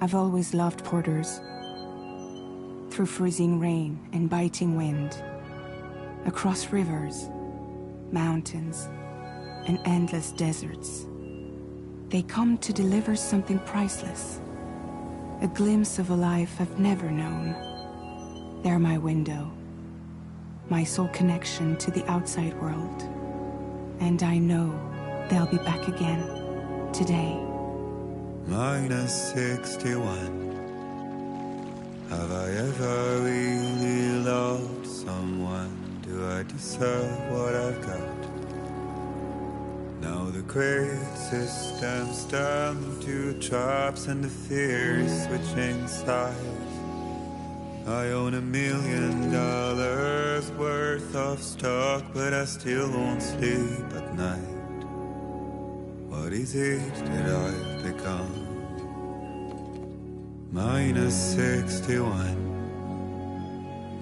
I've always loved porters. Through freezing rain and biting wind, across rivers, mountains, and endless deserts, they come to deliver something priceless, a glimpse of a life I've never known. They're my window, my sole connection to the outside world, and I know they'll be back again today. -61. Have I ever really loved someone? Do I deserve what I've got? Now the great systems turn to traps and the fear is switching sides. I own $1 million worth of stock, but I still won't sleep at night. What is it that I've become? -61.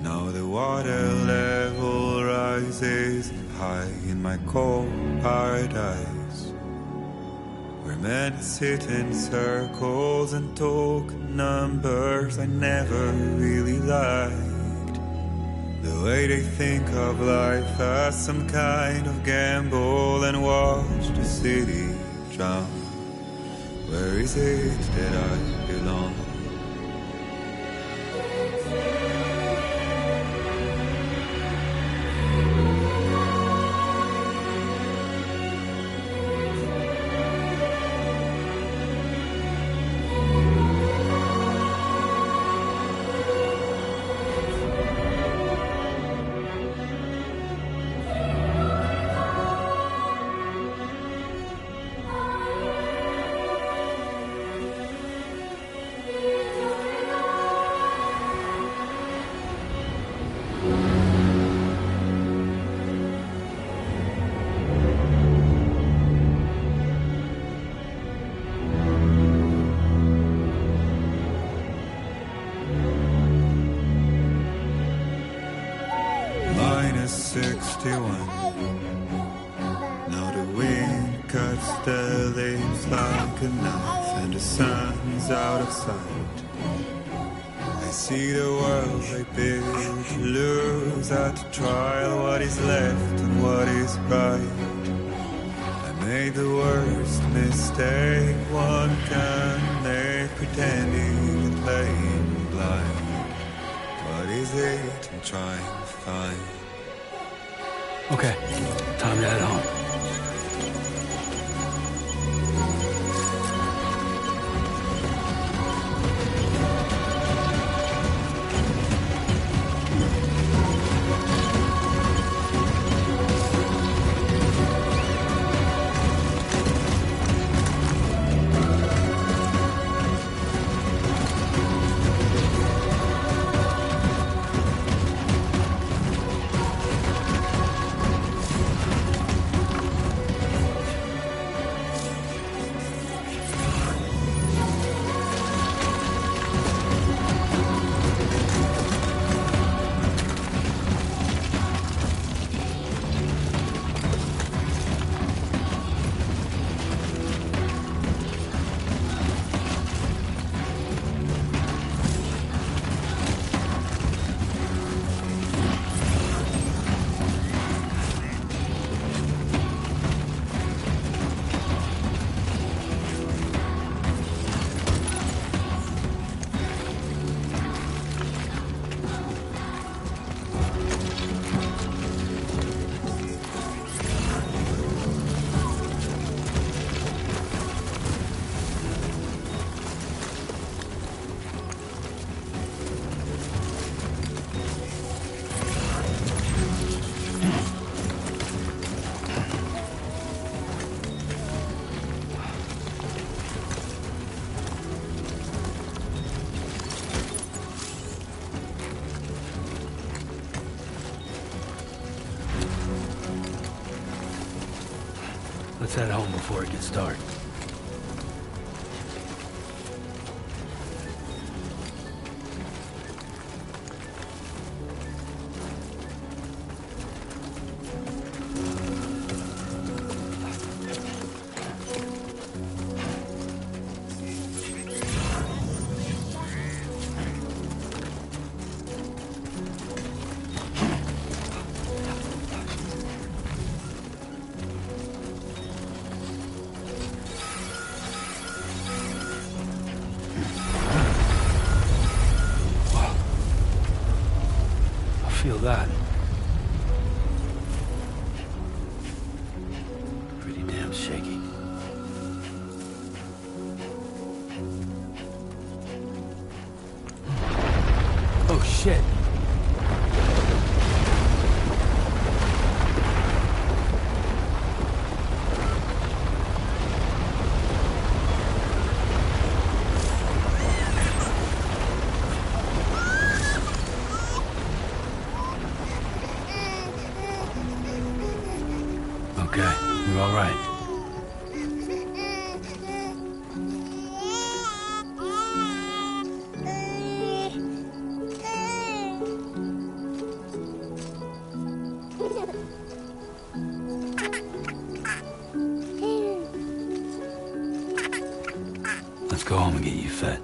Now the water level rises high in my cold paradise, where men sit in circles and talk numbers I never really liked. The way they think of life as some kind of gamble and watch the city drown. Where is it that I belong? -61. Now the wind cuts the leaves like a knife and the sun's out of sight. I see the world I built lose at the trial, what is left and what is right. I made the worst mistake one can make, pretending and playing blind. What is it I'm trying to find? Okay, time to head home. Let's head home before it gets dark. feel that. Pretty damn shaky. Oh, shit. Okay, we're all right. Let's go home and get you fed.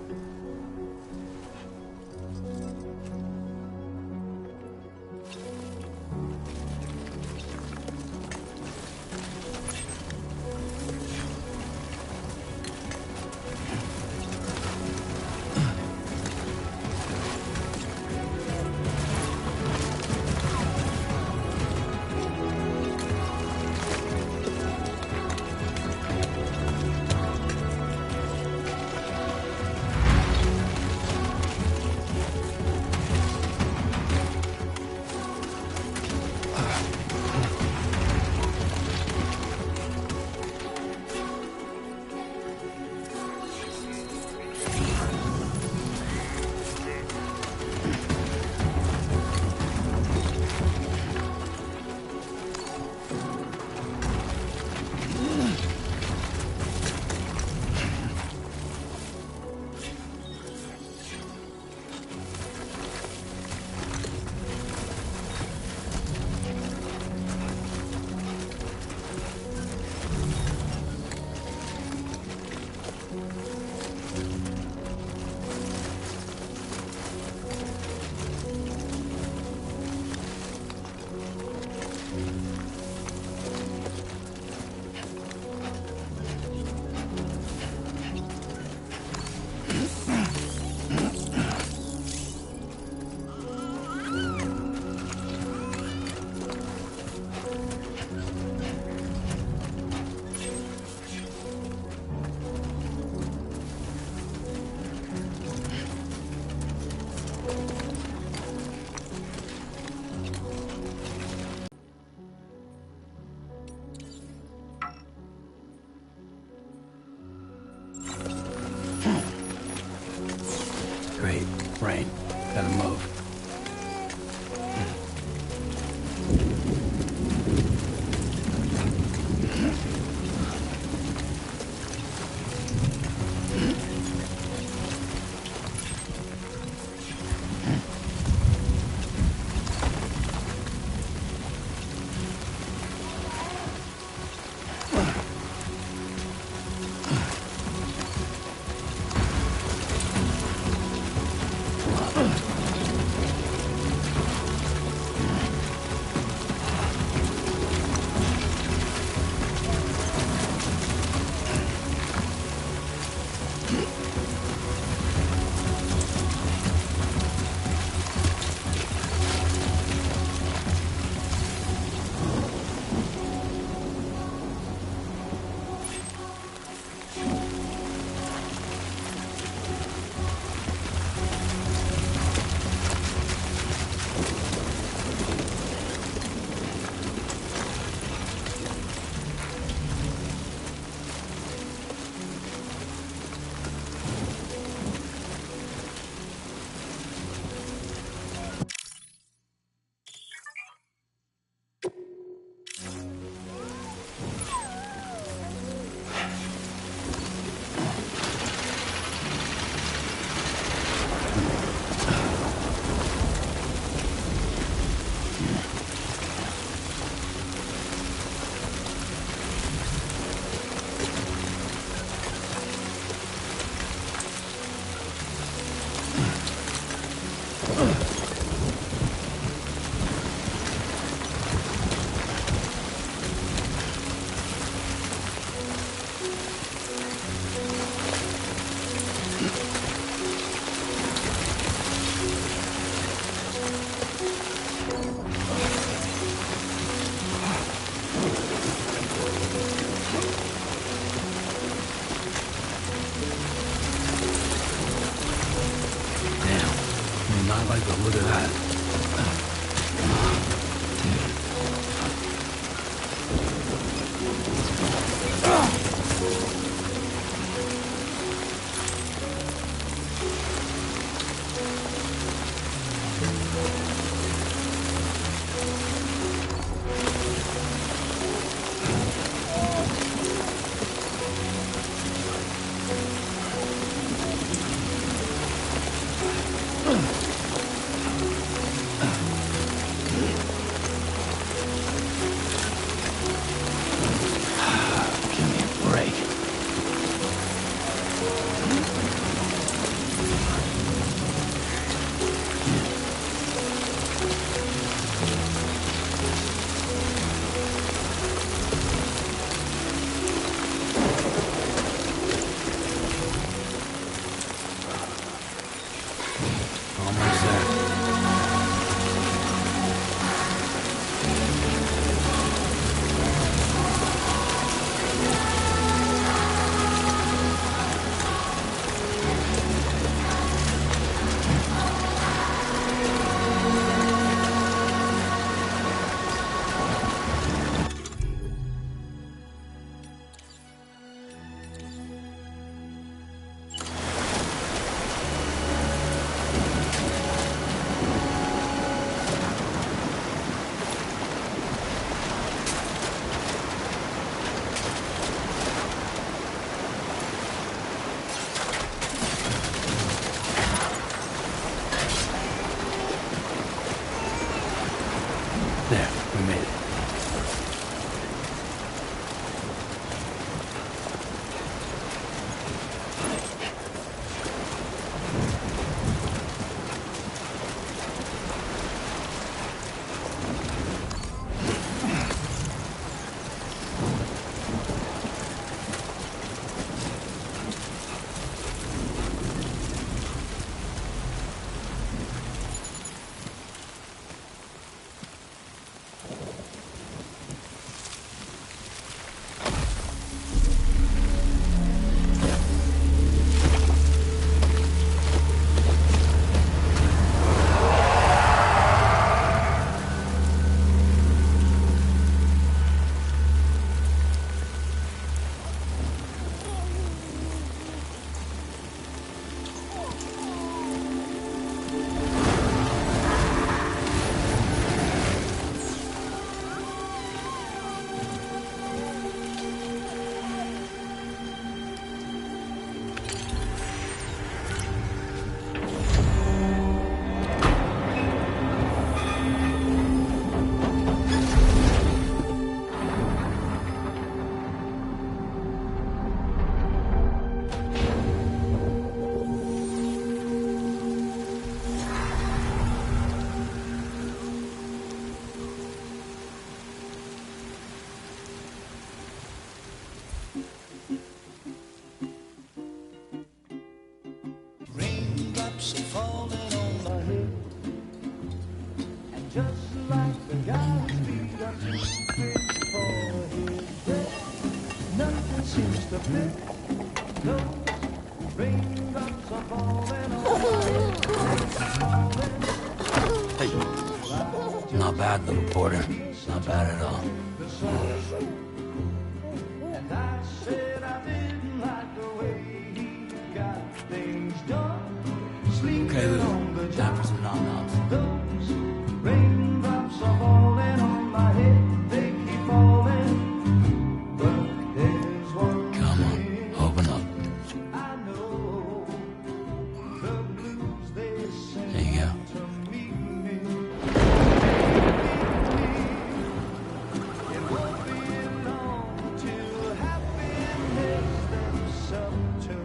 Great. Rain. Gotta move. I like the look of that. There, we made it. Raindrops are falling on my head, and just like the guy whose feet are too big for his bed, nothing seems to fit. Those raindrops are falling on my head. Hey, not bad, little porter. Not bad at all. And I said I didn't like the way he got things done. Okay, Lou. Time for some nom-noms. Those raindrops are falling on my head. They keep falling. But there's one Come on, thing open up. I know. The blues they sing There you go. to meet me. It won't be long till happiness steps up to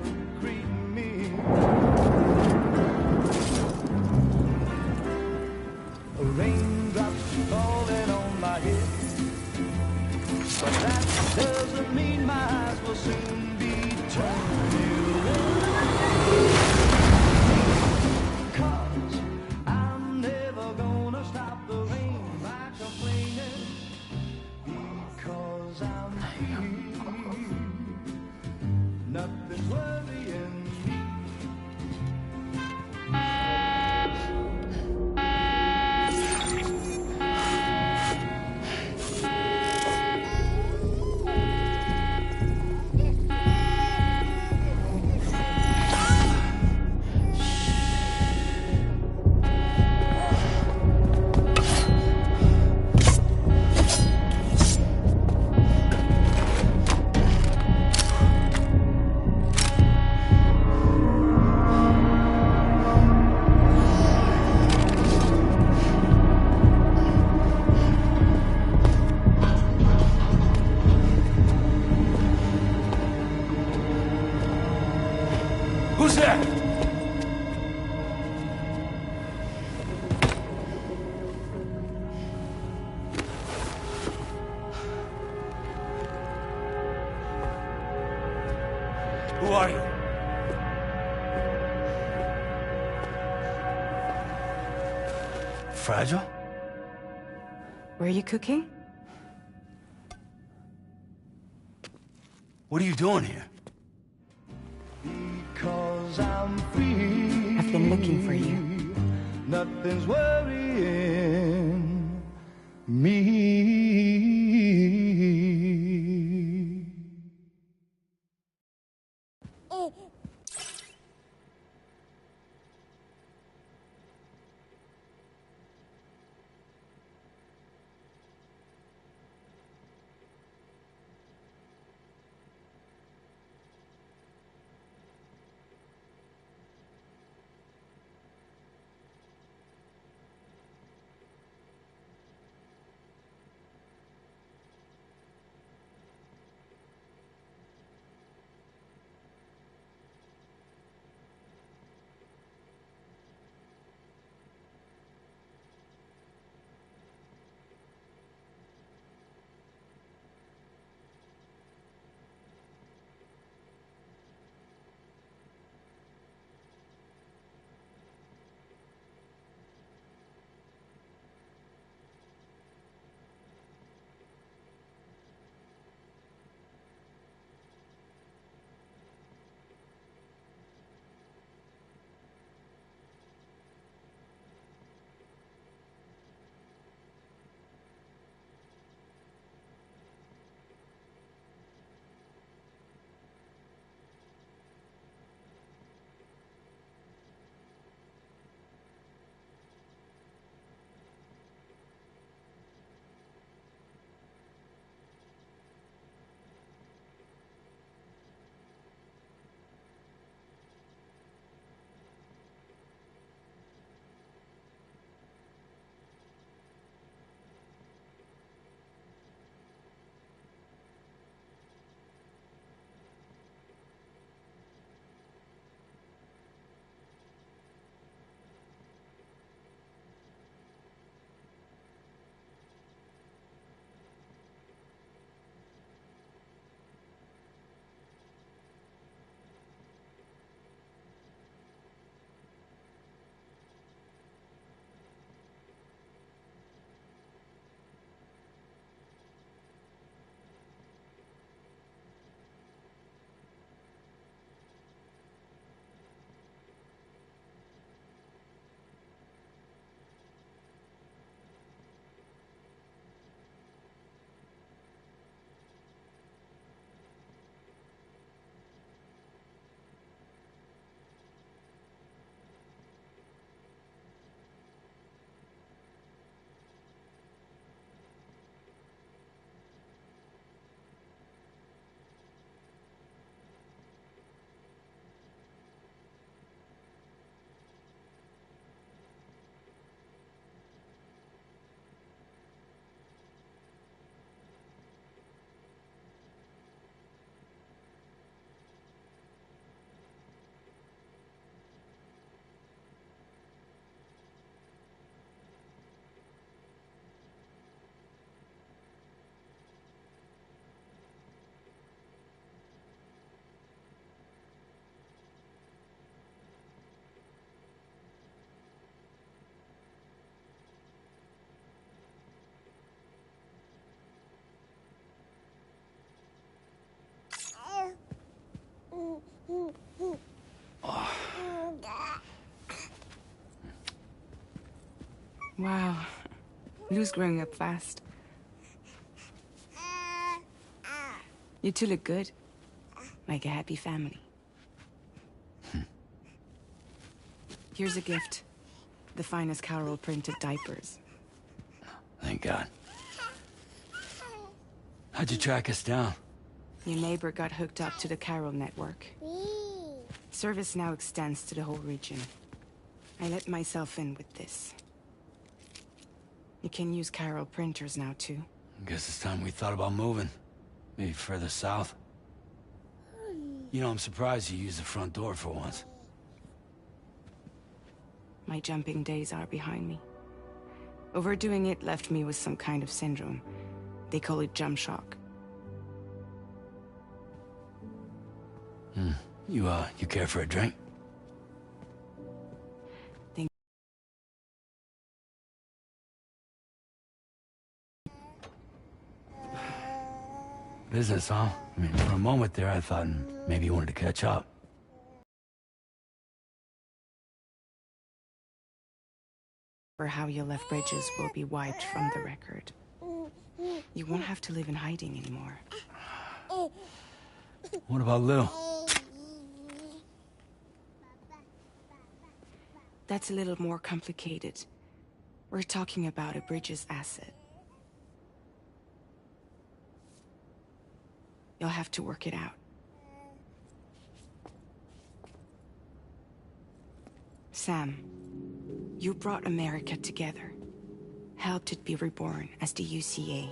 greet me. Raindrops falling on my head, but that doesn't mean my eyes will soon be turning red. 'Cause I'm never gonna stop the rain by complaining, because I'm free. Nothing's worrying me. are you? Fragile? Were you cooking? What are you doing here? Because I'm free. I've been looking for you. Nothing's worrying me. Wow. Lou's growing up fast. You two look good. Like a happy family. Here's a gift. The finest Carol printed diapers. Thank God. How'd you track us down? Your neighbor got hooked up to the Carol network. Service now extends to the whole region. I let myself in with this. You can use Carol printers now, too. Guess it's time we thought about moving. Maybe further south. You know, I'm surprised you used the front door for once. My jumping days are behind me. Overdoing it left me with some kind of syndrome. They call it jump shock. You care for a drink? Think Business, huh? I mean, for a moment there, I thought maybe you wanted to catch up. for how you left Bridges will be wiped from the record. You won't have to live in hiding anymore. What about Lil? That's a little more complicated. We're talking about a Bridges asset. You'll have to work it out. Sam, you brought America together, helped it be reborn as the UCA.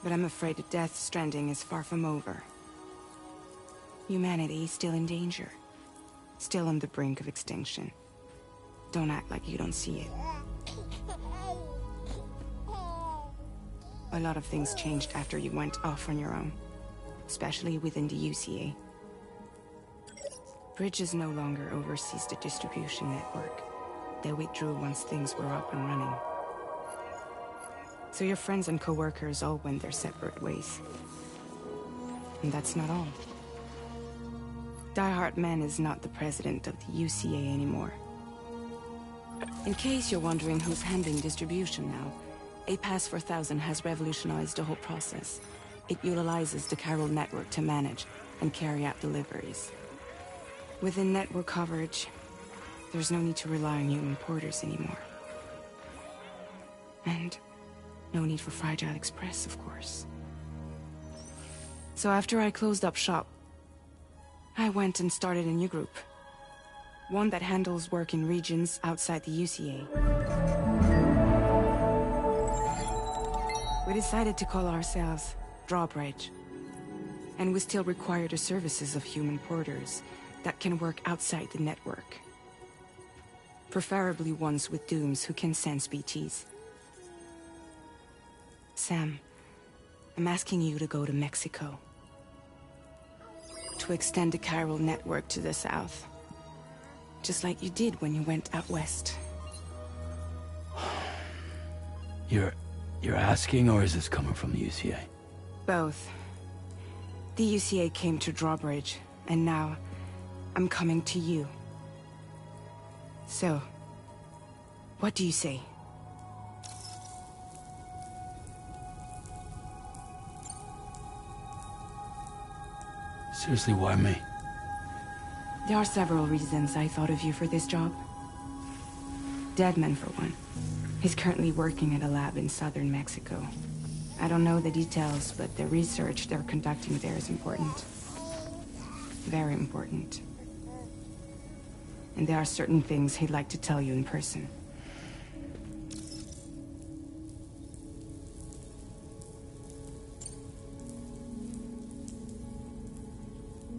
But I'm afraid that Death Stranding is far from over. Humanity is still in danger. Still on the brink of extinction. Don't act like you don't see it. A lot of things changed after you went off on your own. Especially within the UCA. Bridges no longer oversees the distribution network. They withdrew once things were up and running. So your friends and co-workers all went their separate ways. And that's not all. Die Hard Man is not the president of the UCA anymore. In case you're wondering who's handling distribution now, A Pass 4000 has revolutionized the whole process. It utilizes the chiral network to manage and carry out deliveries. Within network coverage, there's no need to rely on human porters anymore. And no need for Fragile Express, of course. So after I closed up shop, I went and started a new group. One that handles work in regions outside the UCA. We decided to call ourselves Drawbridge. And we still require the services of human porters that can work outside the network. Preferably ones with dooms who can sense BTs. Sam, I'm asking you to go to Mexico. To extend the chiral network to the south. Just like you did when you went out west. You're asking, or is this coming from the UCA? Both. The UCA came to Drawbridge, and now I'm coming to you. So, what do you say? Seriously, why me? There are several reasons I thought of you for this job. Deadman, for one. He's currently working at a lab in southern Mexico. I don't know the details, but the research they're conducting there is important. Very important. And there are certain things he'd like to tell you in person.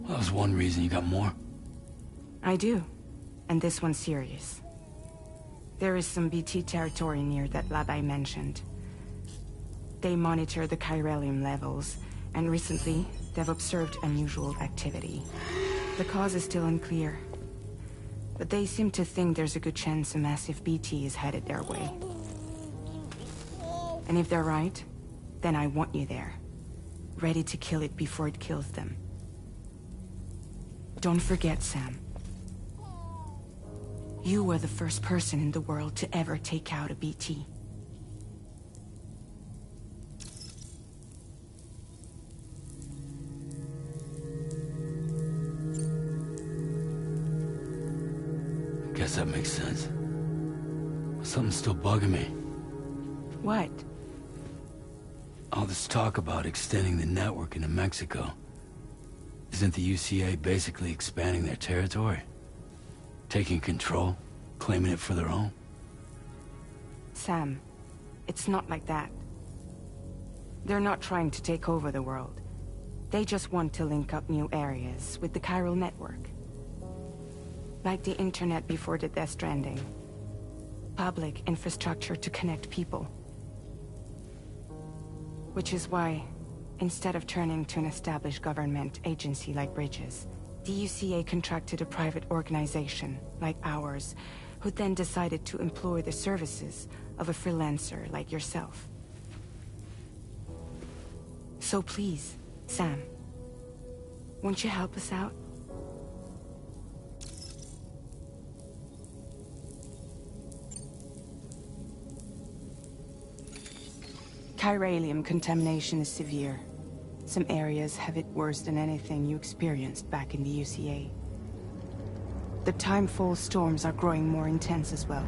That was one reason. You got more? I do. And this one's serious. There is some BT territory near that lab I mentioned. They monitor the chiralium levels, and recently, they've observed unusual activity. The cause is still unclear. But they seem to think there's a good chance a massive BT is headed their way. And if they're right, then I want you there. Ready to kill it before it kills them. Don't forget, Sam. You were the first person in the world to ever take out a BT. Guess that makes sense. But something's still bugging me. What? All this talk about extending the network into Mexico. Isn't the UCA basically expanding their territory? Taking control? Claiming it for their own? Sam, it's not like that. They're not trying to take over the world. They just want to link up new areas with the chiral network. Like the internet before the Death Stranding. public infrastructure to connect people. Which is why, instead of turning to an established government agency like Bridges, the UCA contracted a private organization like ours, who then decided to employ the services of a freelancer like yourself. So please, Sam, won't you help us out? Chiralium contamination is severe. Some areas have it worse than anything you experienced back in the UCA. The timefall storms are growing more intense as well.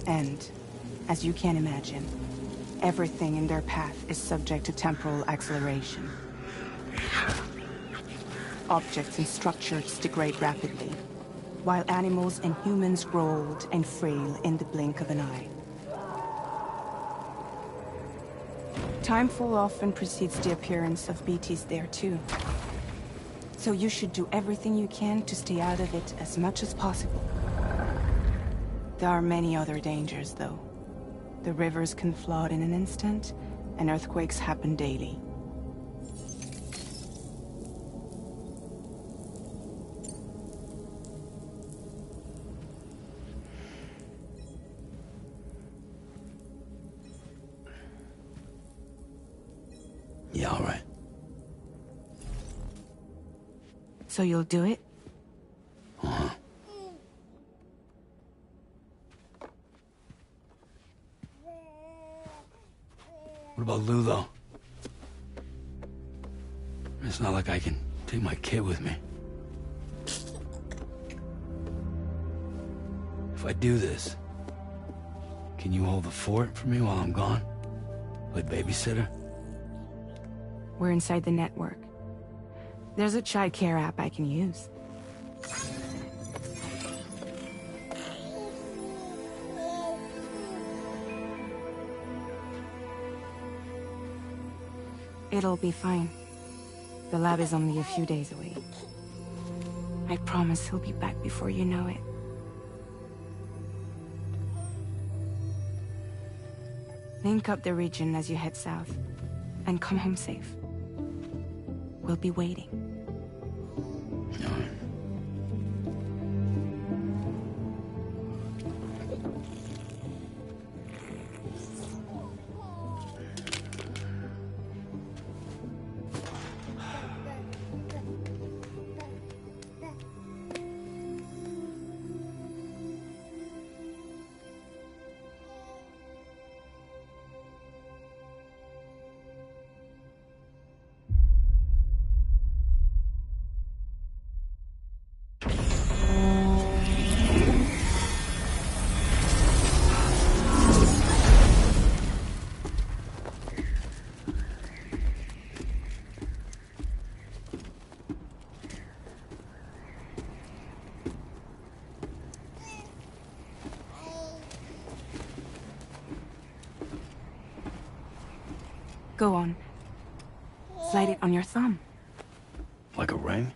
And, as you can imagine, everything in their path is subject to temporal acceleration. Objects and structures degrade rapidly, while animals and humans grow old and frail in the blink of an eye. Timefall often precedes the appearance of BTs there too. So you should do everything you can to stay out of it as much as possible. There are many other dangers, though. The rivers can flood in an instant, and earthquakes happen daily. Yeah, all right. So you'll do it? Uh-huh. What about Lou, though? It's not like I can take my kid with me. If I do this, can you hold the fort for me while I'm gone? Play babysitter? We're inside the network. There's a child care app I can use. It'll be fine. The lab is only a few days away. I promise he'll be back before you know it. Link up the region as you head south, and come home safe. We'll be waiting. All right. Go on. Slide it on your thumb. Like a ring?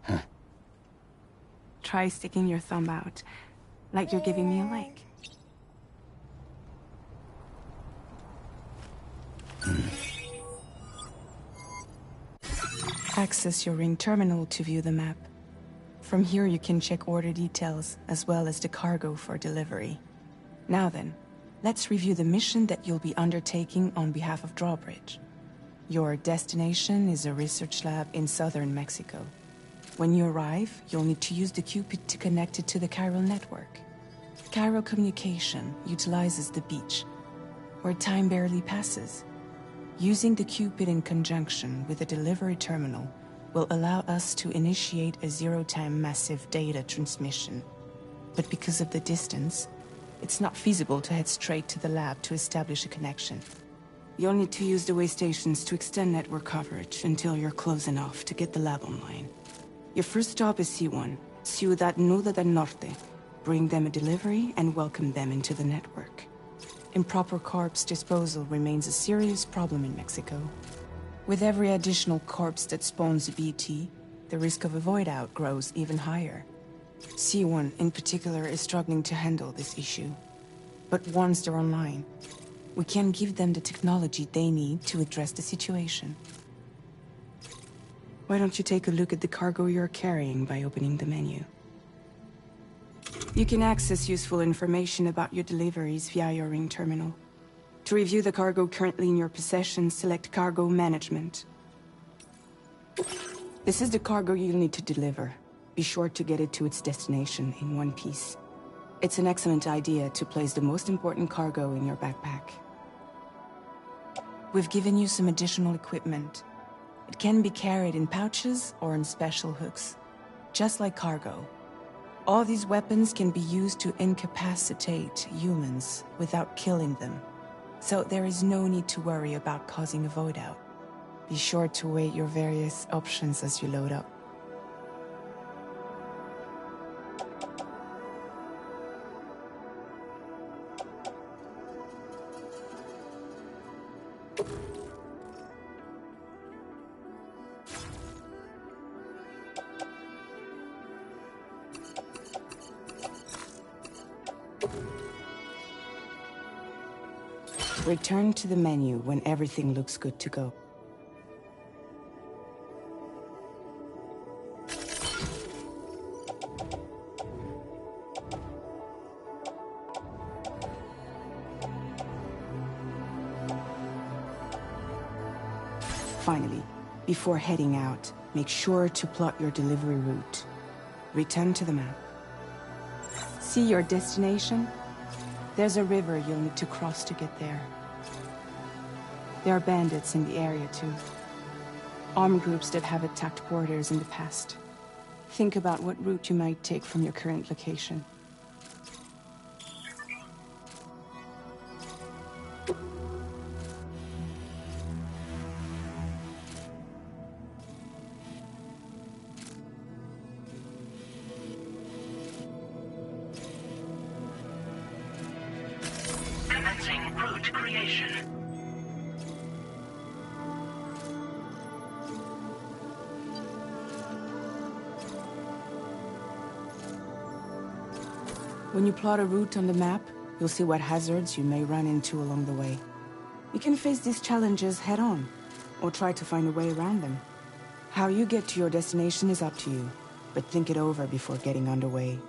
Huh. Try sticking your thumb out, like you're giving me a like. Access your ring terminal to view the map. From here you can check order details, as well as the cargo for delivery. Now then, let's review the mission that you'll be undertaking on behalf of Drawbridge. Your destination is a research lab in southern Mexico. When you arrive, you'll need to use the Cupid to connect it to the chiral network. Chiral communication utilizes the beach, where time barely passes. Using the Cupid in conjunction with a delivery terminal will allow us to initiate a zero-time massive data transmission. But because of the distance, it's not feasible to head straight to the lab to establish a connection. You'll need to use the way stations to extend network coverage until you're close enough to get the lab online. Your first stop is C1, Ciudad Nuda del Norte. Bring them a delivery and welcome them into the network. Improper corpse disposal remains a serious problem in Mexico. With every additional corpse that spawns a BT, the risk of a void out grows even higher. C1 in particular is struggling to handle this issue. But once they're online, we can give them the technology they need to address the situation. Why don't you take a look at the cargo you're carrying by opening the menu? You can access useful information about your deliveries via your ring terminal. To review the cargo currently in your possession, select Cargo Management. This is the cargo you'll need to deliver. Be sure to get it to its destination in one piece. It's an excellent idea to place the most important cargo in your backpack. We've given you some additional equipment. It can be carried in pouches or in special hooks, just like cargo. All these weapons can be used to incapacitate humans without killing them. So there is no need to worry about causing a void out. Be sure to weigh your various options as you load up. Return to the menu when everything looks good to go. Finally, before heading out, make sure to plot your delivery route. Return to the map. See your destination? There's a river you'll need to cross to get there. There are bandits in the area too. Armed groups that have attacked borders in the past. Think about what route you might take from your current location. Commencing route creation. When you plot a route on the map, you'll see what hazards you may run into along the way. You can face these challenges head-on, or try to find a way around them. How you get to your destination is up to you, but think it over before getting underway.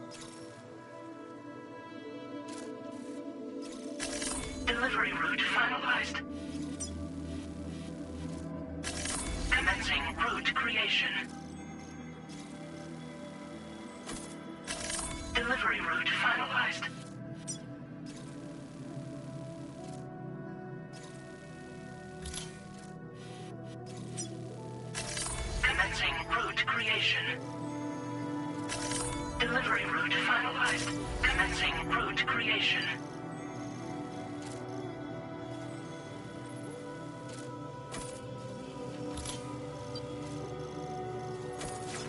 Delivery route finalized. Commencing route creation. Delivery route finalized. Commencing route creation. Delivery route finalized. Commencing route creation.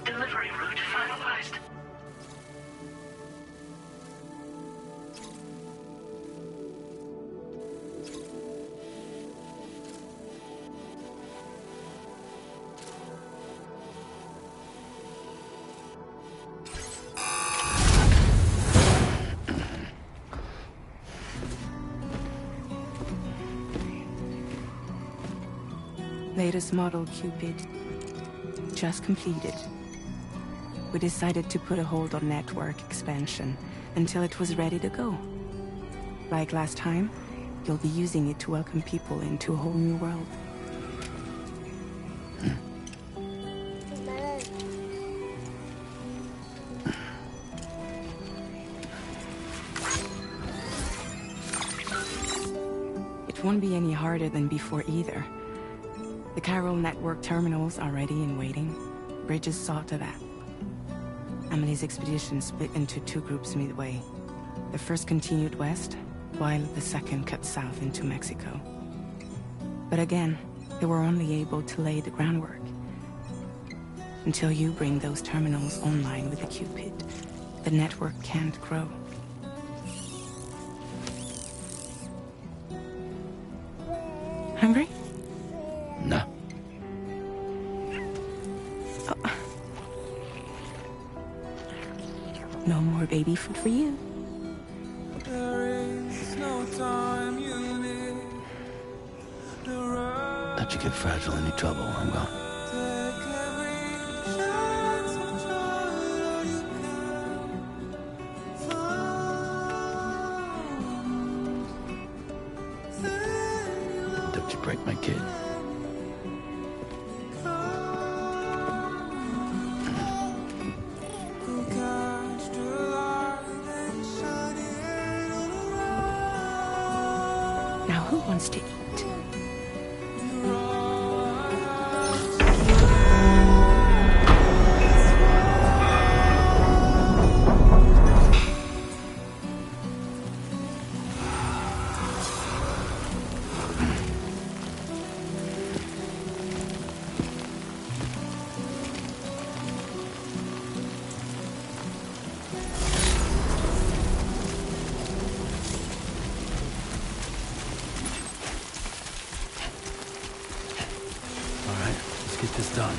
Delivery route finalized. Latest model Cupid. Just completed. We decided to put a hold on network expansion until it was ready to go. Like last time, you'll be using it to welcome people into a whole new world. It won't be any harder than before either. The Chiral network terminals are ready and waiting. Bridges sought of that. Amelie's expedition split into two groups midway. The first continued west, while the second cut south into Mexico. But again, they were only able to lay the groundwork. Until you bring those terminals online with the Cupid, the network can't grow. Hungry? No. baby food for you. Let you get fragile, any trouble, I'm gone. Don't you break my kid. Now who wants to eat? Get this done.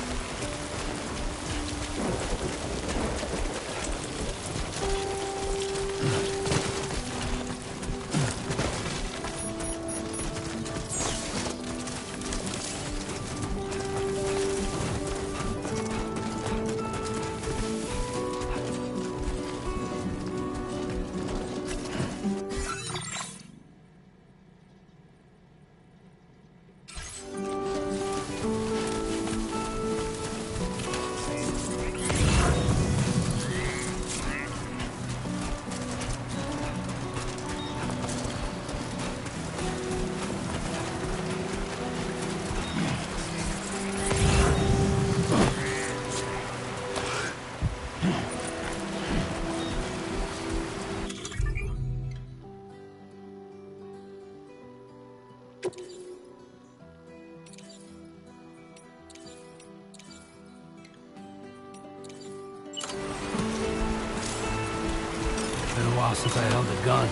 Been a while since I held a gun.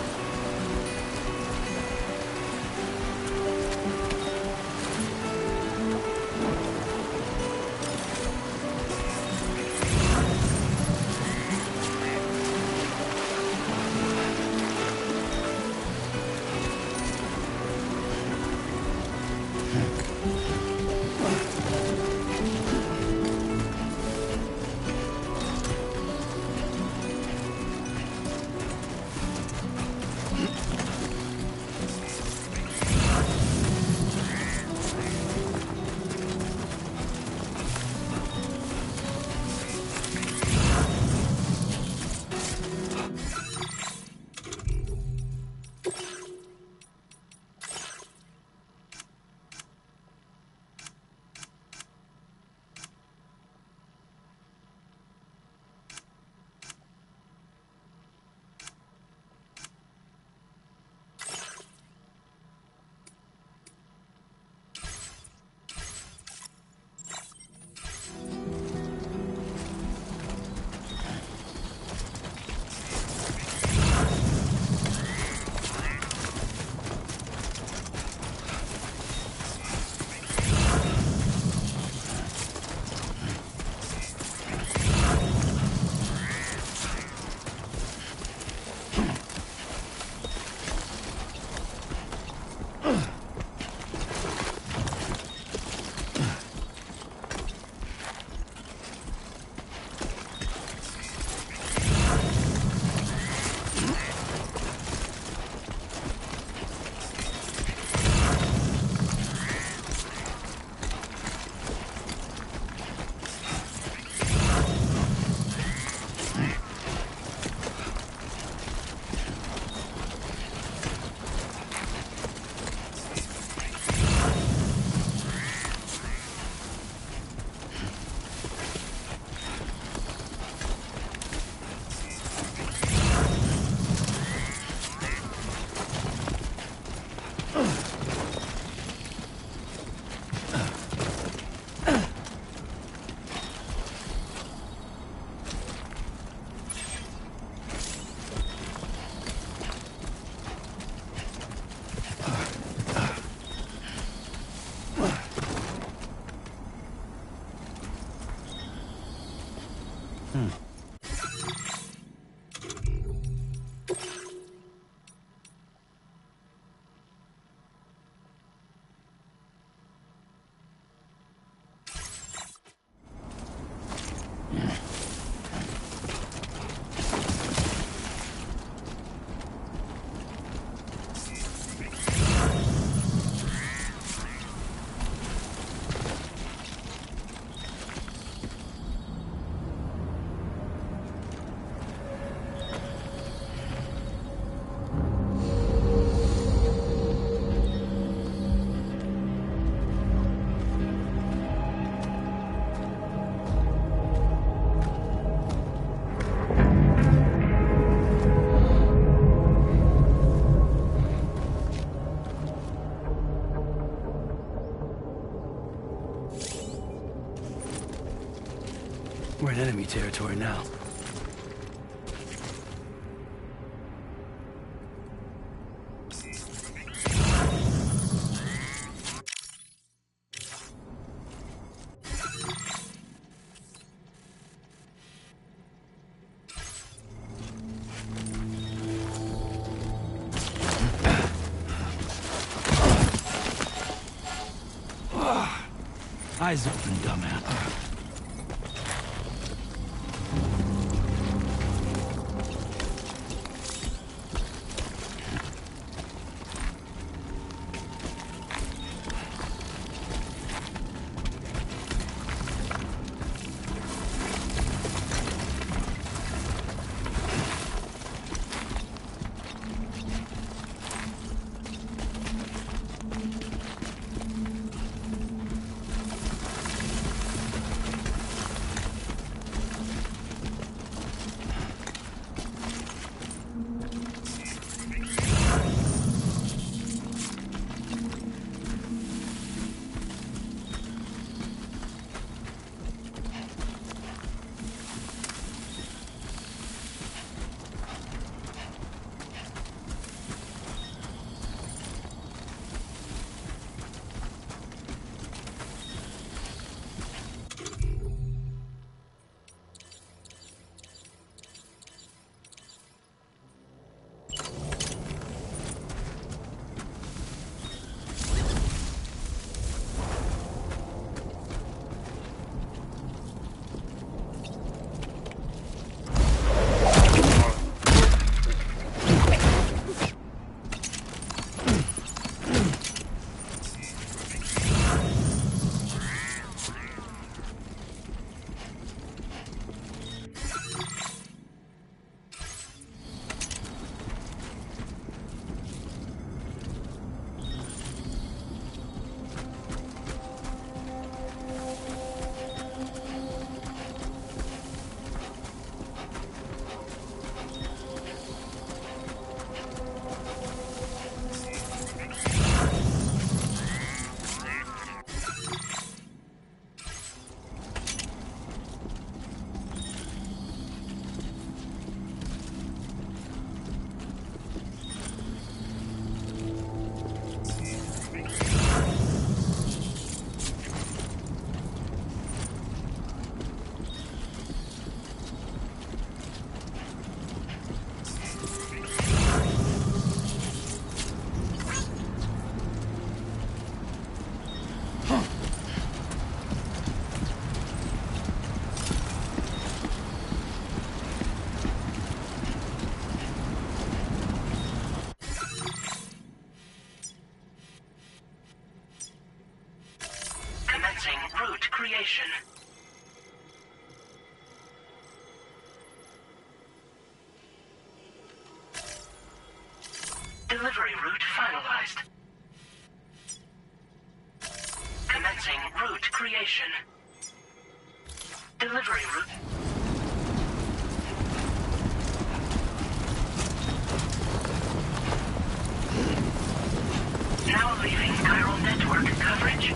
We're in enemy territory now. Eyes open, dumbass. Route creation. Delivery route finalized. Commencing route creation. Delivery route. Now leaving chiral network coverage.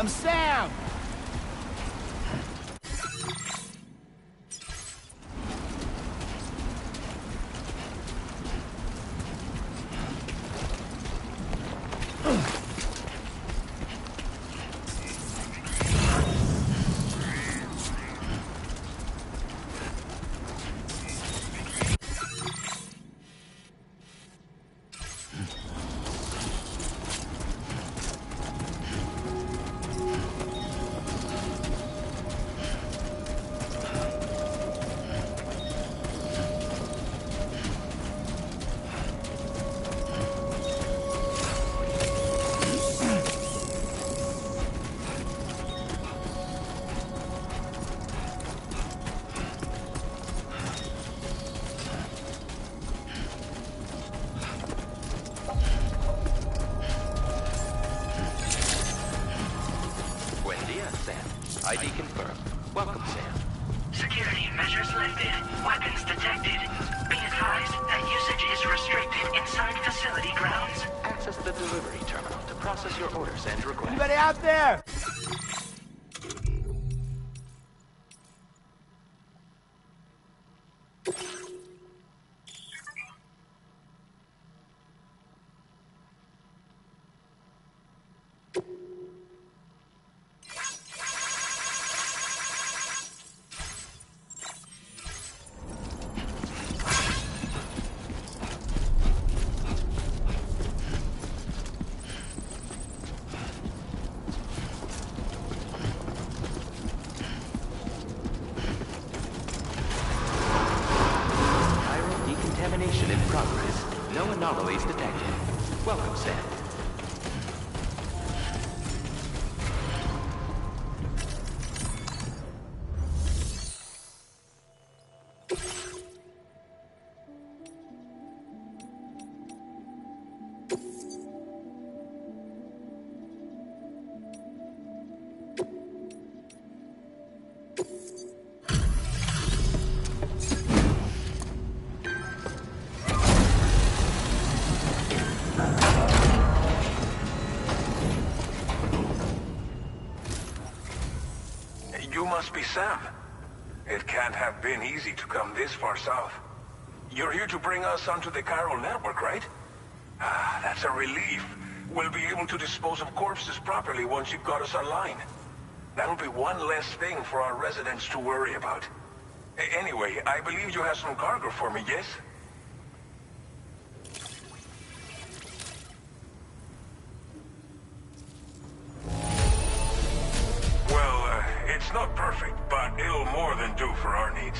I'm Sam! ID confirmed. Welcome, Sam. Security measures lifted. Weapons detected. Be advised that usage is restricted inside facility grounds. Access the delivery terminal to process your orders and requests. Anybody out there? Decontamination in progress. No anomalies detected. Welcome, Sam. You must be Sam. It can't have been easy to come this far south. You're here to bring us onto the chiral network, right? Ah, that's a relief. We'll be able to dispose of corpses properly once you've got us online. That'll be one less thing for our residents to worry about. Anyway, I believe you have some cargo for me, yes? It's not perfect, but it'll more than do for our needs.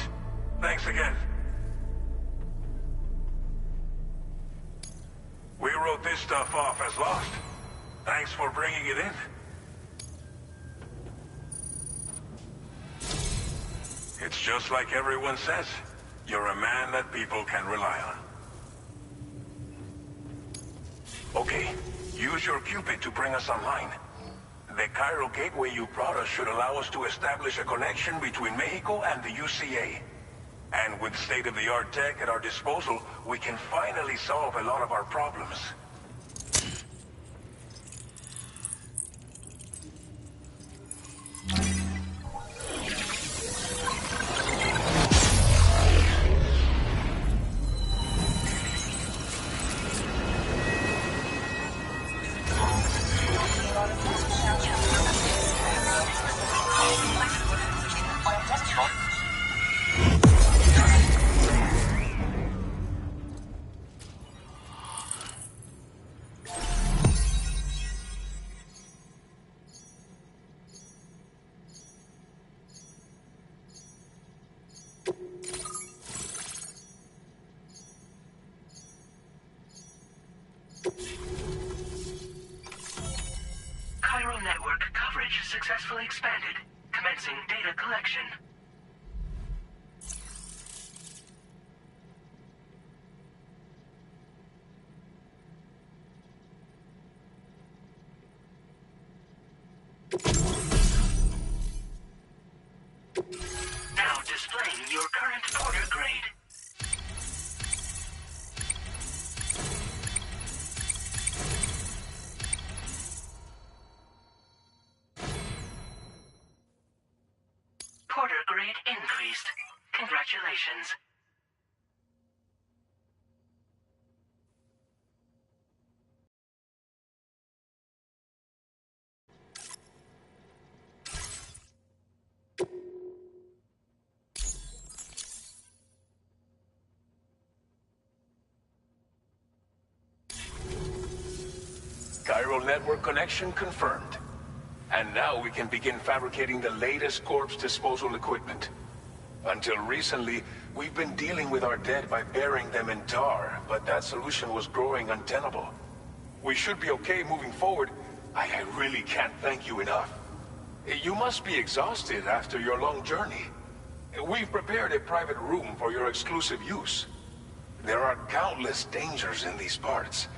Thanks again. We wrote this stuff off as lost. Thanks for bringing it in. It's just like everyone says. You're a man that people can rely on. Okay, use your Cupid to bring us online. The chiral gateway you brought us should allow us to establish a connection between Mexico and the UCA. And with state-of-the-art tech at our disposal, we can finally solve a lot of our problems. Chiral network coverage successfully expanded. Commencing data collection. Now displaying your current order grade. Congratulations. Chiral network connection confirmed. And now we can begin fabricating the latest corpse disposal equipment. Until recently, we've been dealing with our dead by burying them in tar, but that solution was growing untenable. We should be okay moving forward. I really can't thank you enough. You must be exhausted after your long journey. We've prepared a private room for your exclusive use. There are countless dangers in these parts.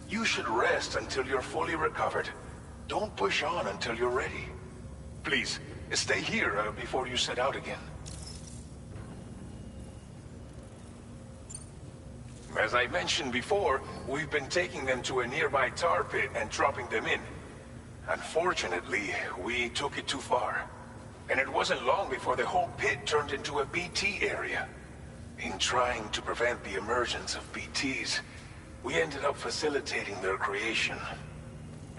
You should rest until you're fully recovered. Don't push on until you're ready. Please, stay here before you set out again. As I mentioned before, we've been taking them to a nearby tar pit and dropping them in. Unfortunately, we took it too far. And it wasn't long before the whole pit turned into a BT area. In trying to prevent the emergence of BTs, we ended up facilitating their creation.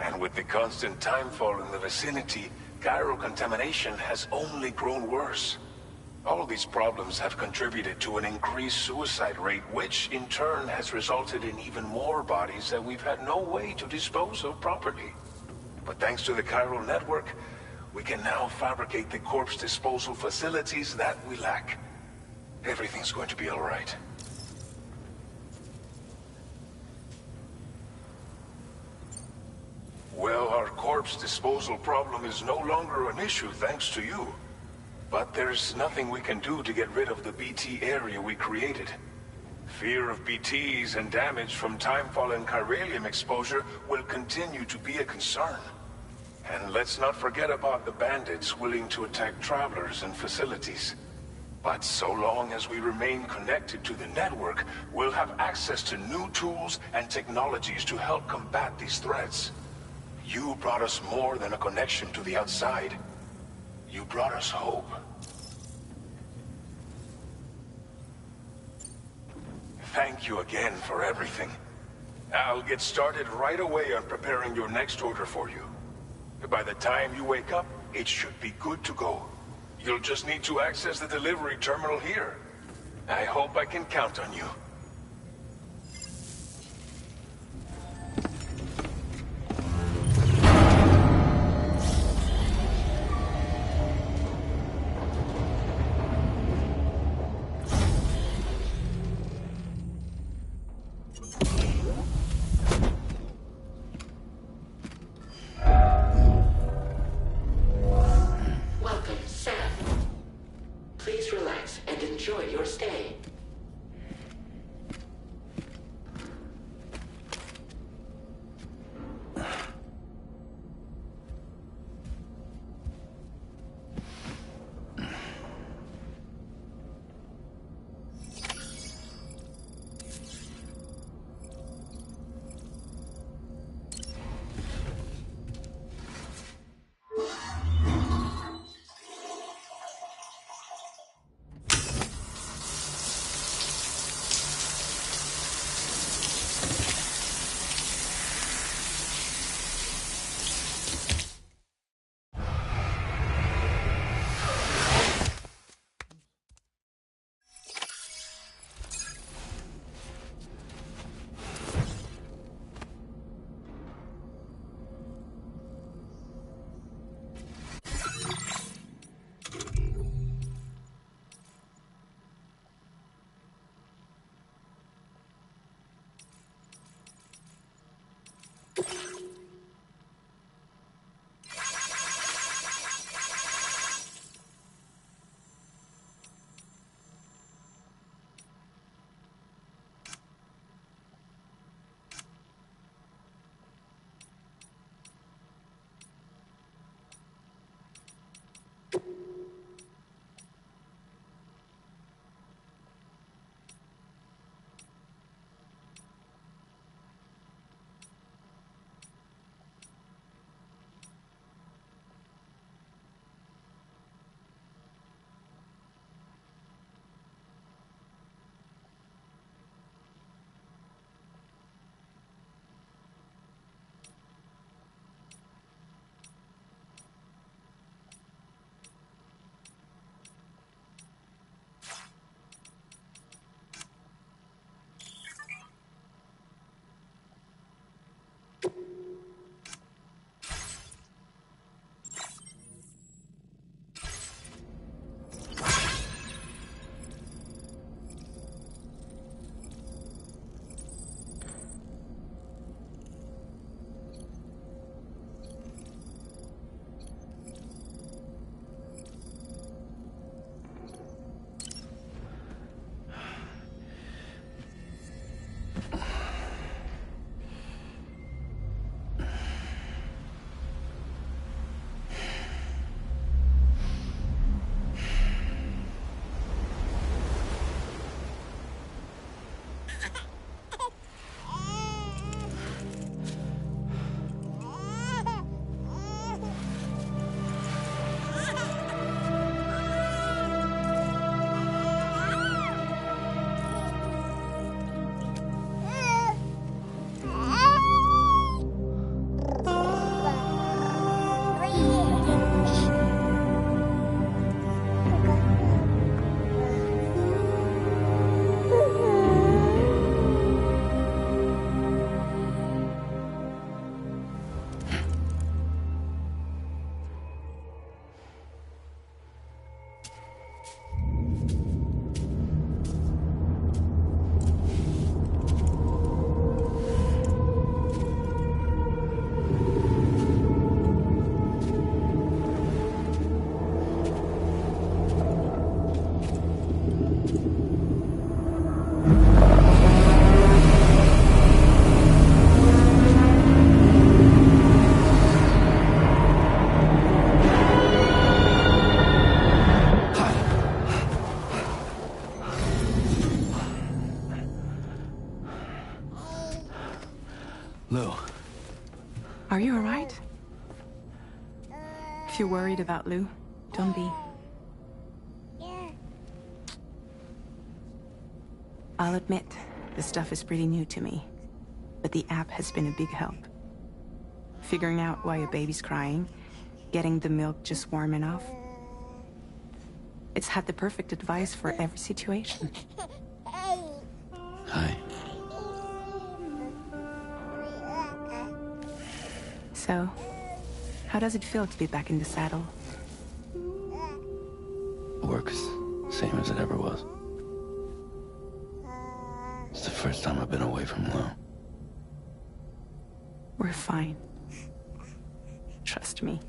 And with the constant timefall in the vicinity, chiral contamination has only grown worse. All of these problems have contributed to an increased suicide rate, which in turn has resulted in even more bodies that we've had no way to dispose of properly. But thanks to the chiral network, we can now fabricate the corpse disposal facilities that we lack. Everything's going to be all right. Well, our corpse disposal problem is no longer an issue thanks to you. But there's nothing we can do to get rid of the BT area we created. Fear of BTs and damage from timefall and chiralium exposure will continue to be a concern. And let's not forget about the bandits willing to attack travelers and facilities. But so long as we remain connected to the network, we'll have access to new tools and technologies to help combat these threats. You brought us more than a connection to the outside. You brought us hope. Thank you again for everything. I'll get started right away on preparing your next order for you. By the time you wake up, it should be good to go. You'll just need to access the delivery terminal here. I hope I can count on you. Lou. Are you alright? If you're worried about Lou, don't be. I'll admit, the stuff is pretty new to me, but the app has been a big help. Figuring out why a baby's crying, getting the milk just warm enough. It's had the perfect advice for every situation. Hi. So, how does it feel to be back in the saddle? Works same as it ever was. It's the first time I've been away from Lou. We're fine. Trust me.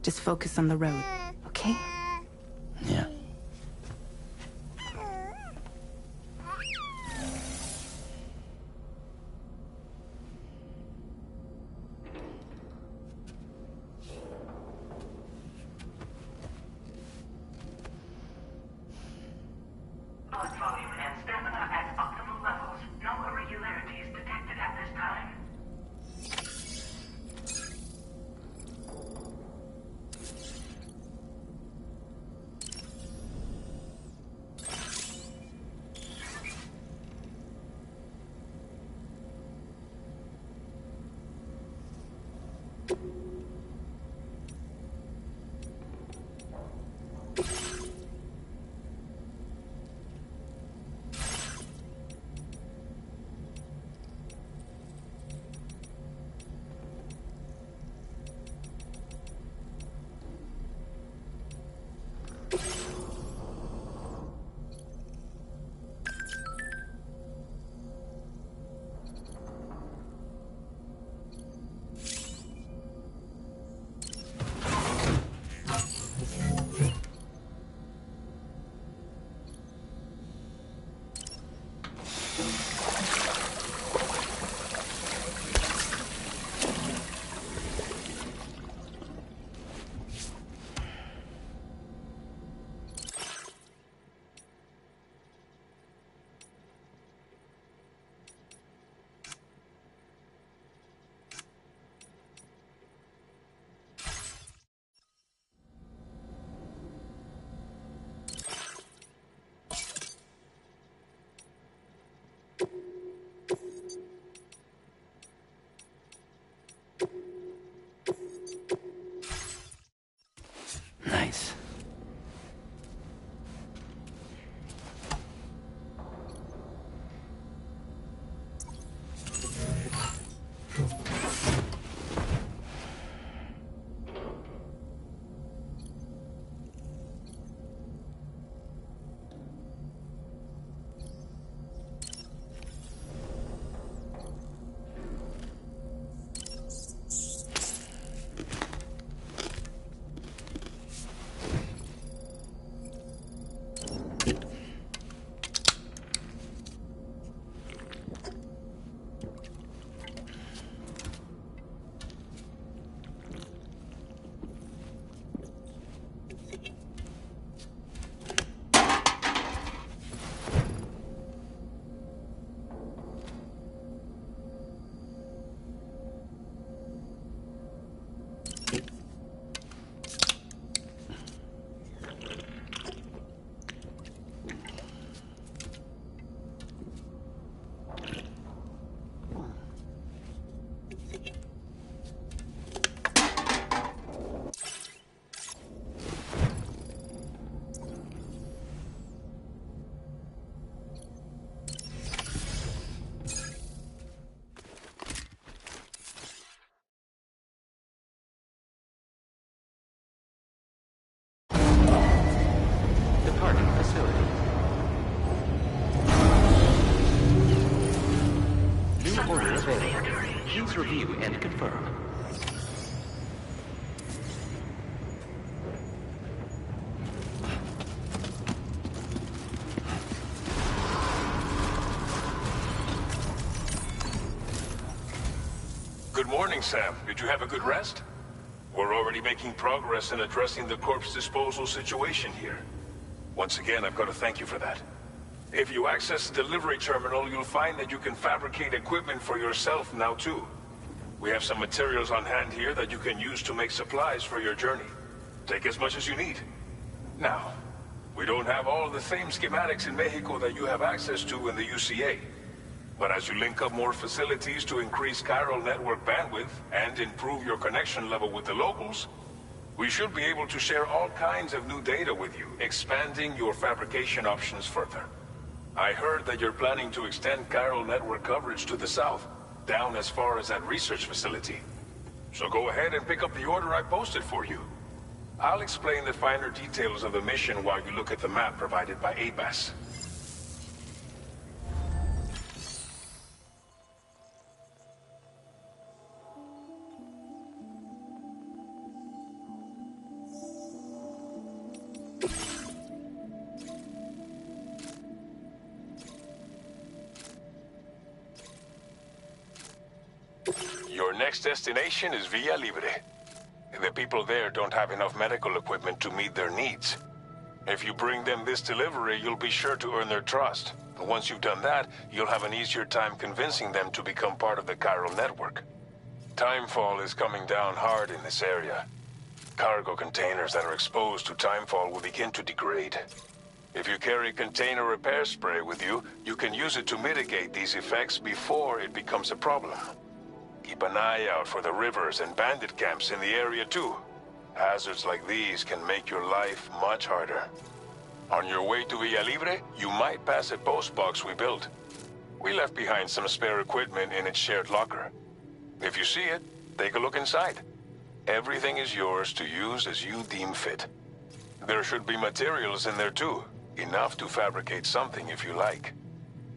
Just focus on the road, okay? Yeah. Blood volume and stamina at optimal levels. No irregularities detected at this time. Let's review and confirm. Good morning, Sam. Did you have a good rest? We're already making progress in addressing the corpse disposal situation here. Once again, I've got to thank you for that. If you access the delivery terminal, you'll find that you can fabricate equipment for yourself now too. We have some materials on hand here that you can use to make supplies for your journey. Take as much as you need. Now, we don't have all the same schematics in Mexico that you have access to in the UCA. But as you link up more facilities to increase chiral network bandwidth and improve your connection level with the locals, we should be able to share all kinds of new data with you, expanding your fabrication options further. I heard that you're planning to extend chiral network coverage to the south, down as far as that research facility. So go ahead and pick up the order I posted for you. I'll explain the finer details of the mission while you look at the map provided by ABAS. Your next destination is Villa Libre. The people there don't have enough medical equipment to meet their needs. If you bring them this delivery, you'll be sure to earn their trust. And once you've done that, you'll have an easier time convincing them to become part of the chiral network. Timefall is coming down hard in this area. Cargo containers that are exposed to timefall will begin to degrade. If you carry container repair spray with you, you can use it to mitigate these effects before it becomes a problem. Keep an eye out for the rivers and bandit camps in the area too. Hazards like these can make your life much harder. On your way to Villa Libre, you might pass a post box we built. We left behind some spare equipment in its shared locker. If you see it, take a look inside. Everything is yours to use as you deem fit. There should be materials in there too, enough to fabricate something if you like.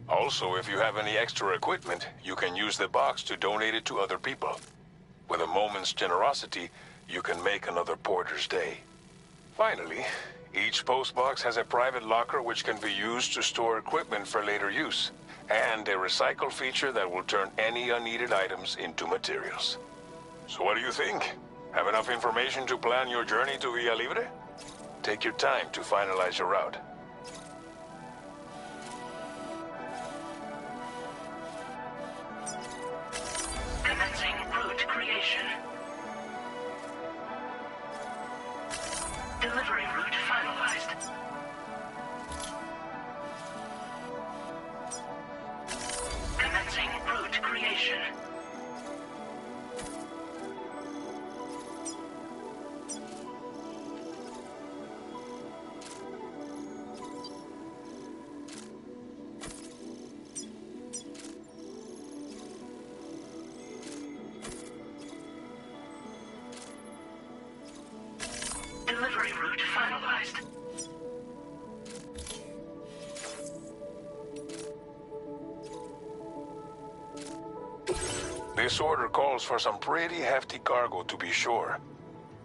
Also, if you have any extra equipment, you can use the box to donate it to other people. With a moment's generosity, you can make another porter's day. Finally, each postbox has a private locker which can be used to store equipment for later use, and a recycle feature that will turn any unneeded items into materials. So what do you think? Have enough information to plan your journey to Villa Libre? Take your time to finalize your route. Commencing route creation. Delivery route finalized. Commencing route creation. Delivery route finalized. This order calls for some pretty hefty cargo to be sure.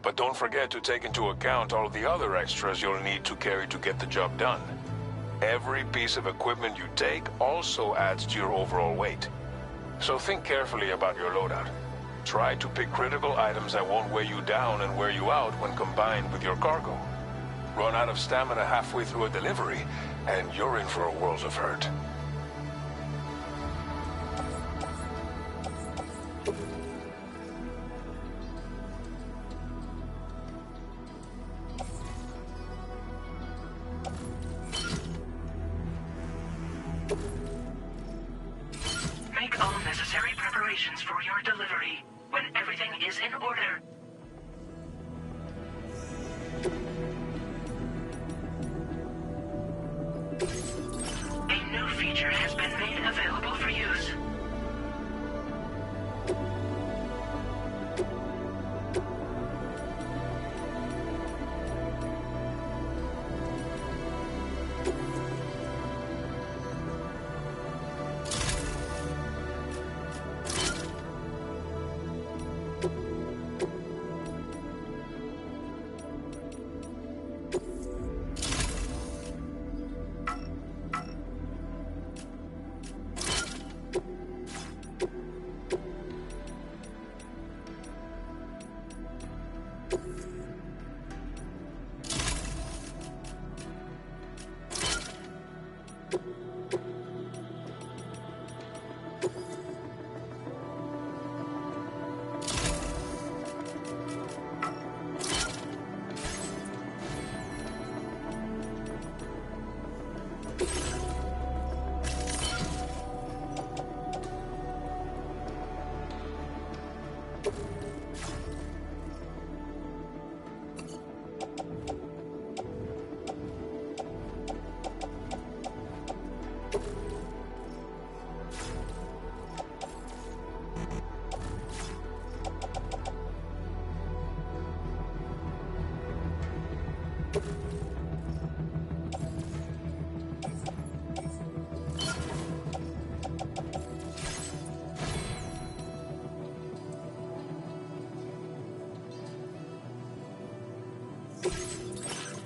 But don't forget to take into account all the other extras you'll need to carry to get the job done. Every piece of equipment you take also adds to your overall weight. So think carefully about your loadout. Try to pick critical items that won't weigh you down and wear you out when combined with your cargo. Run out of stamina halfway through a delivery, and you're in for a world of hurt. Make all necessary preparations for your delivery when everything is in order. A new feature has been made available for use.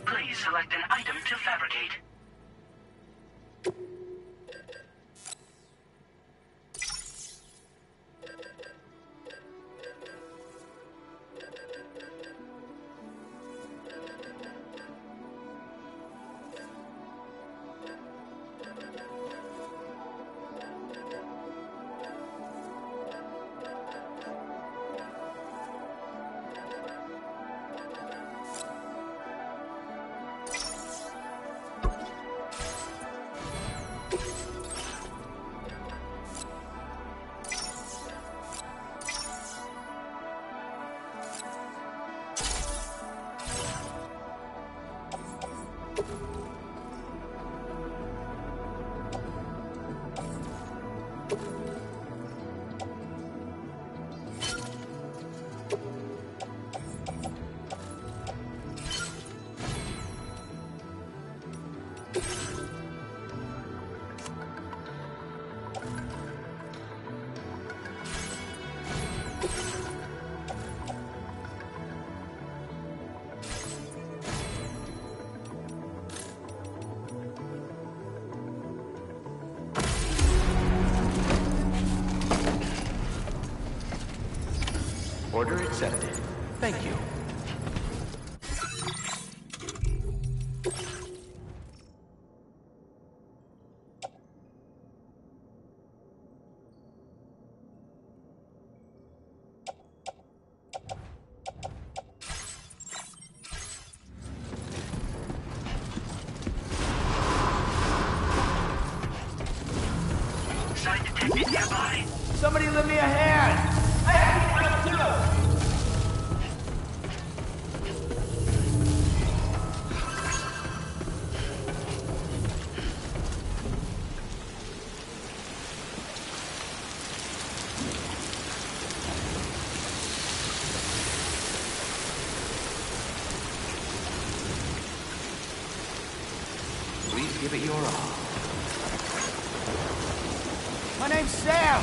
Please select an item to fabricate. Order accepted. Thank you. Sign detected nearby. Somebody lend me a hand! I have to Please give it your all. My name's Sam!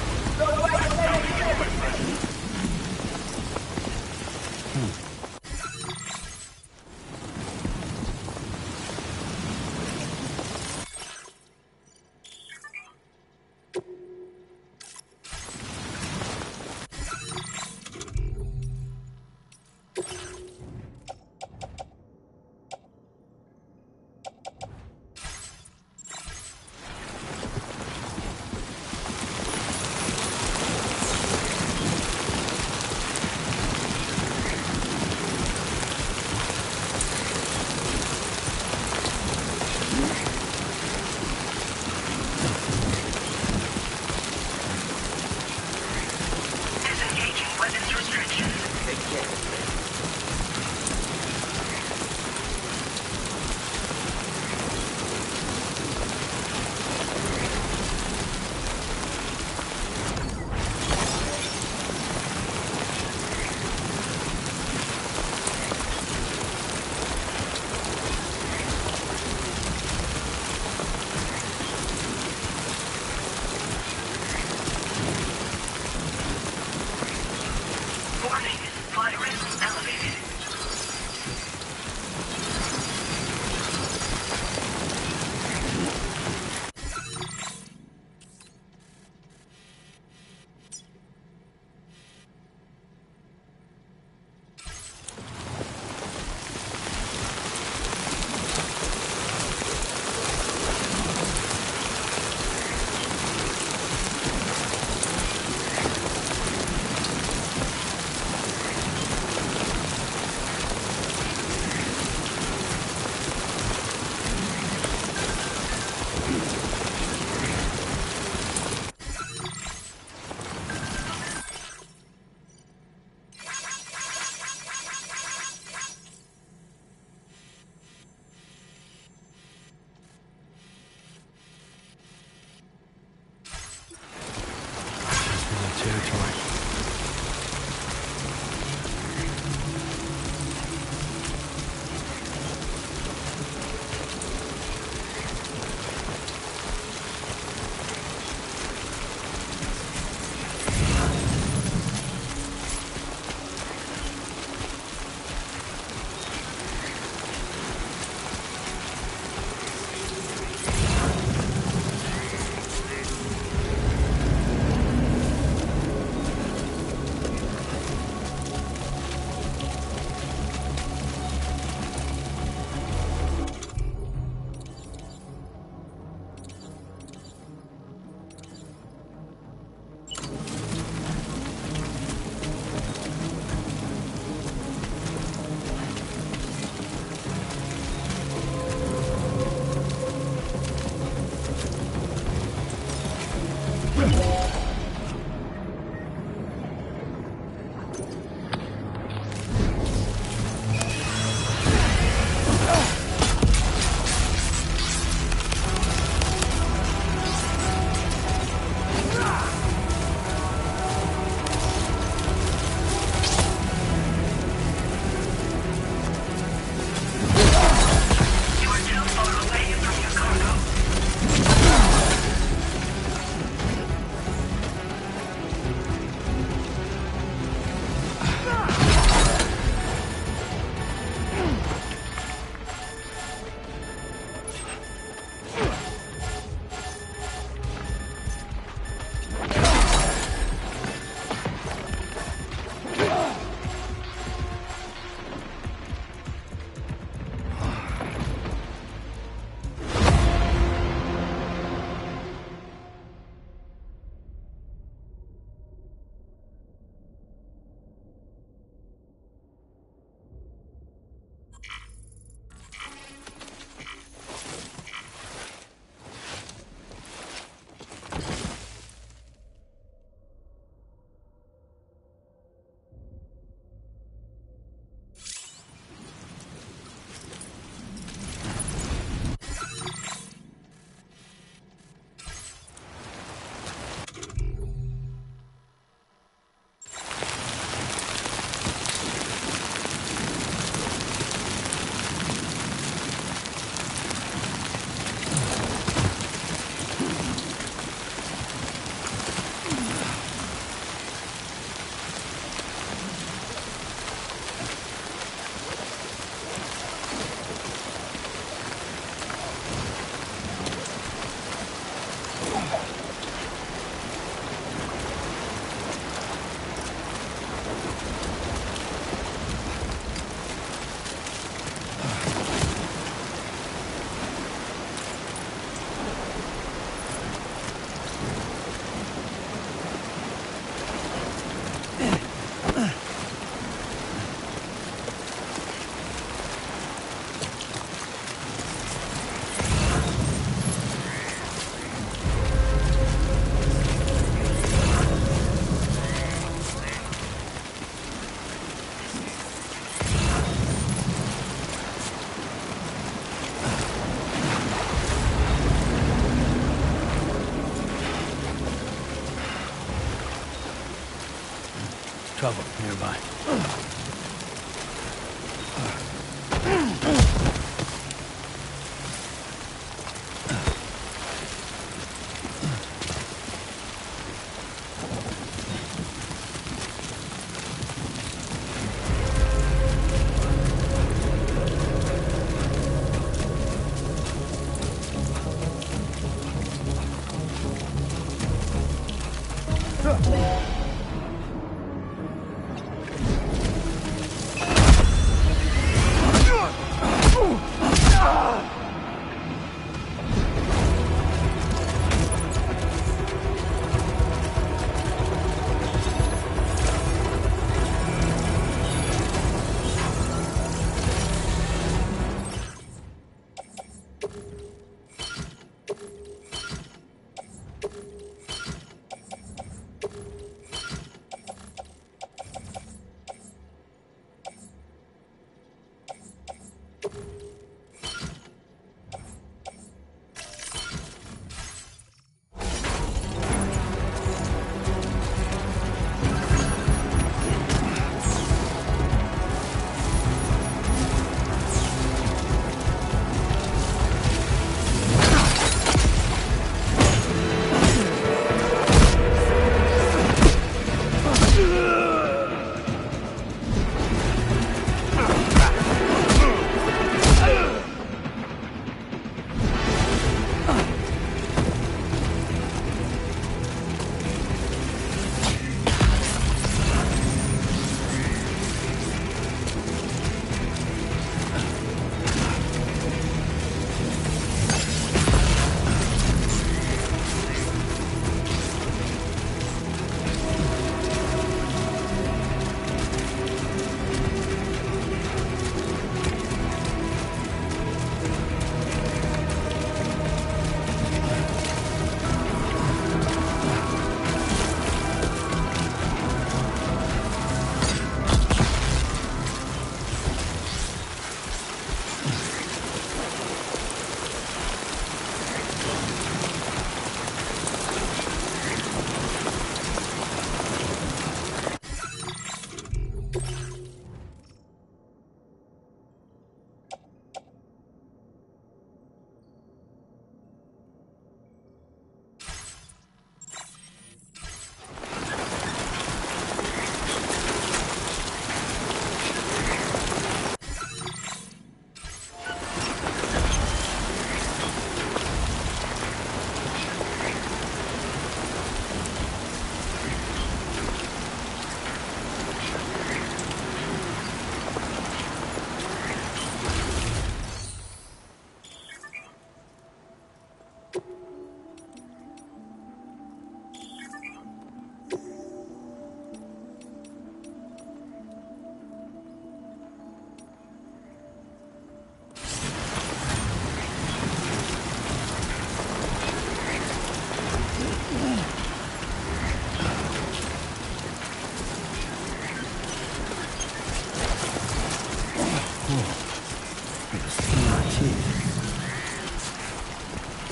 trouble nearby.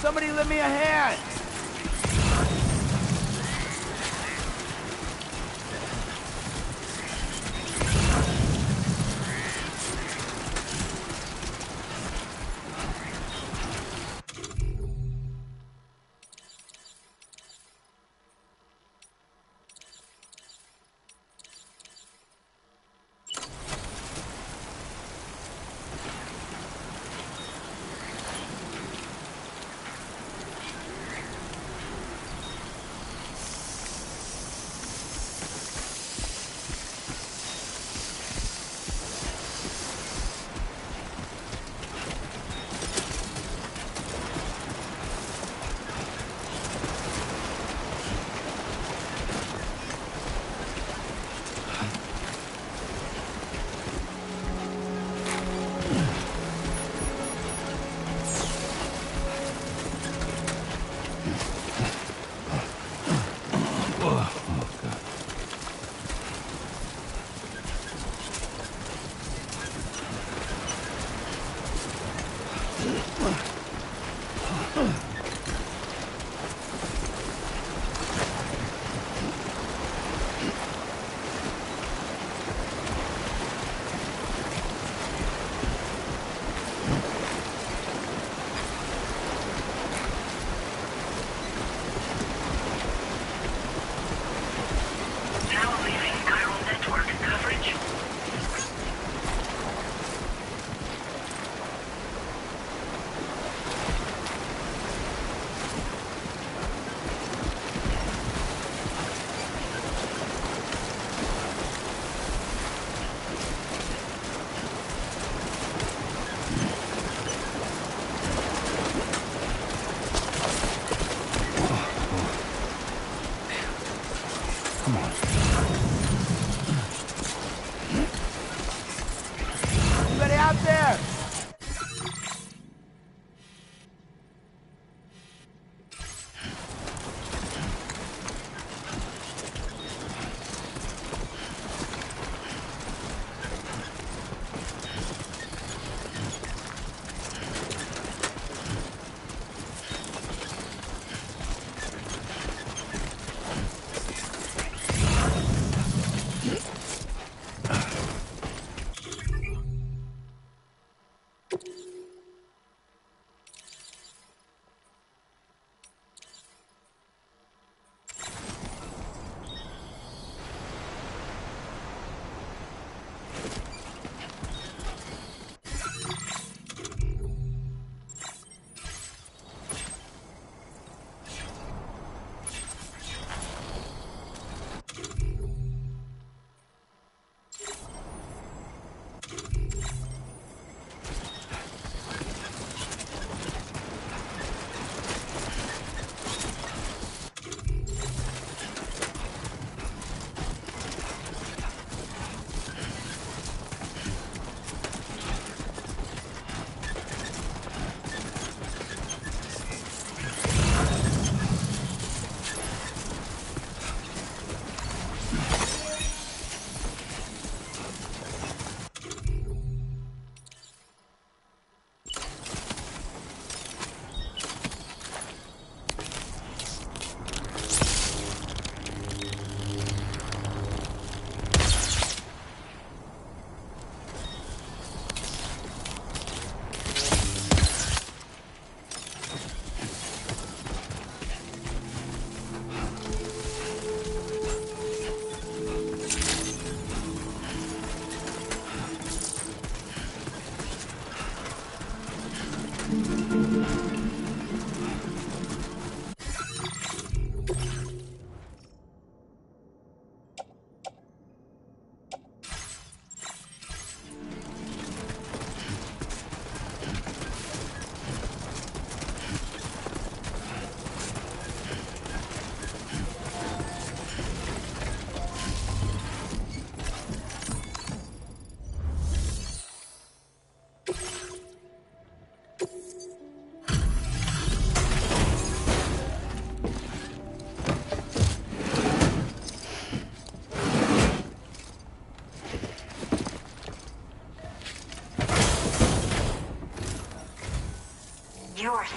Somebody lend me a hand!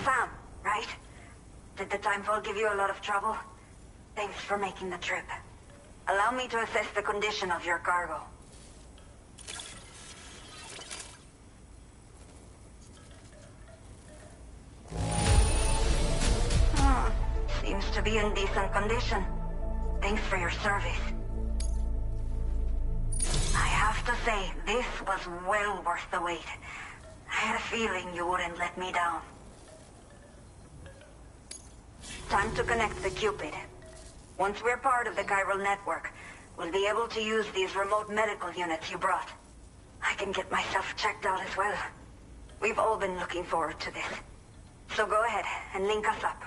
Sam, right? Did the timefall give you a lot of trouble? Thanks for making the trip. Allow me to assess the condition of your cargo. Seems to be in decent condition. Thanks for your service. I have to say, this was well worth the wait. I had a feeling you wouldn't let me down. Time to connect the Cupid. Once we're part of the chiral network, we'll be able to use these remote medical units you brought. I can get myself checked out as well. We've all been looking forward to this. So go ahead and link us up.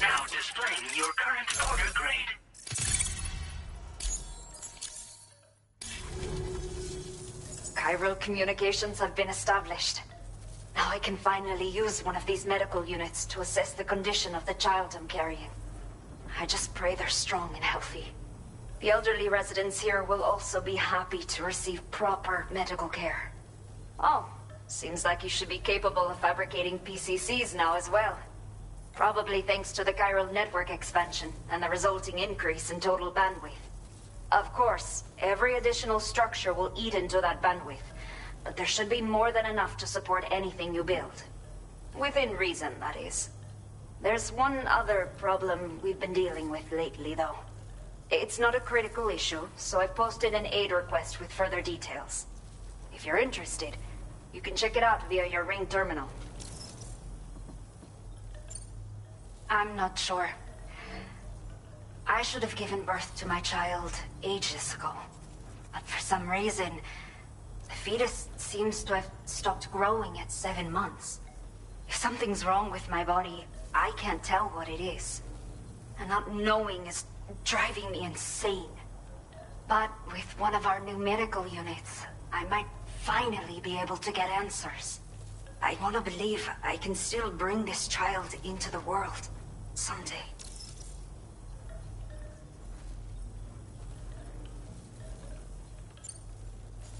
Now displaying your current order grade. Chiral communications have been established. Now I can finally use one of these medical units to assess the condition of the child I'm carrying. I just pray they're strong and healthy. The elderly residents here will also be happy to receive proper medical care. Oh, seems like you should be capable of fabricating PCCs now as well. Probably thanks to the chiral network expansion and the resulting increase in total bandwidth. Of course, every additional structure will eat into that bandwidth, but there should be more than enough to support anything you build. Within reason, that is. There's one other problem we've been dealing with lately, though. It's not a critical issue, so I've posted an aid request with further details. If you're interested, you can check it out via your ring terminal. I'm not sure. I should have given birth to my child ages ago. But for some reason, the fetus seems to have stopped growing at 7 months. If something's wrong with my body, I can't tell what it is. And not knowing is driving me insane. But with one of our new medical units, I might finally be able to get answers. I want to believe I can still bring this child into the world someday.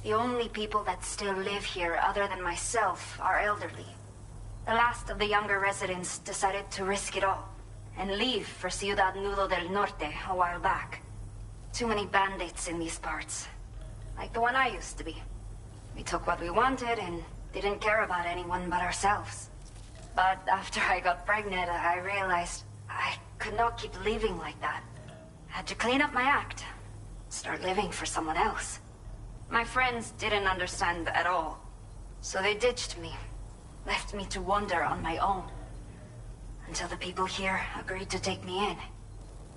The only people that still live here other than myself are elderly. The last of the younger residents decided to risk it all and leave for Ciudad Nudo del Norte a while back. Too many bandits in these parts. Like the one I used to be. We took what we wanted and didn't care about anyone but ourselves. But after I got pregnant, I realized I could not keep living like that. Had to clean up my act. Start living for someone else. My friends didn't understand at all. So they ditched me. Left me to wander on my own. Until the people here agreed to take me in.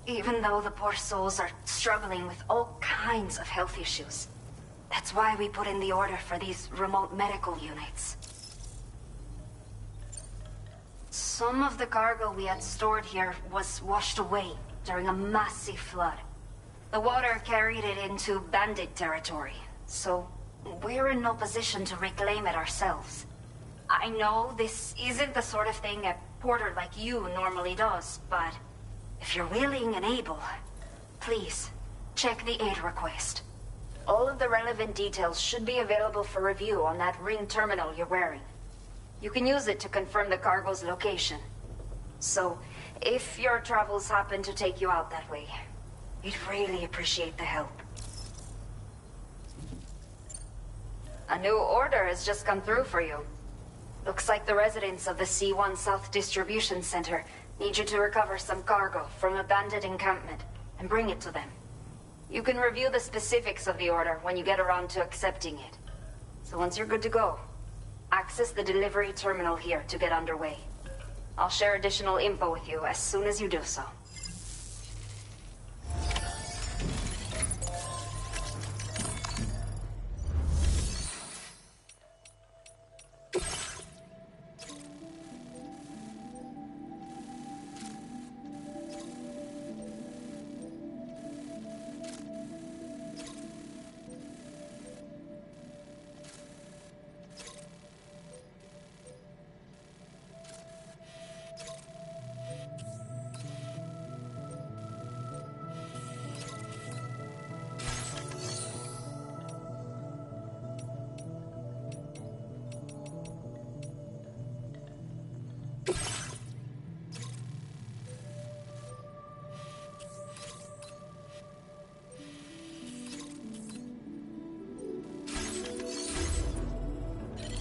Even though the poor souls are struggling with all kinds of health issues. That's why we put in the order for these remote medical units. Some of the cargo we had stored here was washed away during a massive flood. The water carried it into bandit territory, so we're in no position to reclaim it ourselves. I know this isn't the sort of thing a porter like you normally does, but if you're willing and able, please, check the aid request. All of the relevant details should be available for review on that ring terminal you're wearing. You can use it to confirm the cargo's location. So, if your travels happen to take you out that way, we'd really appreciate the help. A new order has just come through for you. Looks like the residents of the C1 South Distribution Center need you to recover some cargo from a bandit encampment and bring it to them. You can review the specifics of the order when you get around to accepting it. So once you're good to go, access the delivery terminal here to get underway. I'll share additional info with you as soon as you do so.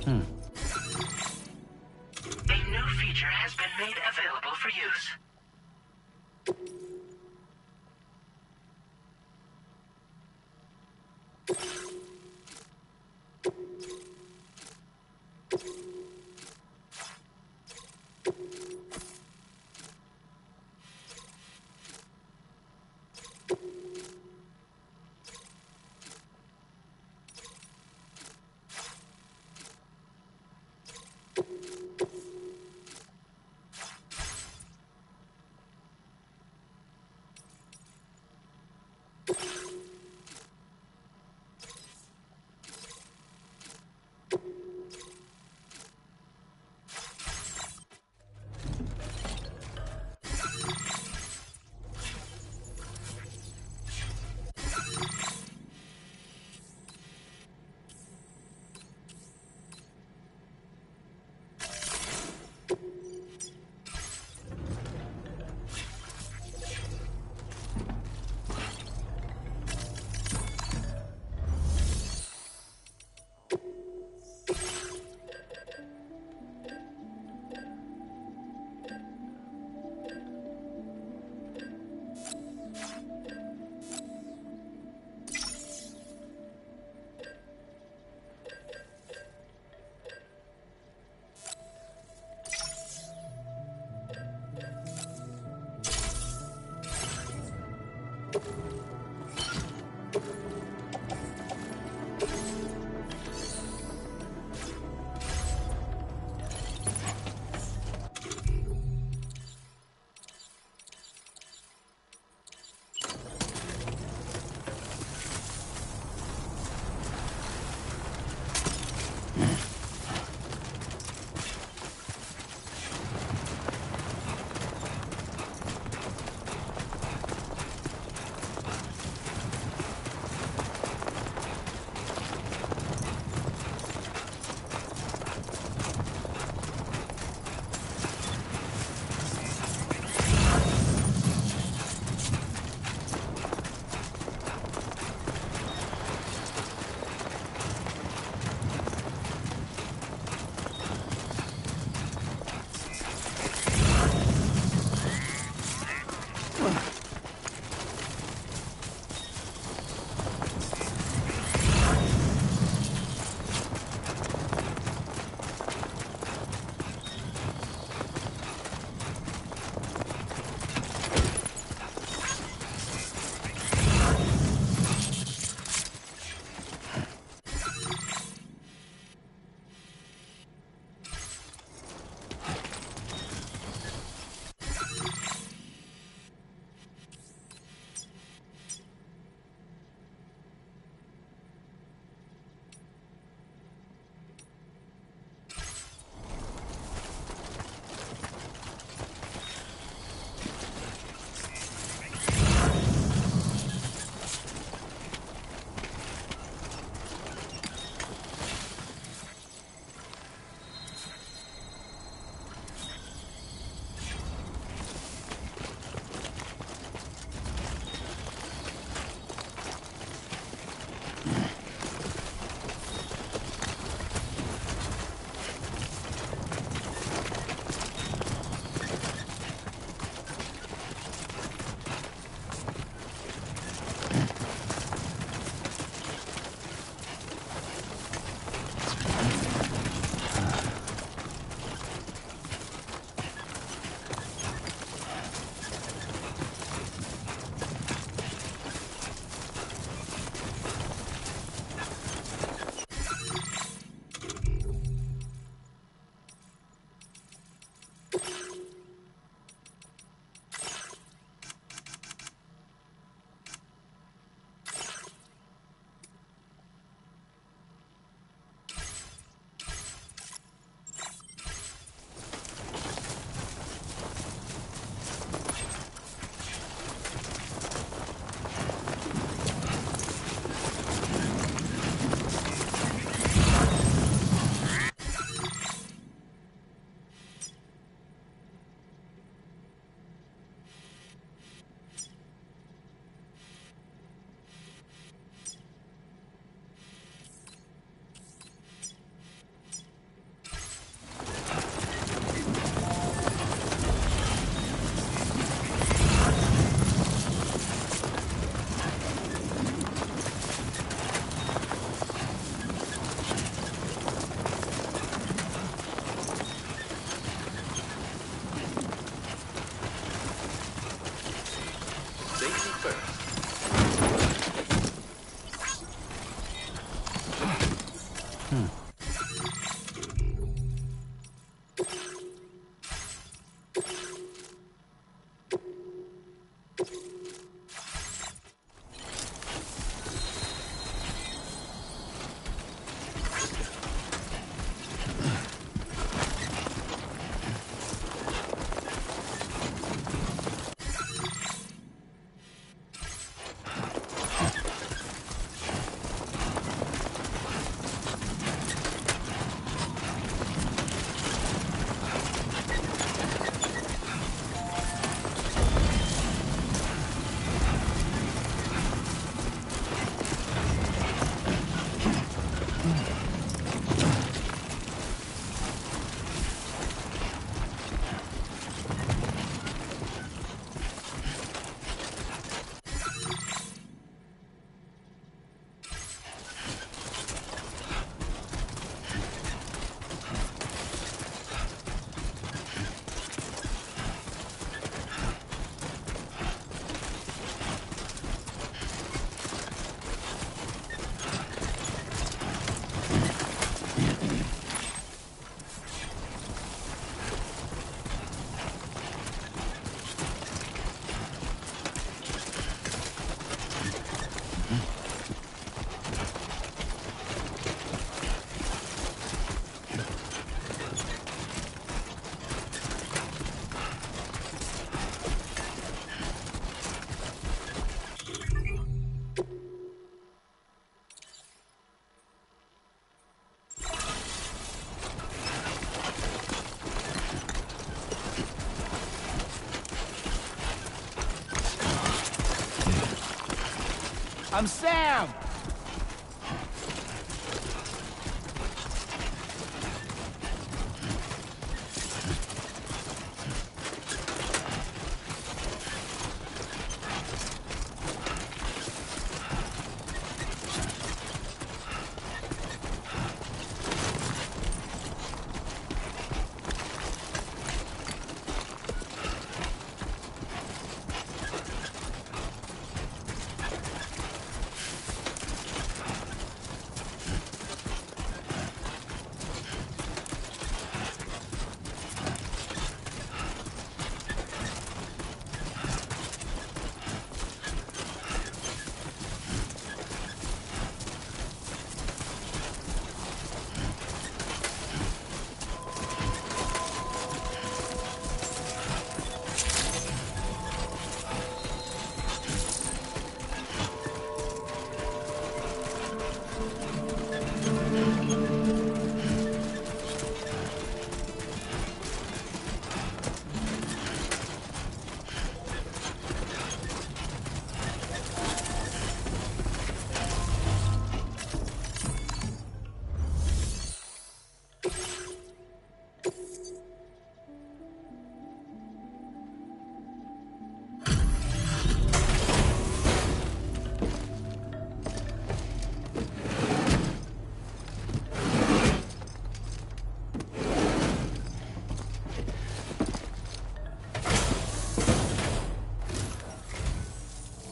A new feature has been made available for use. I'm Sam!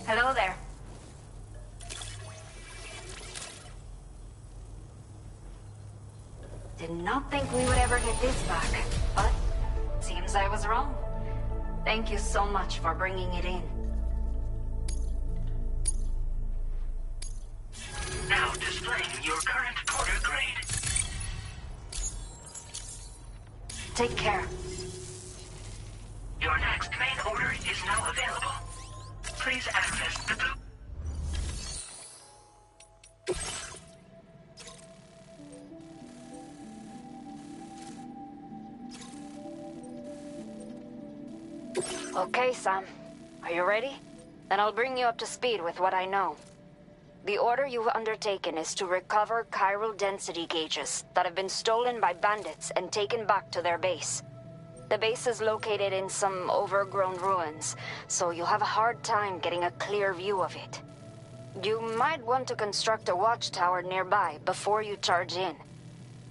Hello there. Did not think we would ever get this back, but seems I was wrong. Thank you so much for bringing it in. Now displaying your current order grade. Take care. Your next main order is now available. Please access the blue. Okay, Sam. Are you ready? Then I'll bring you up to speed with what I know. The order you've undertaken is to recover chiral density gauges that have been stolen by bandits and taken back to their base. The base is located in some overgrown ruins, so you'll have a hard time getting a clear view of it. You might want to construct a watchtower nearby before you charge in.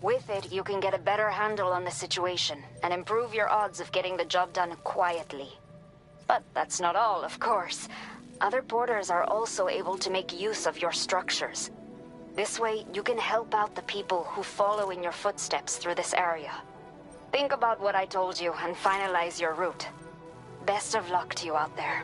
With it, you can get a better handle on the situation and improve your odds of getting the job done quietly. But that's not all, of course. Other porters are also able to make use of your structures. This way, you can help out the people who follow in your footsteps through this area. Think about what I told you and finalize your route. Best of luck to you out there.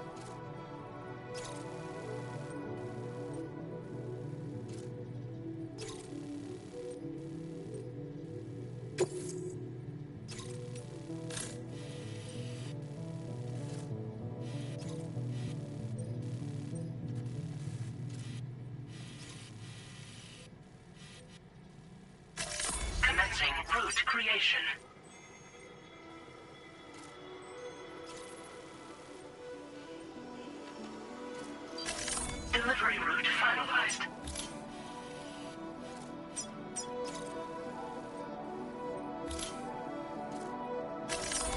Commencing route creation. Delivery route finalized.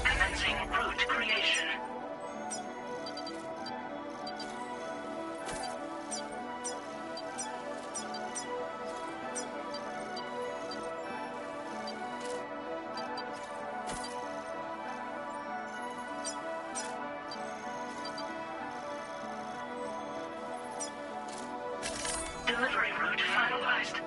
Commencing route creation. Delivery route finalized.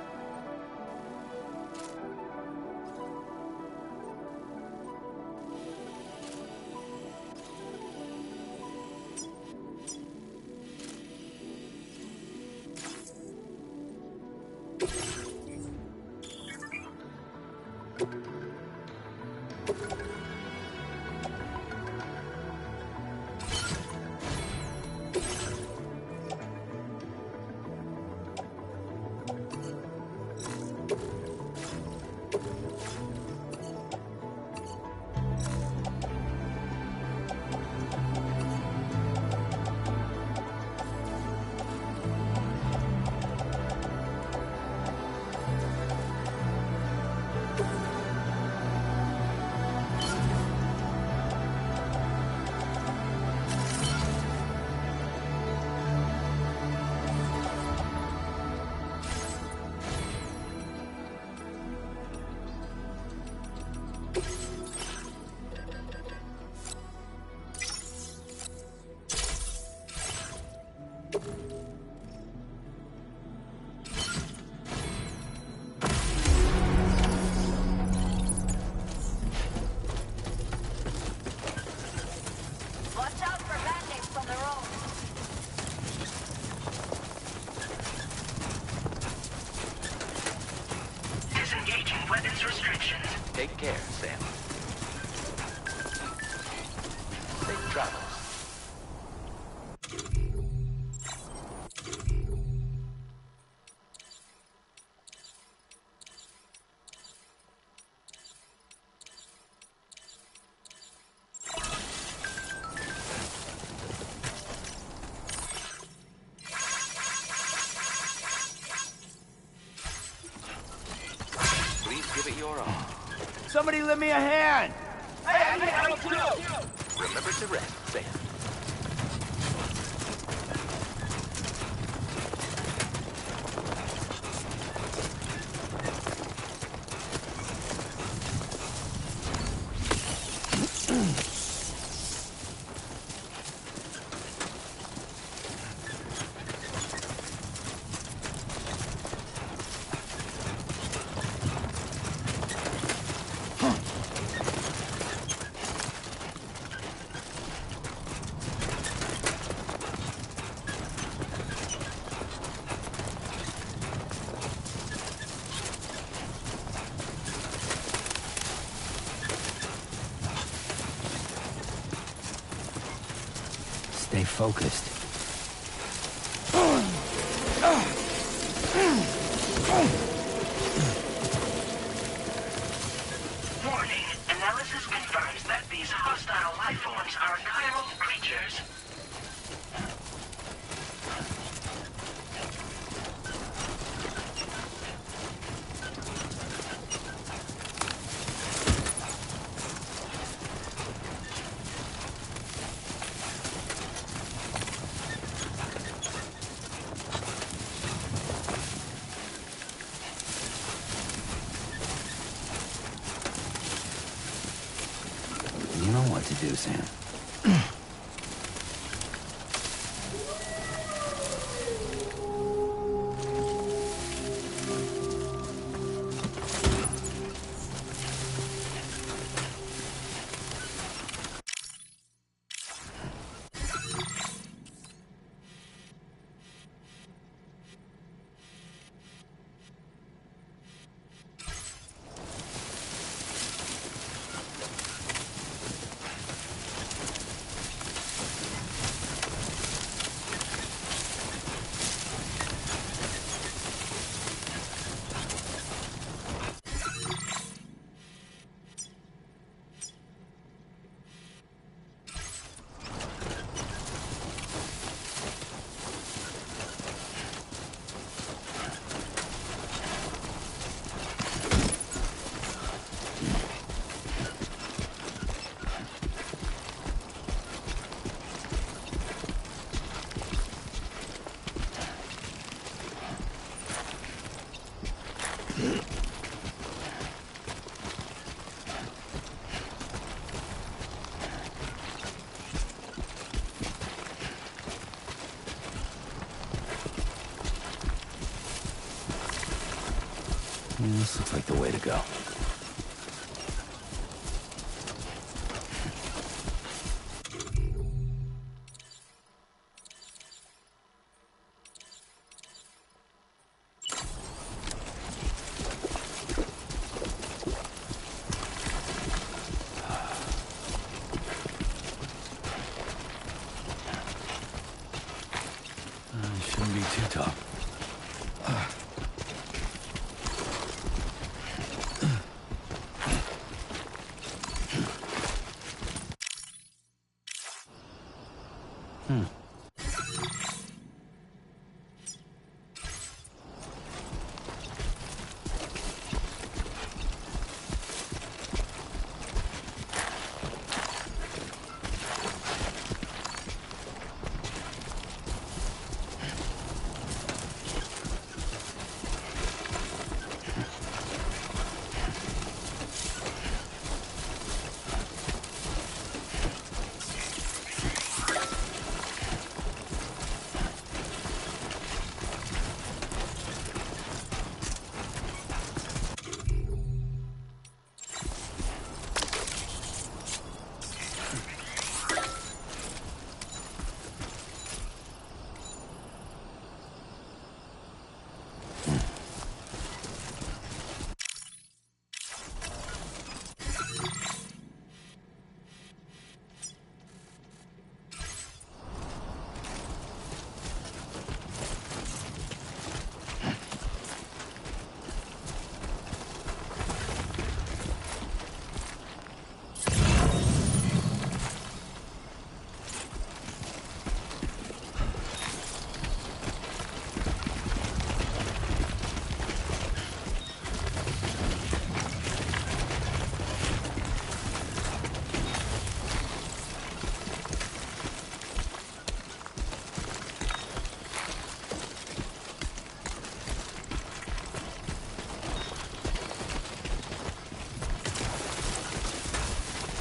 Watch out for bandits on the road. Disengaging weapons restrictions. Take care, Sam. Safe travels. Please give it your all. Somebody lend me a hand! Remember to rest, Sam. Stay focused. Warning. Analysis confirms that these hostile life forms are chiral creatures. You know what to do, Sam. This looks like the way to go. Shouldn't be too tough.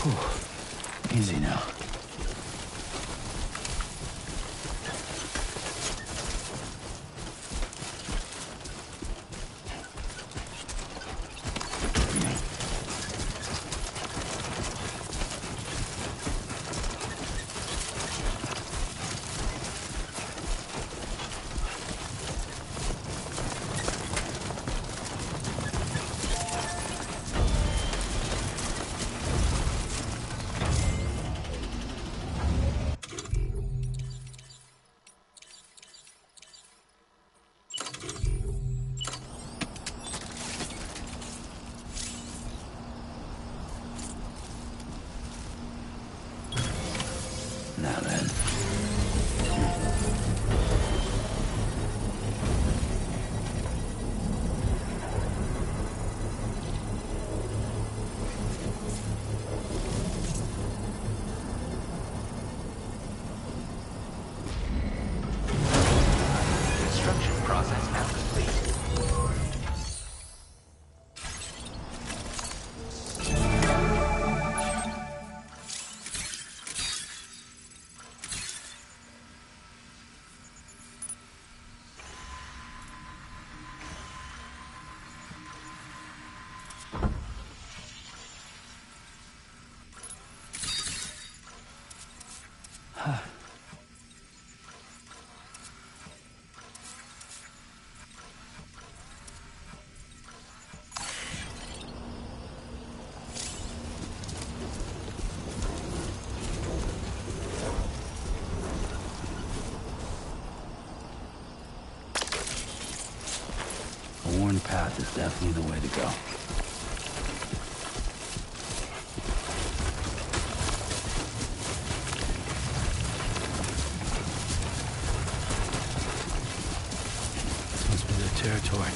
Easy now. Now then. Construction process now complete. A worn path is definitely the way to go. This must be their territory.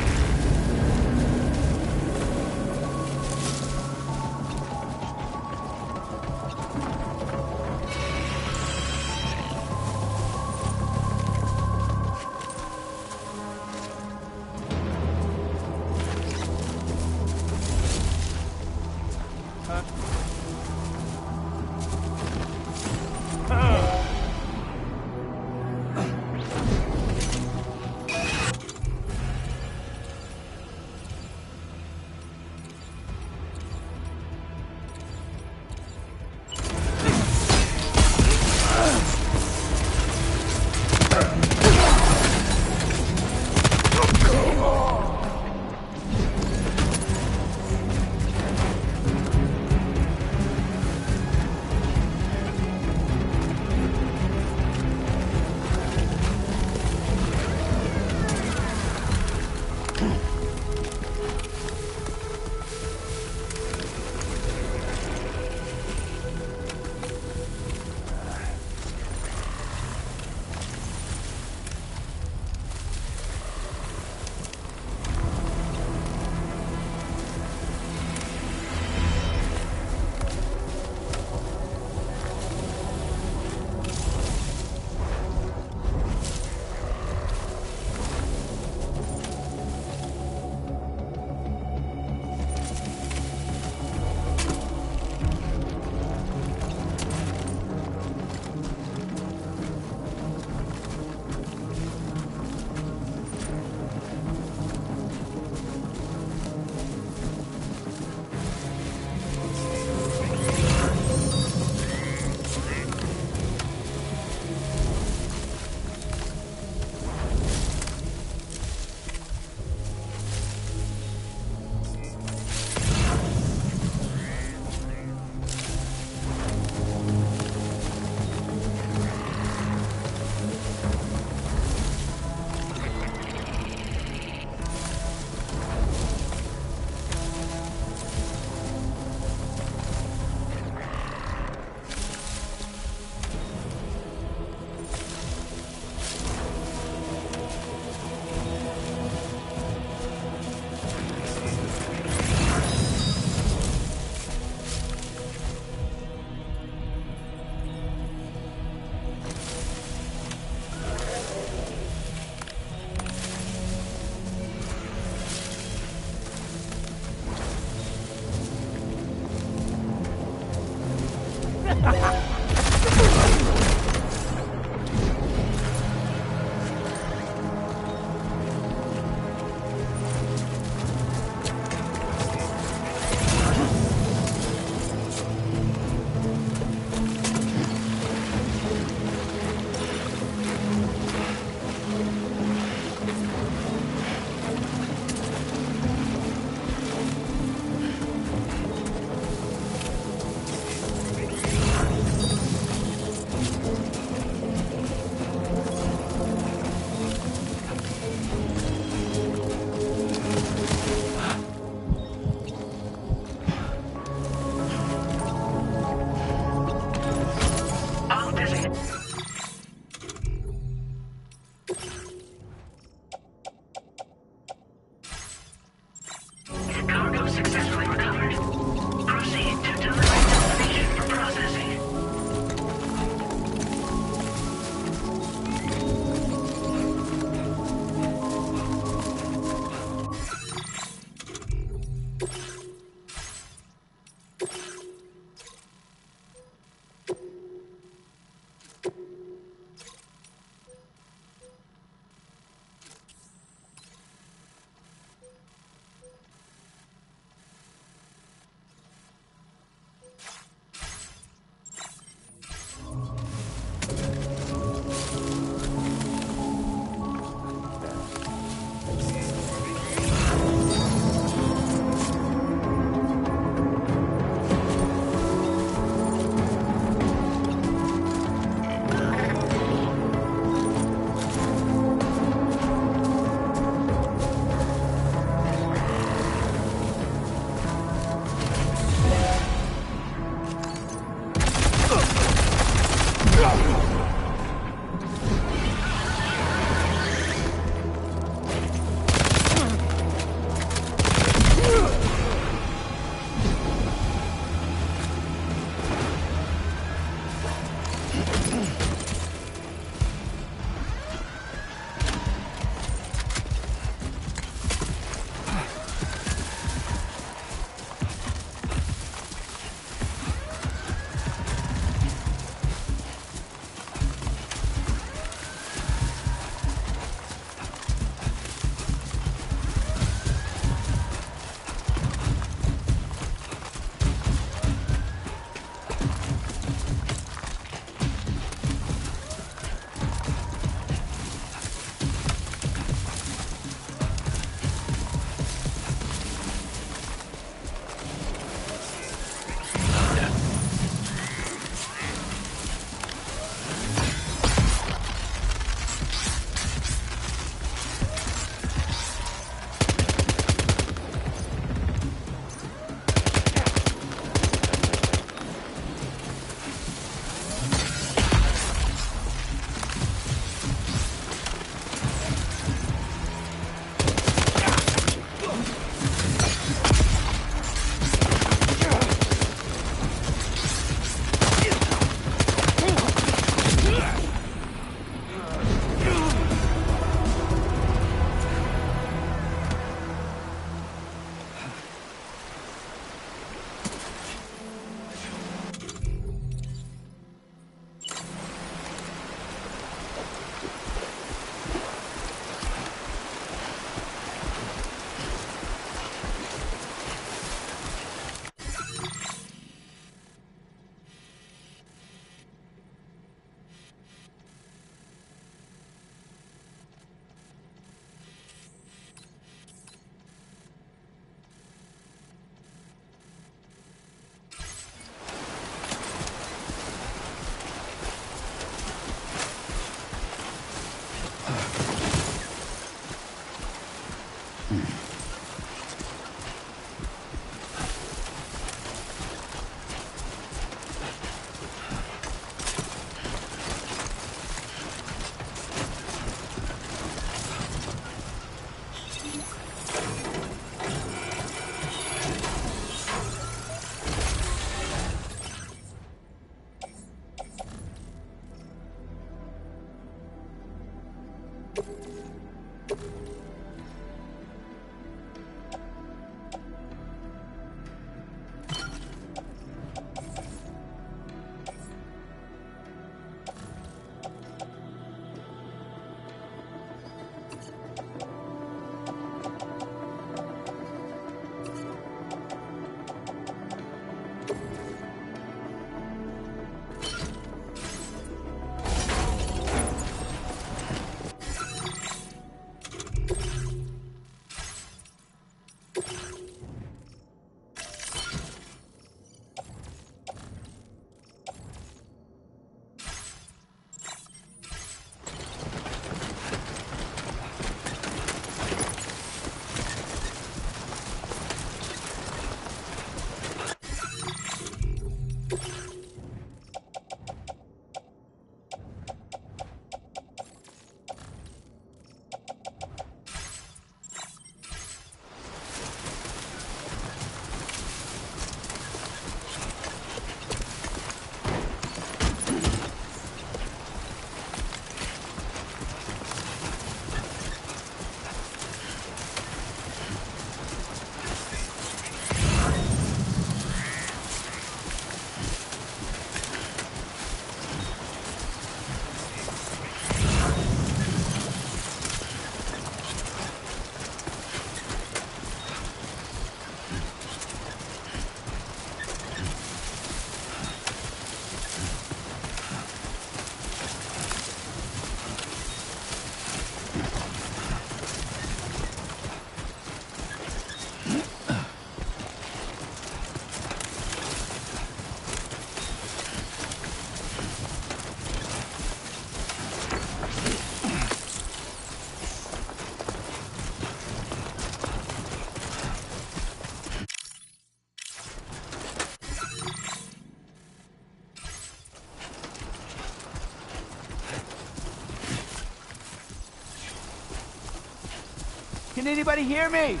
Can anybody hear me?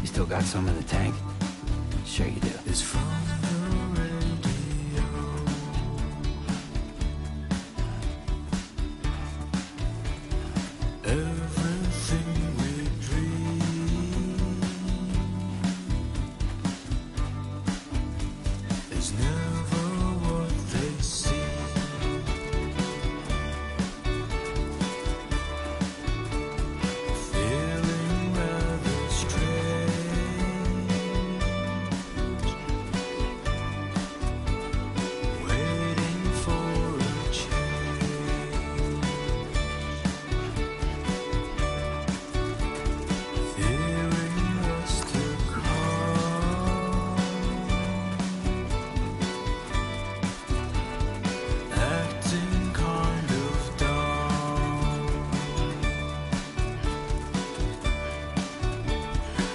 You still got some in the tank? Sure you do. Is from the radio. Everything we dream is never what they seem. Feeling rather strange, waiting for a change, fearing what's to come, acting kind of dumb.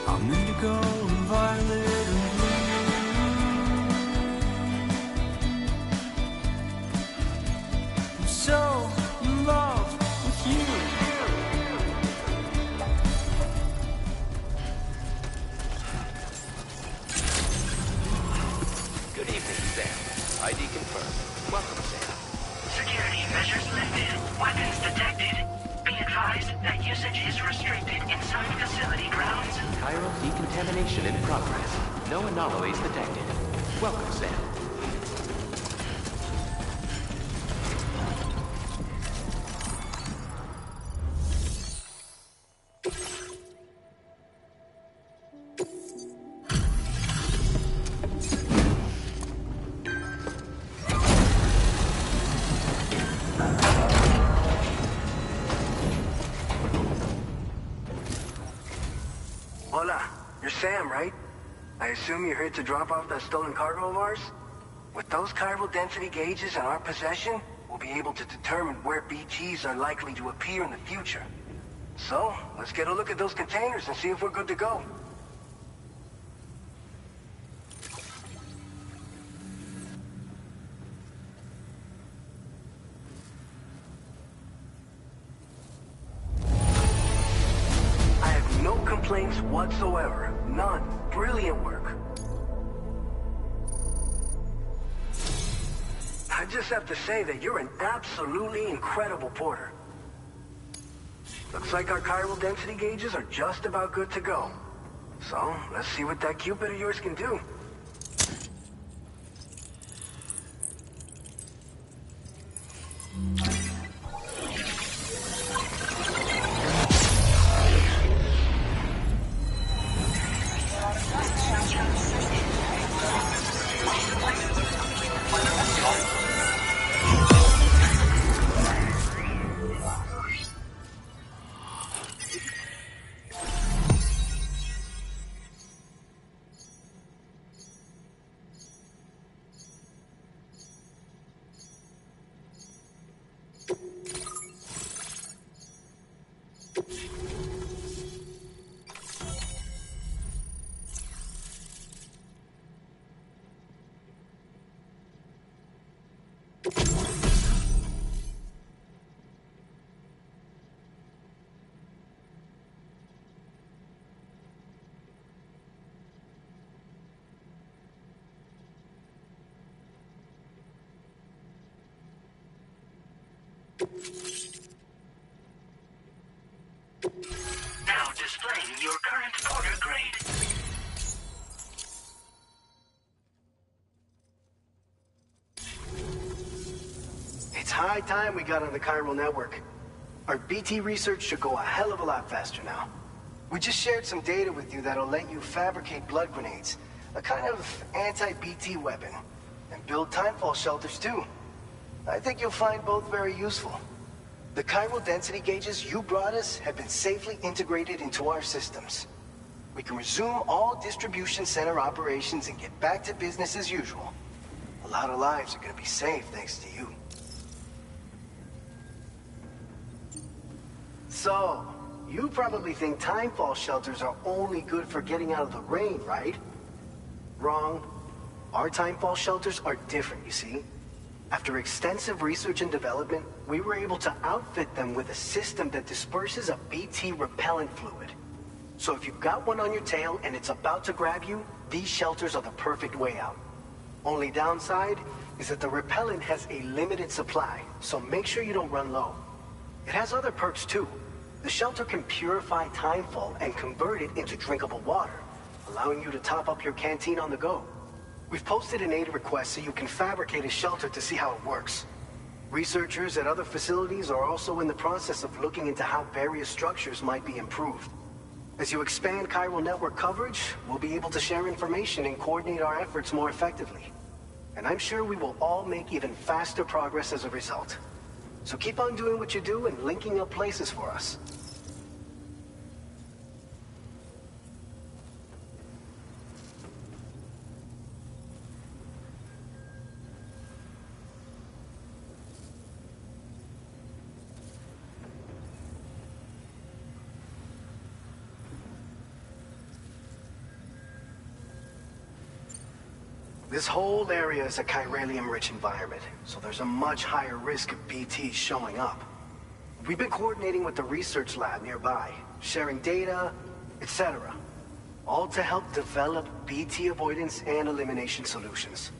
I'm indigo and violet and blue. I'm so in love with you. Good evening, Sam. ID confirmed. Welcome, Sam. Security measures lifted. Weapons detected. Be advised that usage is restricted inside facility grounds. Chiral decontamination in progress. No anomalies detected. Welcome, Sam. Hola, you're Sam, right? I assume you're here to drop off that stolen cargo of ours? With those chiral density gauges in our possession, we'll be able to determine where BGs are likely to appear in the future. So, let's get a look at those containers and see if we're good to go. I have no complaints whatsoever. None. Brilliant work. I just have to say that you're an absolutely incredible porter. Looks like our chiral density gauges are just about good to go. So, let's see what that Cupid of yours can do. Now displaying your current porter grade. high time we got on the chiral network. Our BT research should go a hell of a lot faster now. We just shared some data with you that'll let you fabricate blood grenades, a kind of anti-BT weapon, and build timefall shelters too. I think you'll find both very useful. The chiral density gauges you brought us have been safely integrated into our systems. We can resume all distribution center operations and get back to business as usual. A lot of lives are gonna be saved thanks to you. So, you probably think timefall shelters are only good for getting out of the rain, right? Wrong. Our timefall shelters are different, you see. After extensive research and development, we were able to outfit them with a system that disperses a BT repellent fluid. So if you've got one on your tail and it's about to grab you, these shelters are the perfect way out. Only downside is that the repellent has a limited supply, so make sure you don't run low. It has other perks too. The shelter can purify timefall and convert it into drinkable water, allowing you to top up your canteen on the go. We've posted an aid request so you can fabricate a shelter to see how it works. Researchers at other facilities are also in the process of looking into how various structures might be improved. As you expand chiral network coverage, we'll be able to share information and coordinate our efforts more effectively. And I'm sure we will all make even faster progress as a result. So keep on doing what you do and linking up places for us. This whole area is a chiralium-rich environment, so there's a much higher risk of BTs showing up. We've been coordinating with the research lab nearby, sharing data, etc. All to help develop BT avoidance and elimination solutions.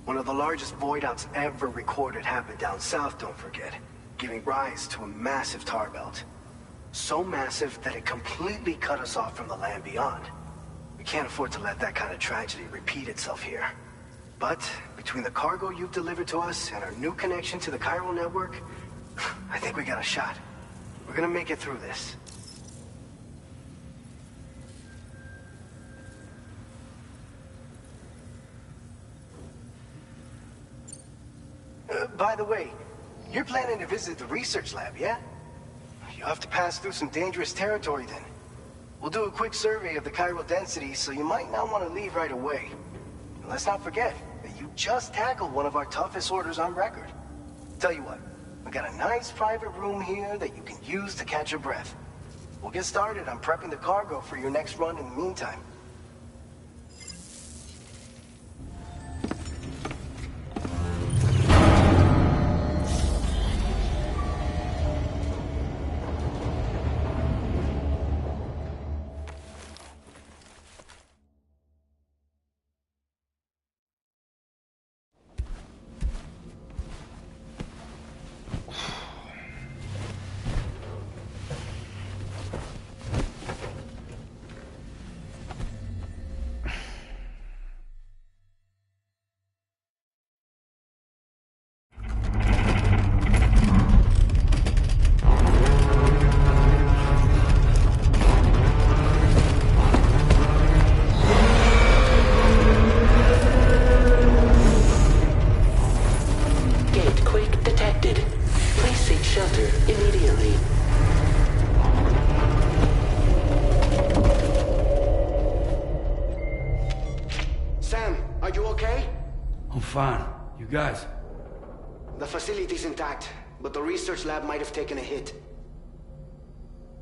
One of the largest void outs ever recorded happened down south, don't forget, giving rise to a massive tar belt. So massive that it completely cut us off from the land beyond. We can't afford to let that kind of tragedy repeat itself here. But between the cargo you've delivered to us and our new connection to the chiral network, I think we got a shot. We're gonna make it through this. By the way, you're planning to visit the research lab, yeah? You'll have to pass through some dangerous territory then. We'll do a quick survey of the chiral density, so you might not want to leave right away. And let's not forget that you just tackled one of our toughest orders on record. Tell you what, we got a nice private room here that you can use to catch your breath. We'll get started on prepping the cargo for your next run in the meantime. Fine. You guys? The facility's intact, but the research lab might have taken a hit.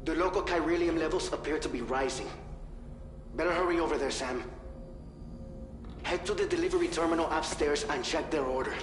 The local chiralium levels appear to be rising. Better hurry over there, Sam. Head to the delivery terminal upstairs and check their order.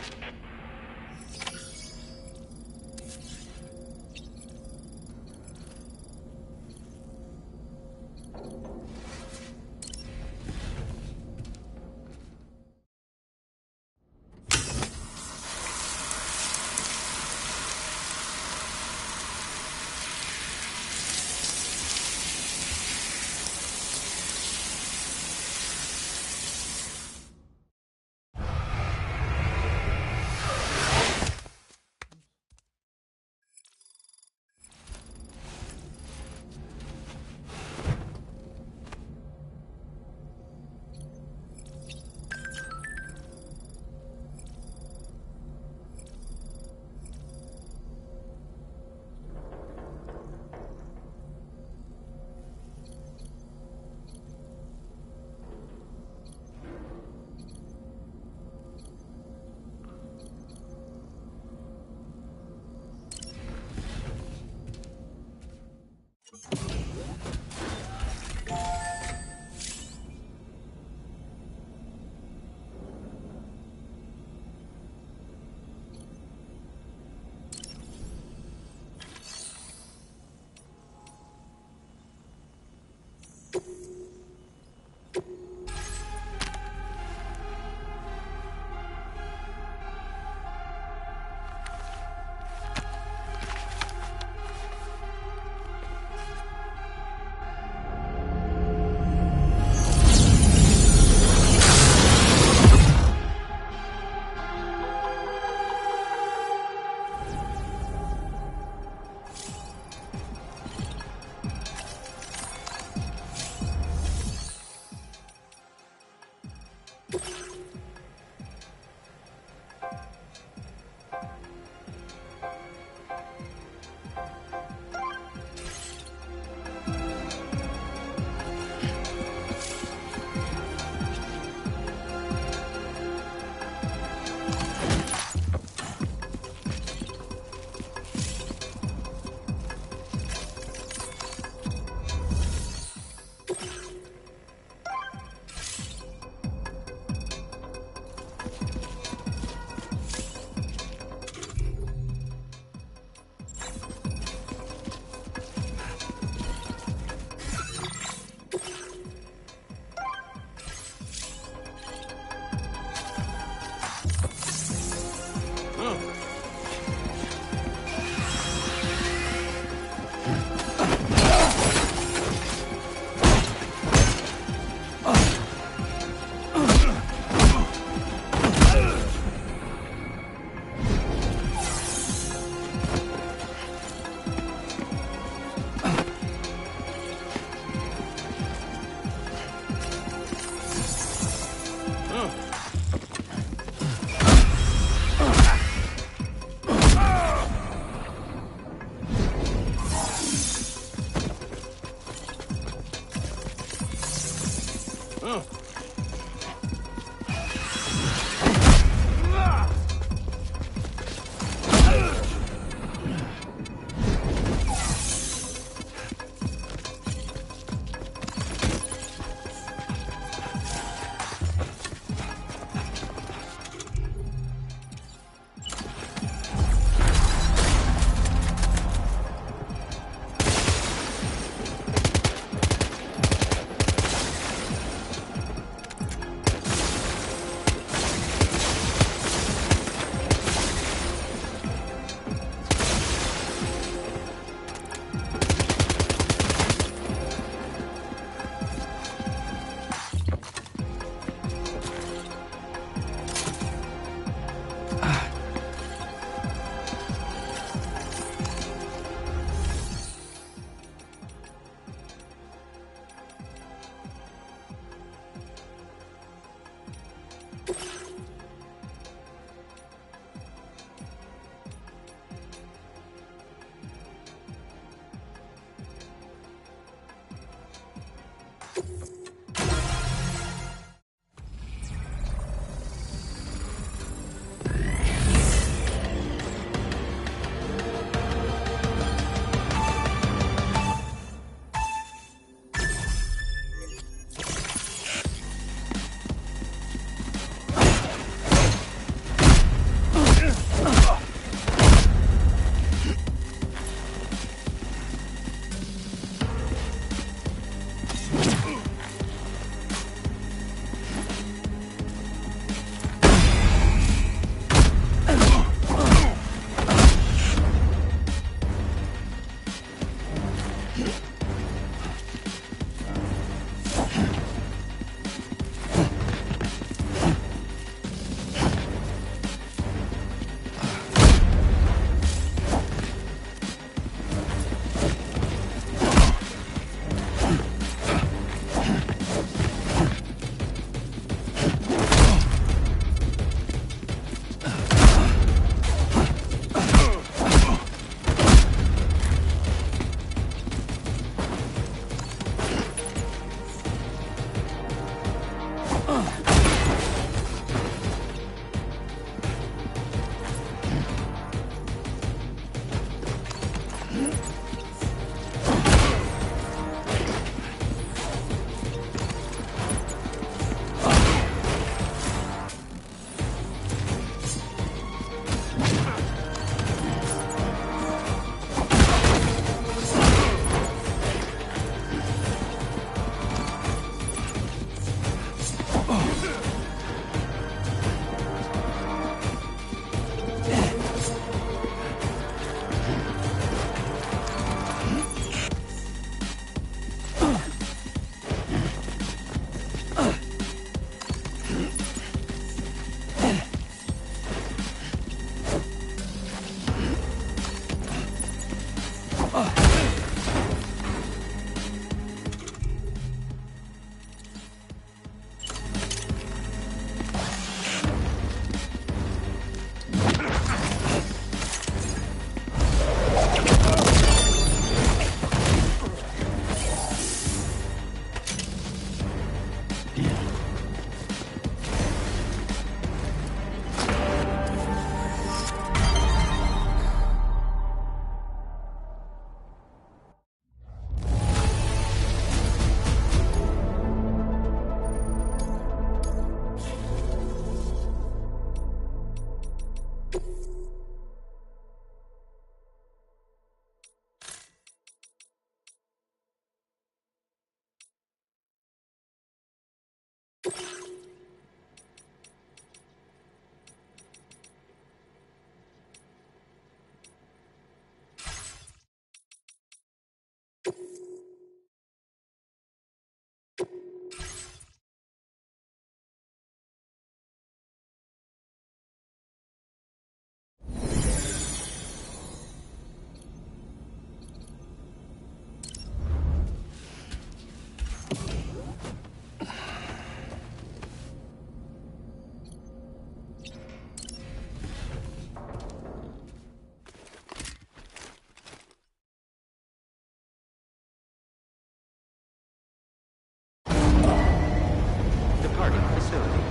Departing facility.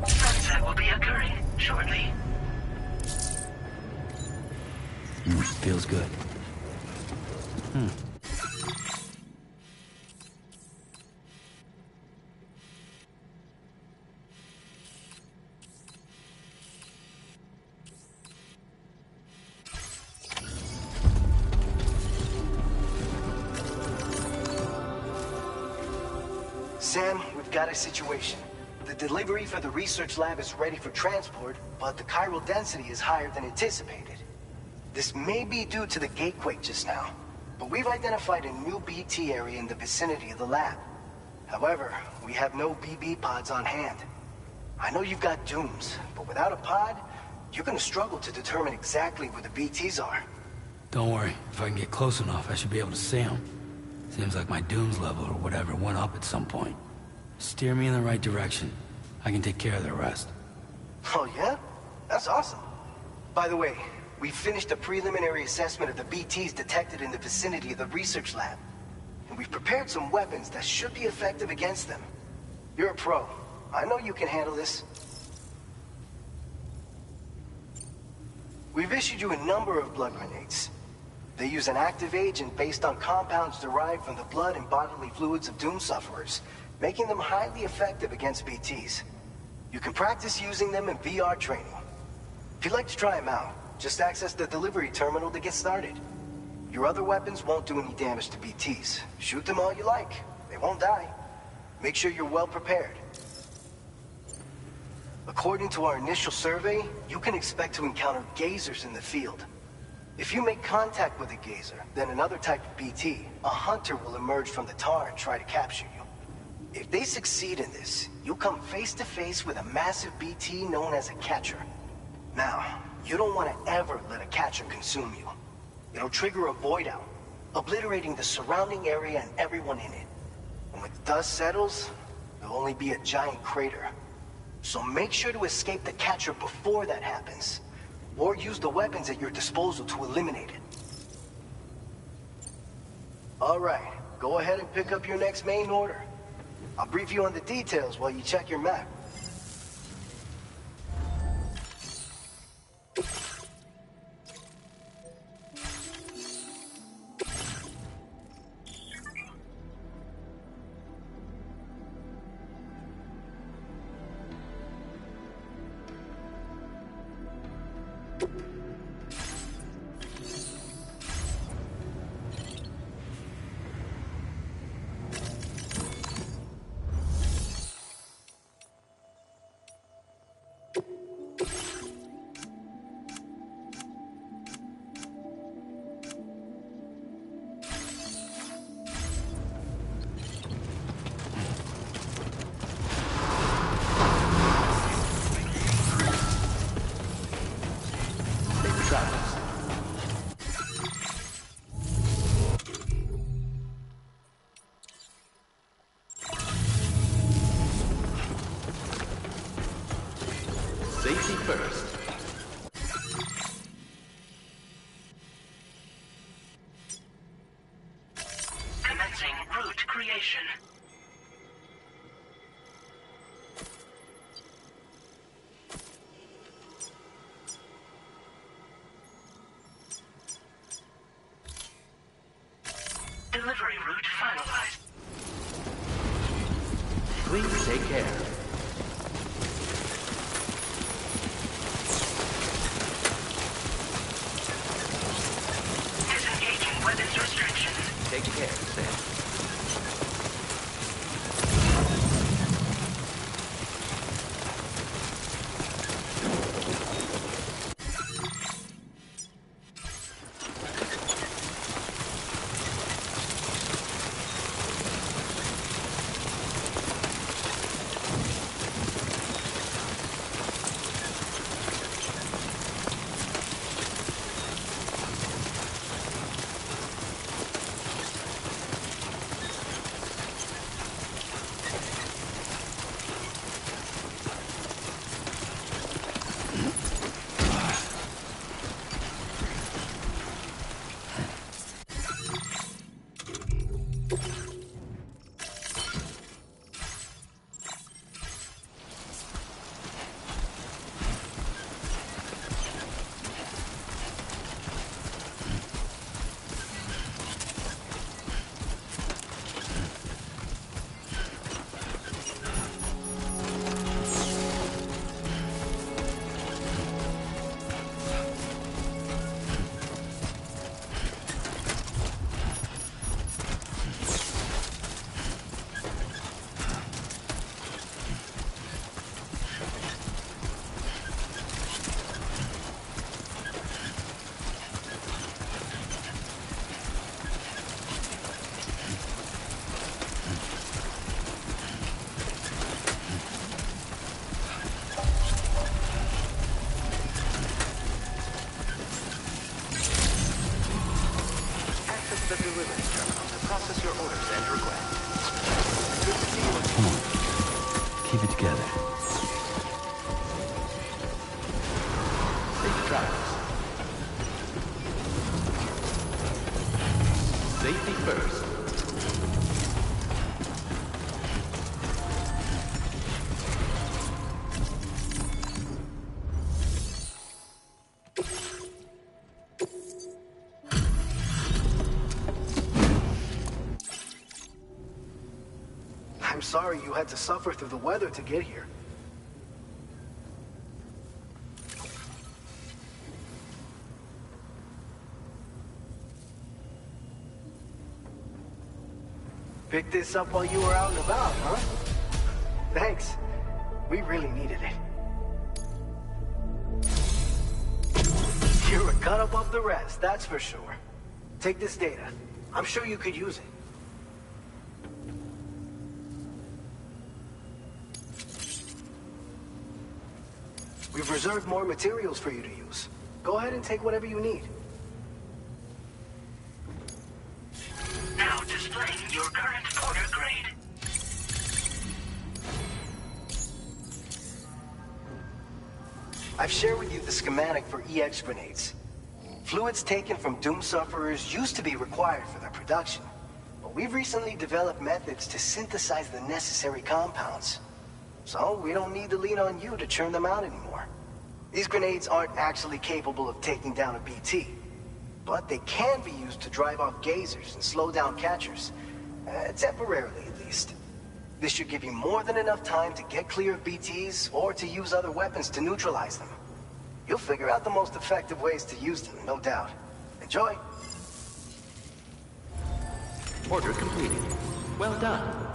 Sunset will be occurring shortly. Feels good. Sam, we've got a situation. The delivery for the research lab is ready for transport, but the chiral density is higher than anticipated. This may be due to the gatequake just now, but we've identified a new BT area in the vicinity of the lab. However, we have no BB pods on hand. I know you've got dooms, but without a pod, you're gonna struggle to determine exactly where the BTs are. Don't worry. If I can get close enough, I should be able to see them. Seems like my dooms level or whatever went up at some point. Steer me in the right direction. I can take care of the rest. Oh yeah? That's awesome. By the way, we finished a preliminary assessment of the BTs detected in the vicinity of the research lab. And we've prepared some weapons that should be effective against them. You're a pro. I know you can handle this. We've issued you a number of blood grenades. They use an active agent based on compounds derived from the blood and bodily fluids of Doom sufferers, making them highly effective against BTs. You can practice using them in VR training. If you'd like to try them out, just access the delivery terminal to get started. Your other weapons won't do any damage to BTs. Shoot them all you like. They won't die. Make sure you're well prepared. According to our initial survey, you can expect to encounter gazers in the field. If you make contact with a gazer, then another type of BT, a hunter will emerge from the tar and try to capture you. If they succeed in this, you'll come face to face with a massive BT known as a catcher. Now, you don't want to ever let a catcher consume you. It'll trigger a void out, obliterating the surrounding area and everyone in it. And when the dust settles, there'll only be a giant crater. So make sure to escape the catcher before that happens, or use the weapons at your disposal to eliminate it. All right, go ahead and pick up your next main order. I'll brief you on the details while you check your map. Safety first. Commencing route creation. Delivery route finalized. Please take care. Disengaging weapons restrictions. Take care, Sam. Keep it together. Safe travels. Safety first. I'm sorry you had to suffer through the weather to get here. Picked this up while you were out and about, huh? Thanks. We really needed it. You're a cut above the rest, that's for sure. Take this data. I'm sure you could use it. We've reserved more materials for you to use. Go ahead and take whatever you need. Now displaying your current order grade. I've shared with you the schematic for EX grenades. Fluids taken from Doom sufferers used to be required for their production, but we've recently developed methods to synthesize the necessary compounds. So we don't need to lean on you to churn them out anymore. These grenades aren't actually capable of taking down a BT, but they can be used to drive off gazers and slow down catchers, temporarily at least. This should give you more than enough time to get clear of BTs or to use other weapons to neutralize them. You'll figure out the most effective ways to use them, no doubt. Enjoy. Order completed. Well done.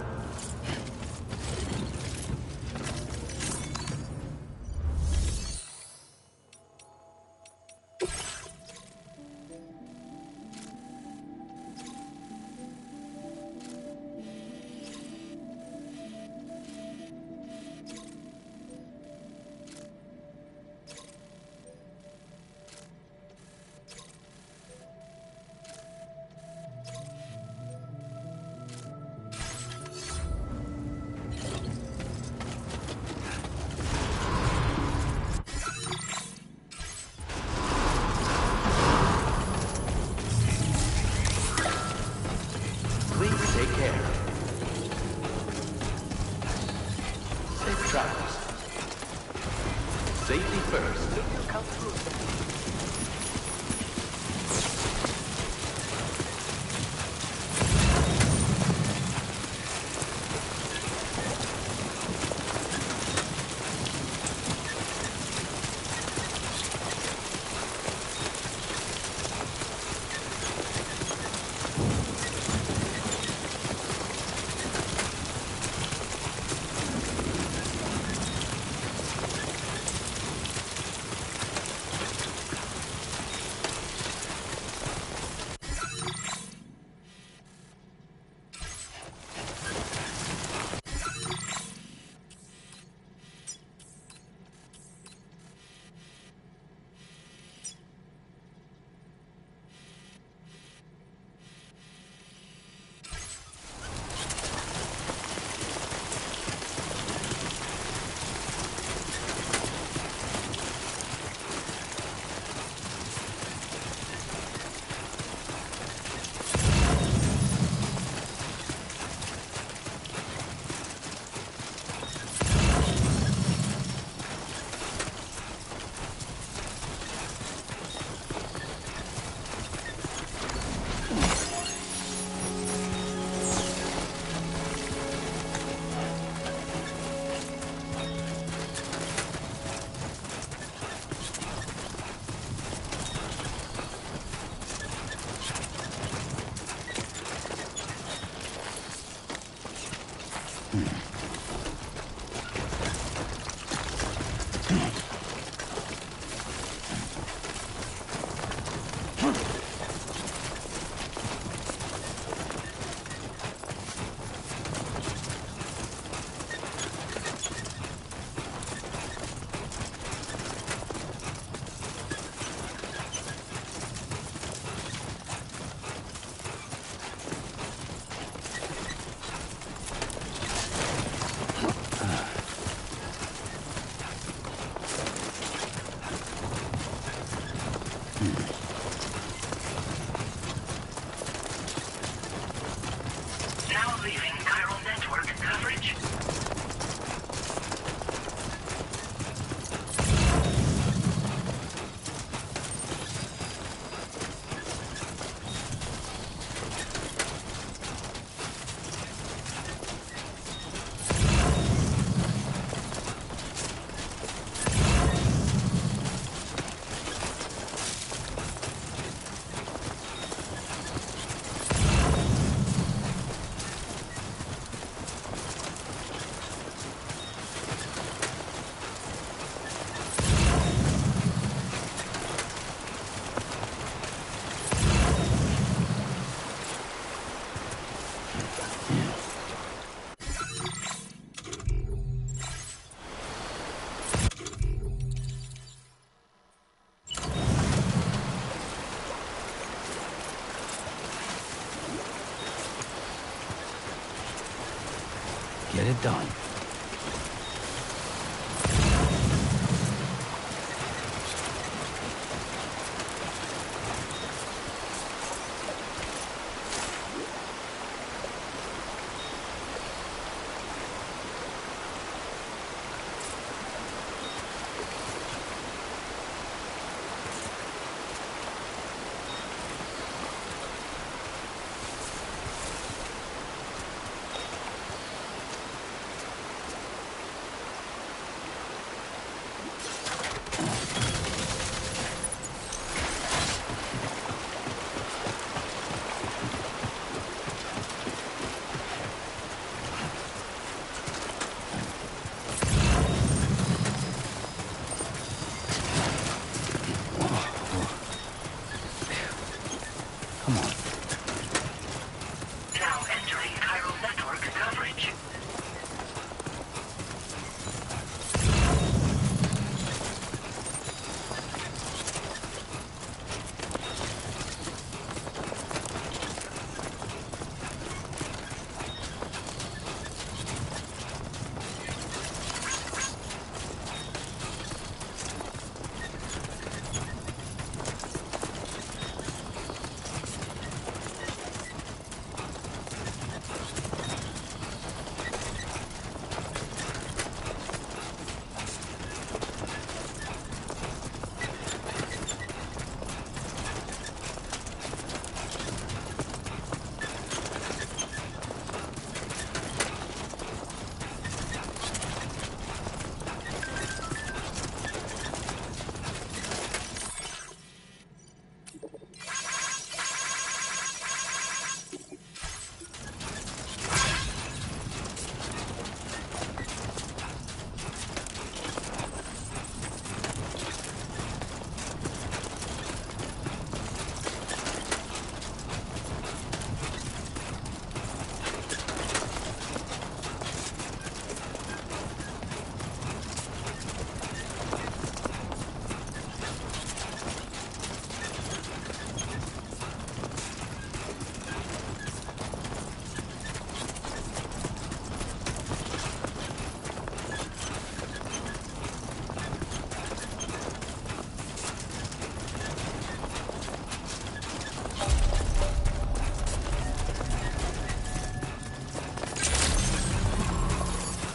Take care. Safe travels. Safety first. Come through. it done. Now entering chiral network coverage.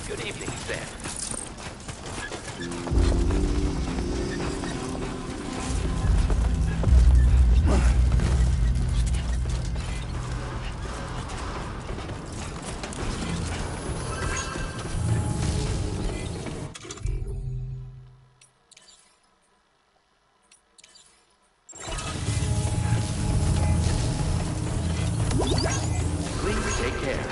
Good evening, Sam. Please take care.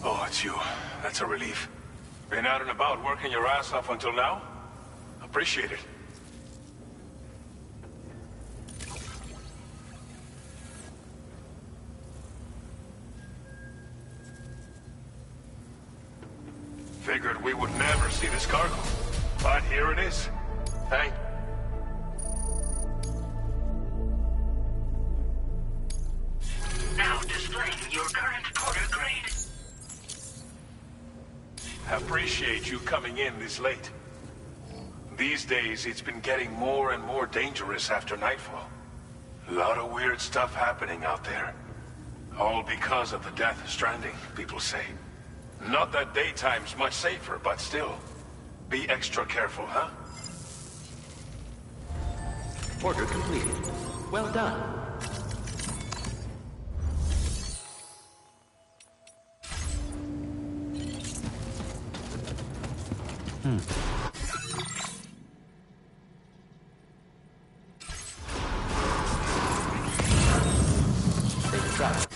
Oh, it's you. That's a relief. Been out and about working your ass off until now? Appreciate it. Figured we would never see this cargo. But here it is. Thank... Now displaying your current quarter grade. Appreciate you coming in this late. These days, it's been getting more and more dangerous after nightfall. A lot of weird stuff happening out there. All because of the death of Stranding, people say. Not that daytime's much safer, but still. Be extra careful, huh? Order completed. Well done. Safe travel.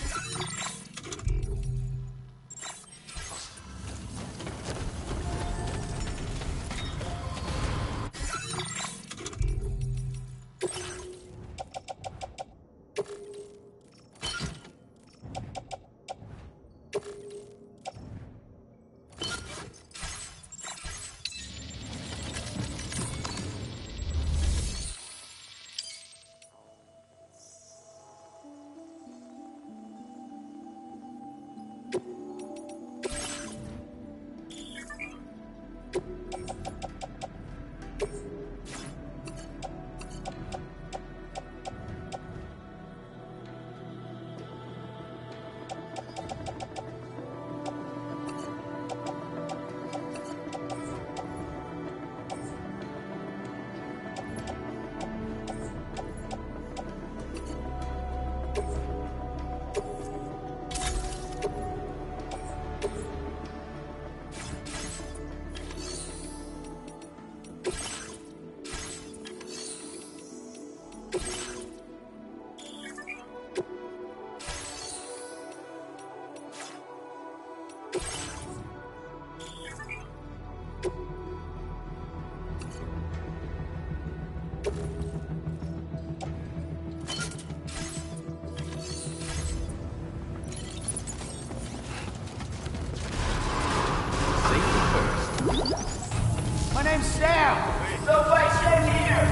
My name's Sam! So fight Sam here!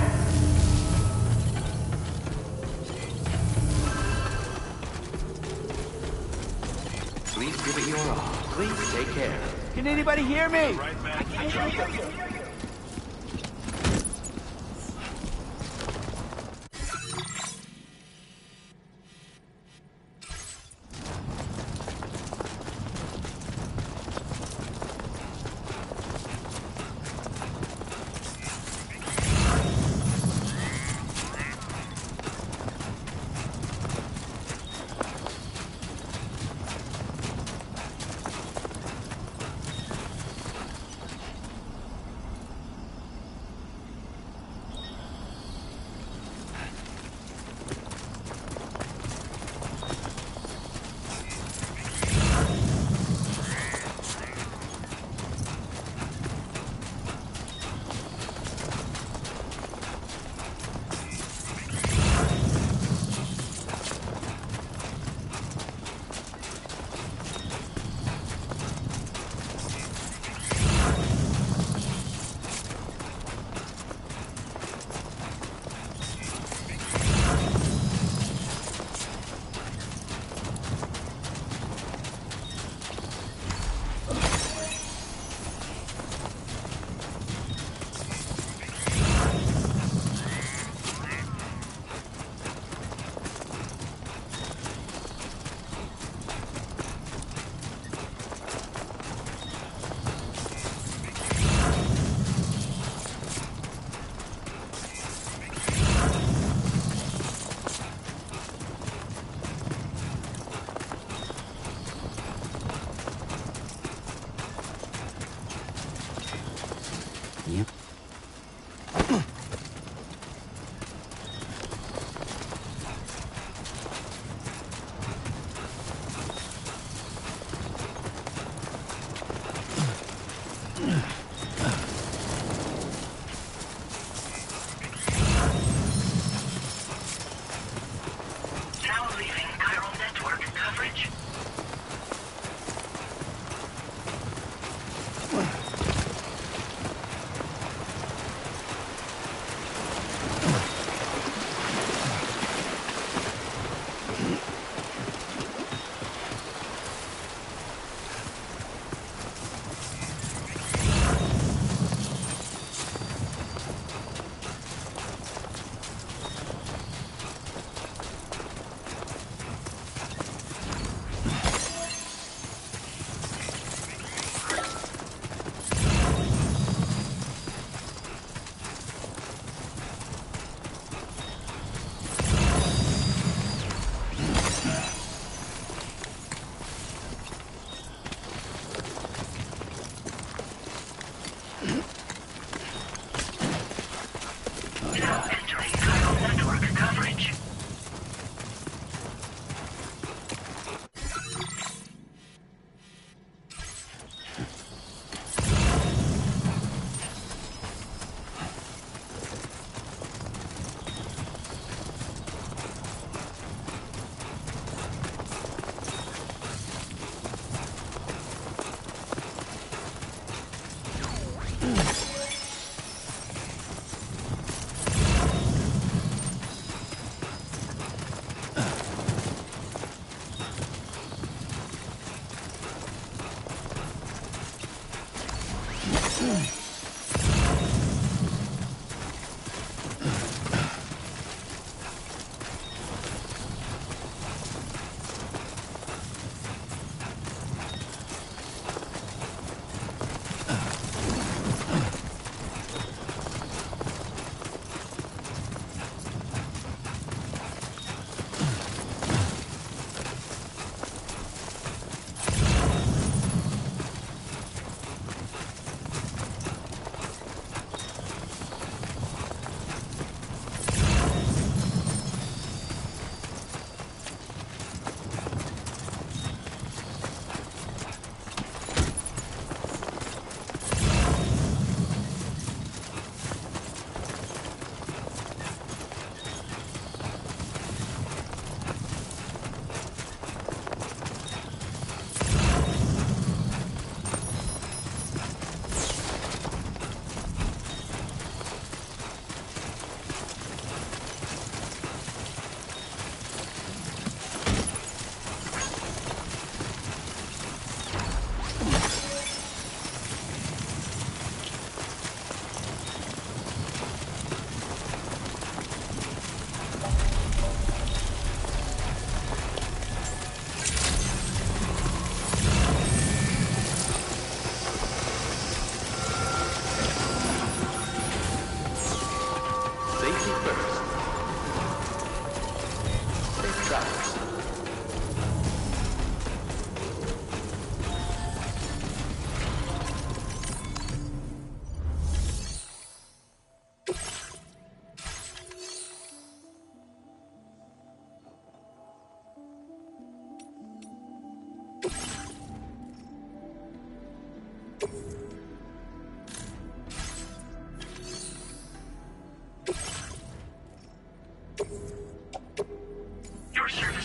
Please give it your all. Please take care. Can anybody hear me?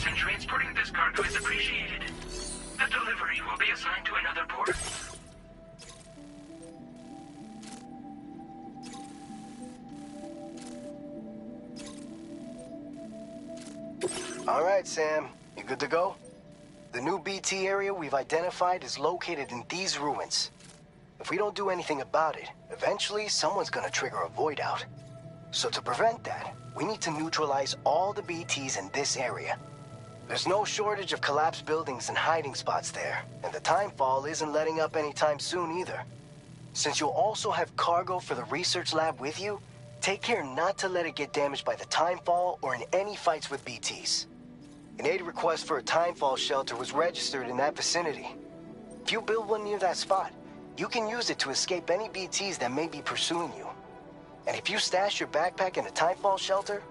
in transporting this cargo is appreciated. The delivery will be assigned to another port. All right, Sam. You good to go? The new BT area we've identified is located in these ruins. If we don't do anything about it, eventually someone's gonna trigger a void out. So to prevent that, we need to neutralize all the BTs in this area. There's no shortage of collapsed buildings and hiding spots there, and the timefall isn't letting up anytime soon either. Since you'll also have cargo for the research lab with you, take care not to let it get damaged by the timefall or in any fights with BTs. An aid request for a timefall shelter was registered in that vicinity. If you build one near that spot, you can use it to escape any BTs that may be pursuing you. And if you stash your backpack in a timefall shelter,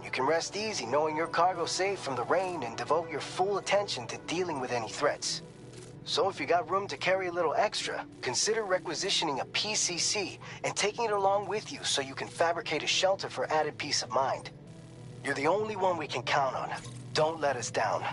you can rest easy knowing your cargo's safe from the rain and devote your full attention to dealing with any threats. So if you got room to carry a little extra, consider requisitioning a PCC and taking it along with you so you can fabricate a shelter for added peace of mind. You're the only one we can count on. Don't let us down.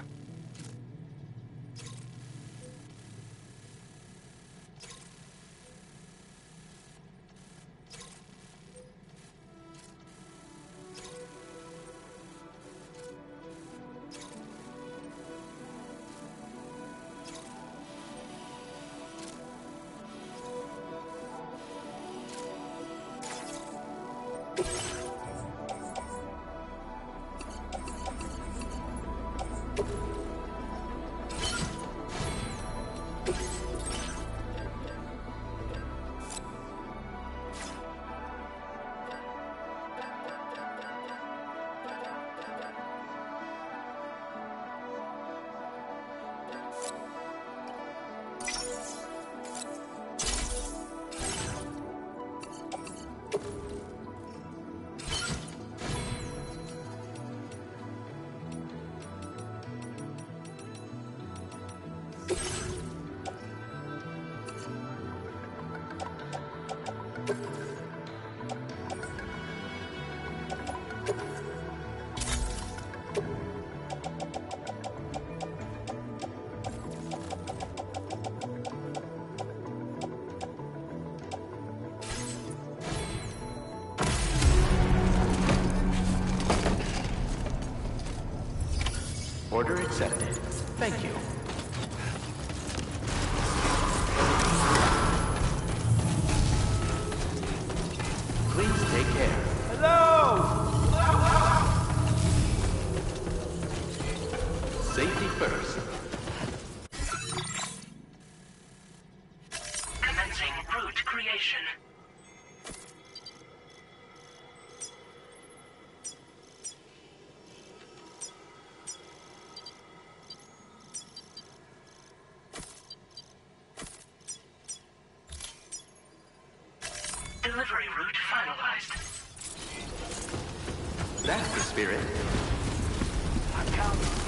Order accepted. Thank you. Please take care. Hello! Safety first. Commencing route creation. Delivery route finalized. That's the spirit. I'm counting.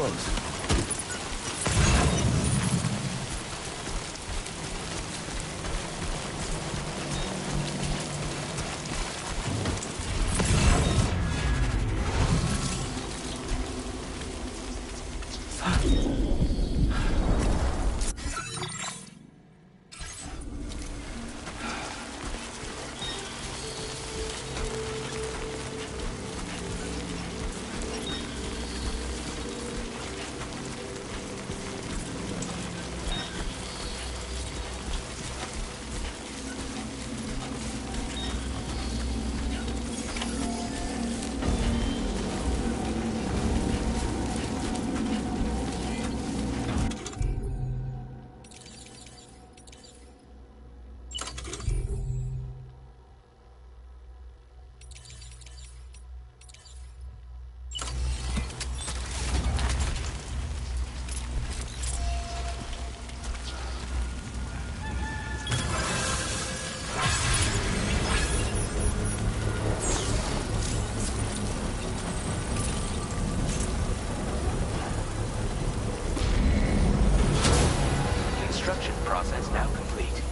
close. Construction process now complete.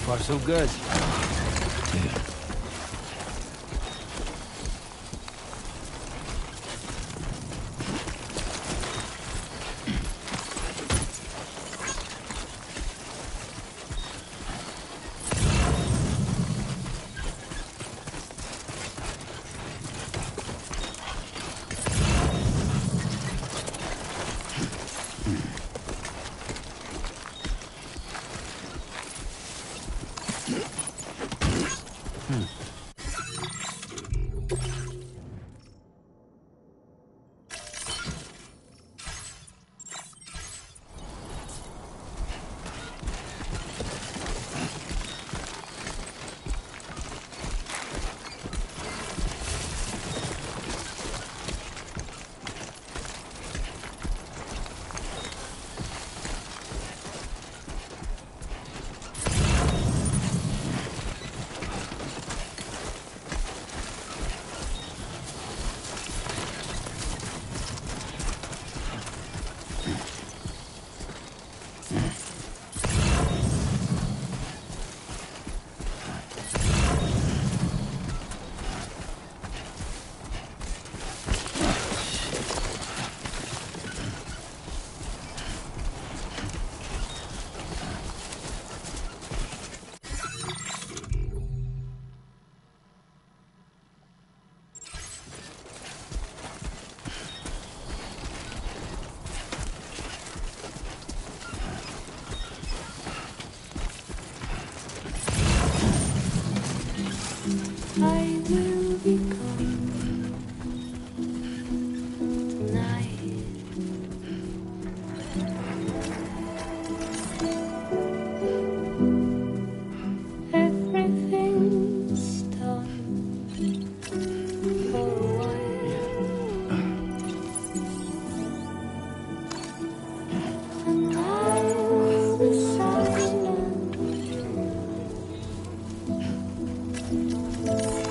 far, so good. Yeah. I will be gone tonight. Everything's done for a while, and I'll be silent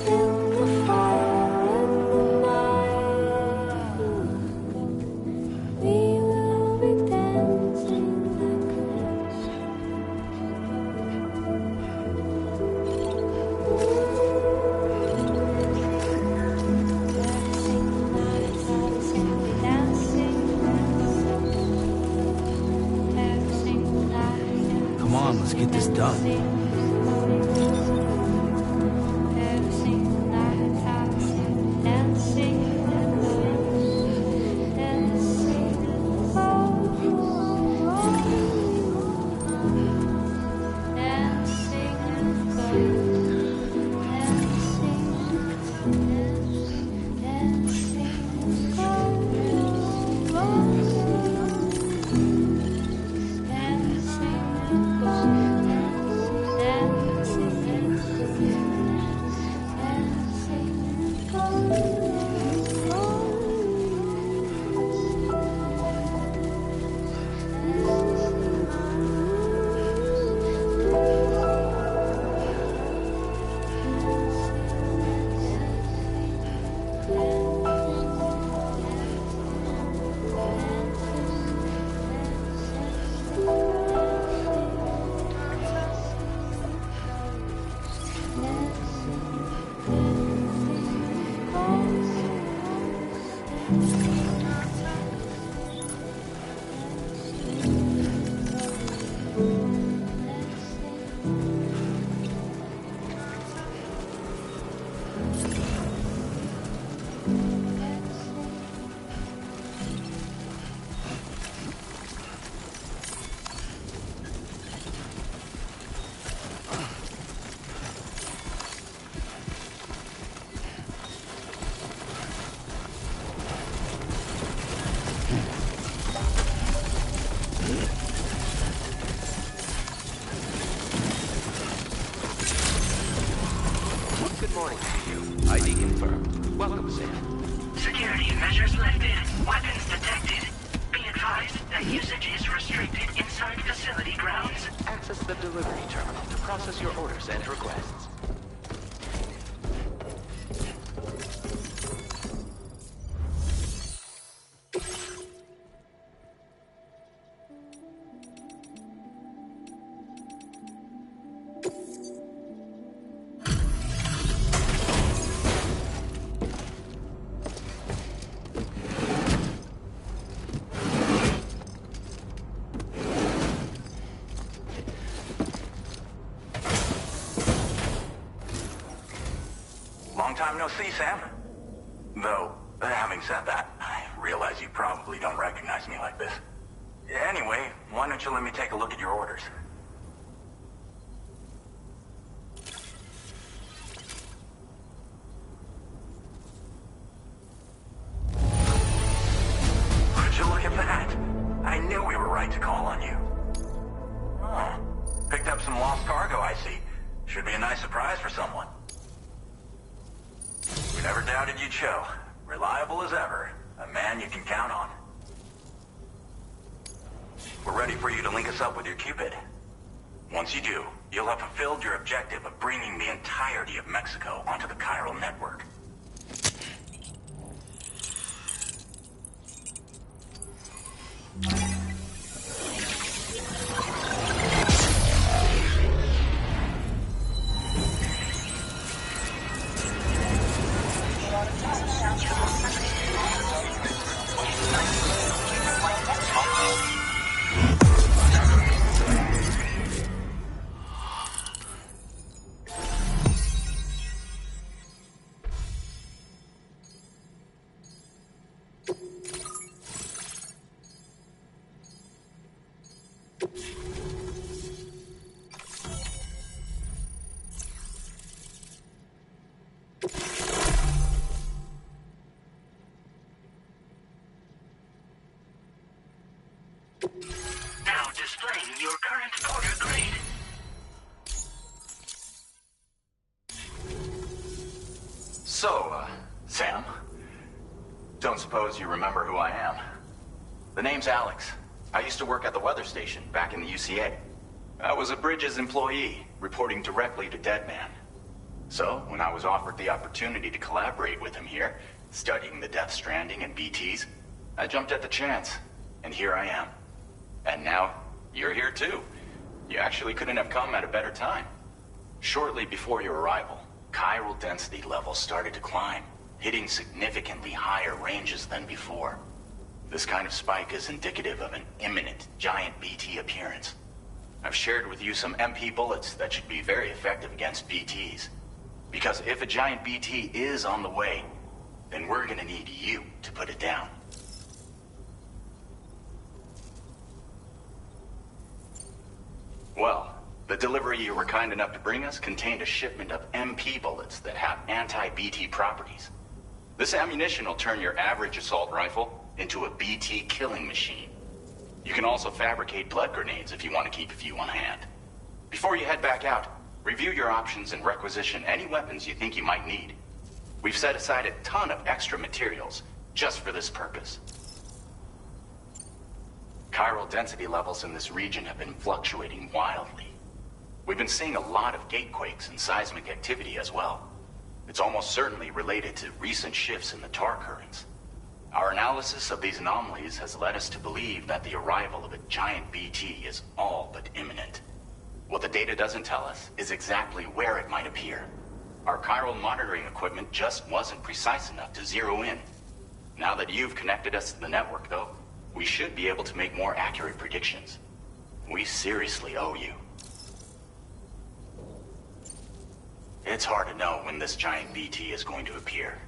in the fire in the night. We will be dancing like ghosts. Come on, let's get this done. Good morning to you. ID confirmed. Welcome, Sam. Security measures lifted. Weapons detected. Be advised that usage is restricted inside facility grounds. Access the delivery terminal to process your orders and requests. time no see, Sam. Though, having said that, I realize you probably don't recognize me like this. Anyway, why don't you let me take a look at your orders? Would you look at that? I knew we were right to call on you. Oh, picked up some lost cargo, I see. Should be a nice surprise for someone. We never doubted you'd show. Reliable as ever. A man you can count on. We're ready for you to link us up with your Cupid. Once you do, you'll have fulfilled your objective of bringing the entirety of Mexico onto the chiral network. Now displaying your current order grade. So, Sam, don't suppose you remember who I am? The name's Alex. I used to work at the weather station back in the UCA. I was a Bridges employee, reporting directly to Deadman. So, when I was offered the opportunity to collaborate with him here, studying the Death Stranding and BTs, I jumped at the chance, and here I am. And now, you're here too. You actually couldn't have come at a better time. Shortly before your arrival, chiral density levels started to climb, hitting significantly higher ranges than before. This kind of spike is indicative of an imminent giant BT appearance. I've shared with you some MP bullets that should be very effective against BTs. Because if a giant BT is on the way, then we're gonna need you to put it down. Well, the delivery you were kind enough to bring us contained a shipment of MP bullets that have anti-BT properties. This ammunition will turn your average assault rifle into a BT killing machine. You can also fabricate blood grenades if you want to keep a few on hand. Before you head back out, review your options and requisition any weapons you think you might need. We've set aside a ton of extra materials just for this purpose. Chiral density levels in this region have been fluctuating wildly. We've been seeing a lot of gatequakes and seismic activity as well. It's almost certainly related to recent shifts in the tar currents. Our analysis of these anomalies has led us to believe that the arrival of a giant BT is all but imminent. What the data doesn't tell us is exactly where it might appear. Our chiral monitoring equipment just wasn't precise enough to zero in. Now that you've connected us to the network, though, we should be able to make more accurate predictions. We seriously owe you. It's hard to know when this giant BT is going to appear.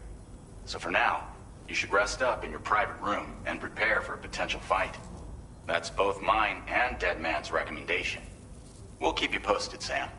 So for now, you should rest up in your private room and prepare for a potential fight. That's both mine and Deadman's recommendation. We'll keep you posted, Sam.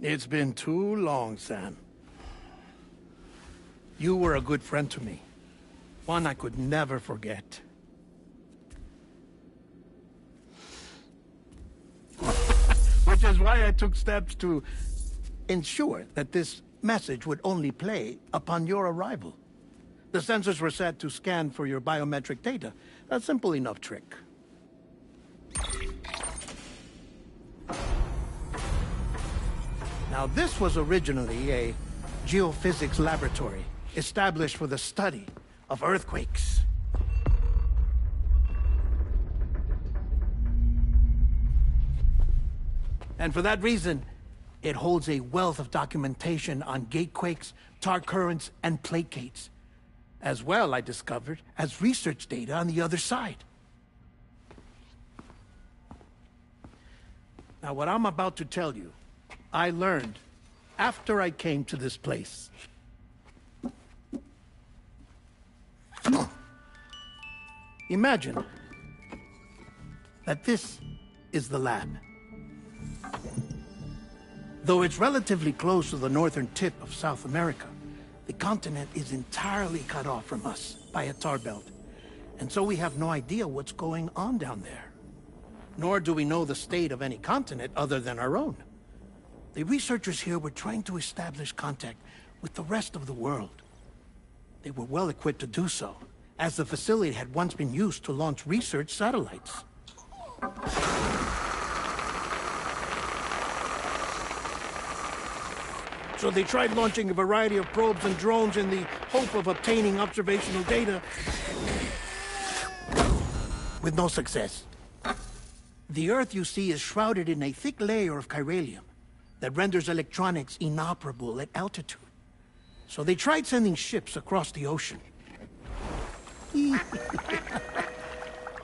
It's been too long, Sam. You were a good friend to me. One I could never forget. Which is why I took steps to ensure that this message would only play upon your arrival. The sensors were set to scan for your biometric data. A simple enough trick. Now, this was originally a geophysics laboratory established for the study of earthquakes. And for that reason, it holds a wealth of documentation on gatequakes, tar currents, and plate gates. As well, I discovered, as research data on the other side. Now, what I'm about to tell you, I learned after I came to this place. Imagine that this is the lab. Though it's relatively close to the northern tip of South America, the continent is entirely cut off from us by a tar belt. And so we have no idea what's going on down there. Nor do we know the state of any continent other than our own. The researchers here were trying to establish contact with the rest of the world. They were well equipped to do so, as the facility had once been used to launch research satellites. So they tried launching a variety of probes and drones in the hope of obtaining observational data, with no success. The Earth, you see, is shrouded in a thick layer of chiralium that renders electronics inoperable at altitude. So they tried sending ships across the ocean.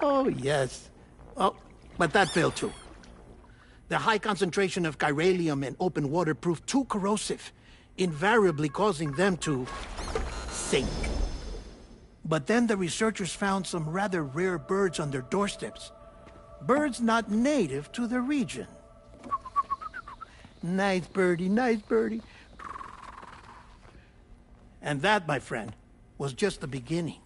Oh, yes. Oh, but that failed too. The high concentration of chiralium in open water proved too corrosive, invariably causing them to sink. But then the researchers found some rather rare birds on their doorsteps. Birds not native to the region. Nice birdie, nice birdie. And that, my friend, was just the beginning.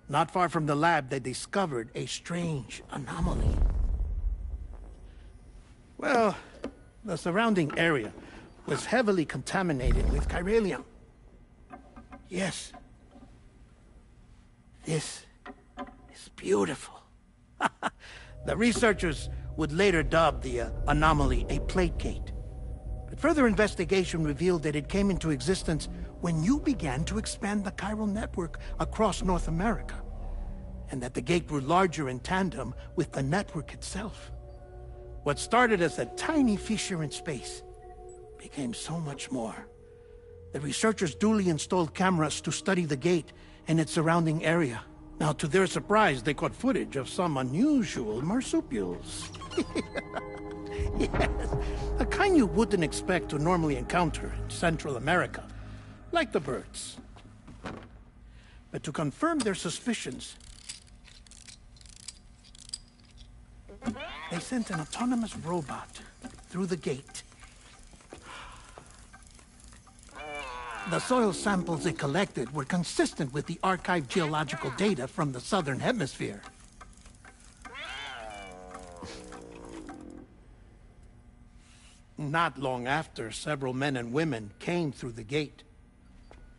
Not far from the lab, they discovered a strange anomaly. Well, the surrounding area was heavily contaminated with chiralium. Yes. This is beautiful. The researchers would later dub the anomaly a plate gate. But further investigation revealed that it came into existence when you began to expand the chiral network across North America, and that the gate grew larger in tandem with the network itself. What started as a tiny fissure in space became so much more. The researchers duly installed cameras to study the gate and its surrounding area. Now, to their surprise, they caught footage of some unusual marsupials. Yes, a kind you wouldn't expect to normally encounter in Central America, like the birds. But to confirm their suspicions, they sent an autonomous robot through the gate. The soil samples it collected were consistent with the archived geological data from the southern hemisphere. Not long after, several men and women came through the gate.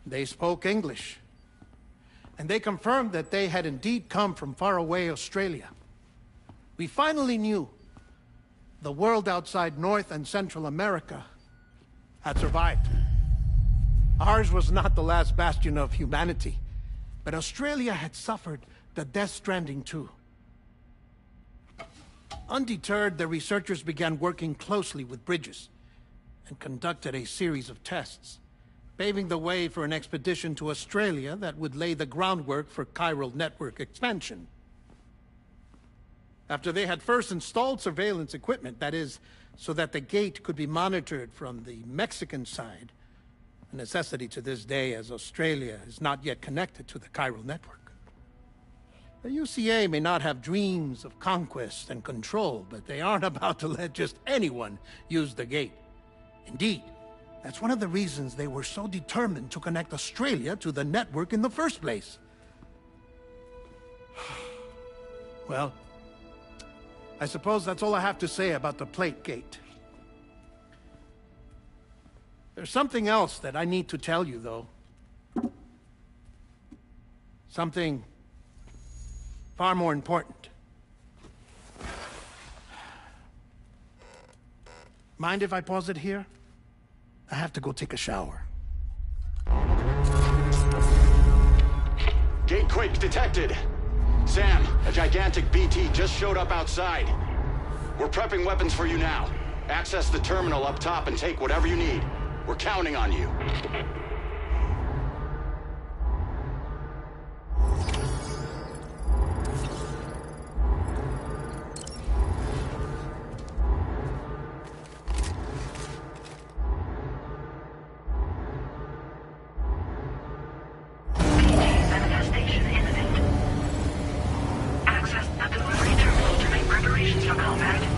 They spoke English, and they confirmed that they had indeed come from faraway Australia. We finally knew the world outside North and Central America had survived. Ours was not the last bastion of humanity, but Australia had suffered the death stranding too. Undeterred, the researchers began working closely with Bridges and conducted a series of tests, paving the way for an expedition to Australia that would lay the groundwork for chiral network expansion. After they had first installed surveillance equipment, that is, so that the gate could be monitored from the Mexican side, a necessity to this day as Australia is not yet connected to the chiral network. The UCA may not have dreams of conquest and control, but they aren't about to let just anyone use the gate. Indeed, that's one of the reasons they were so determined to connect Australia to the network in the first place. Well, I suppose that's all I have to say about the plate gate. There's something else that I need to tell you, though. Something far more important. Mind if I pause it here? I have to go take a shower. Gate quake detected. Sam, a gigantic BT just showed up outside. We're prepping weapons for you now. Access the terminal up top and take whatever you need. We're counting on you. Manifestation imminent. Access the delivery terminal to make preparations for combat.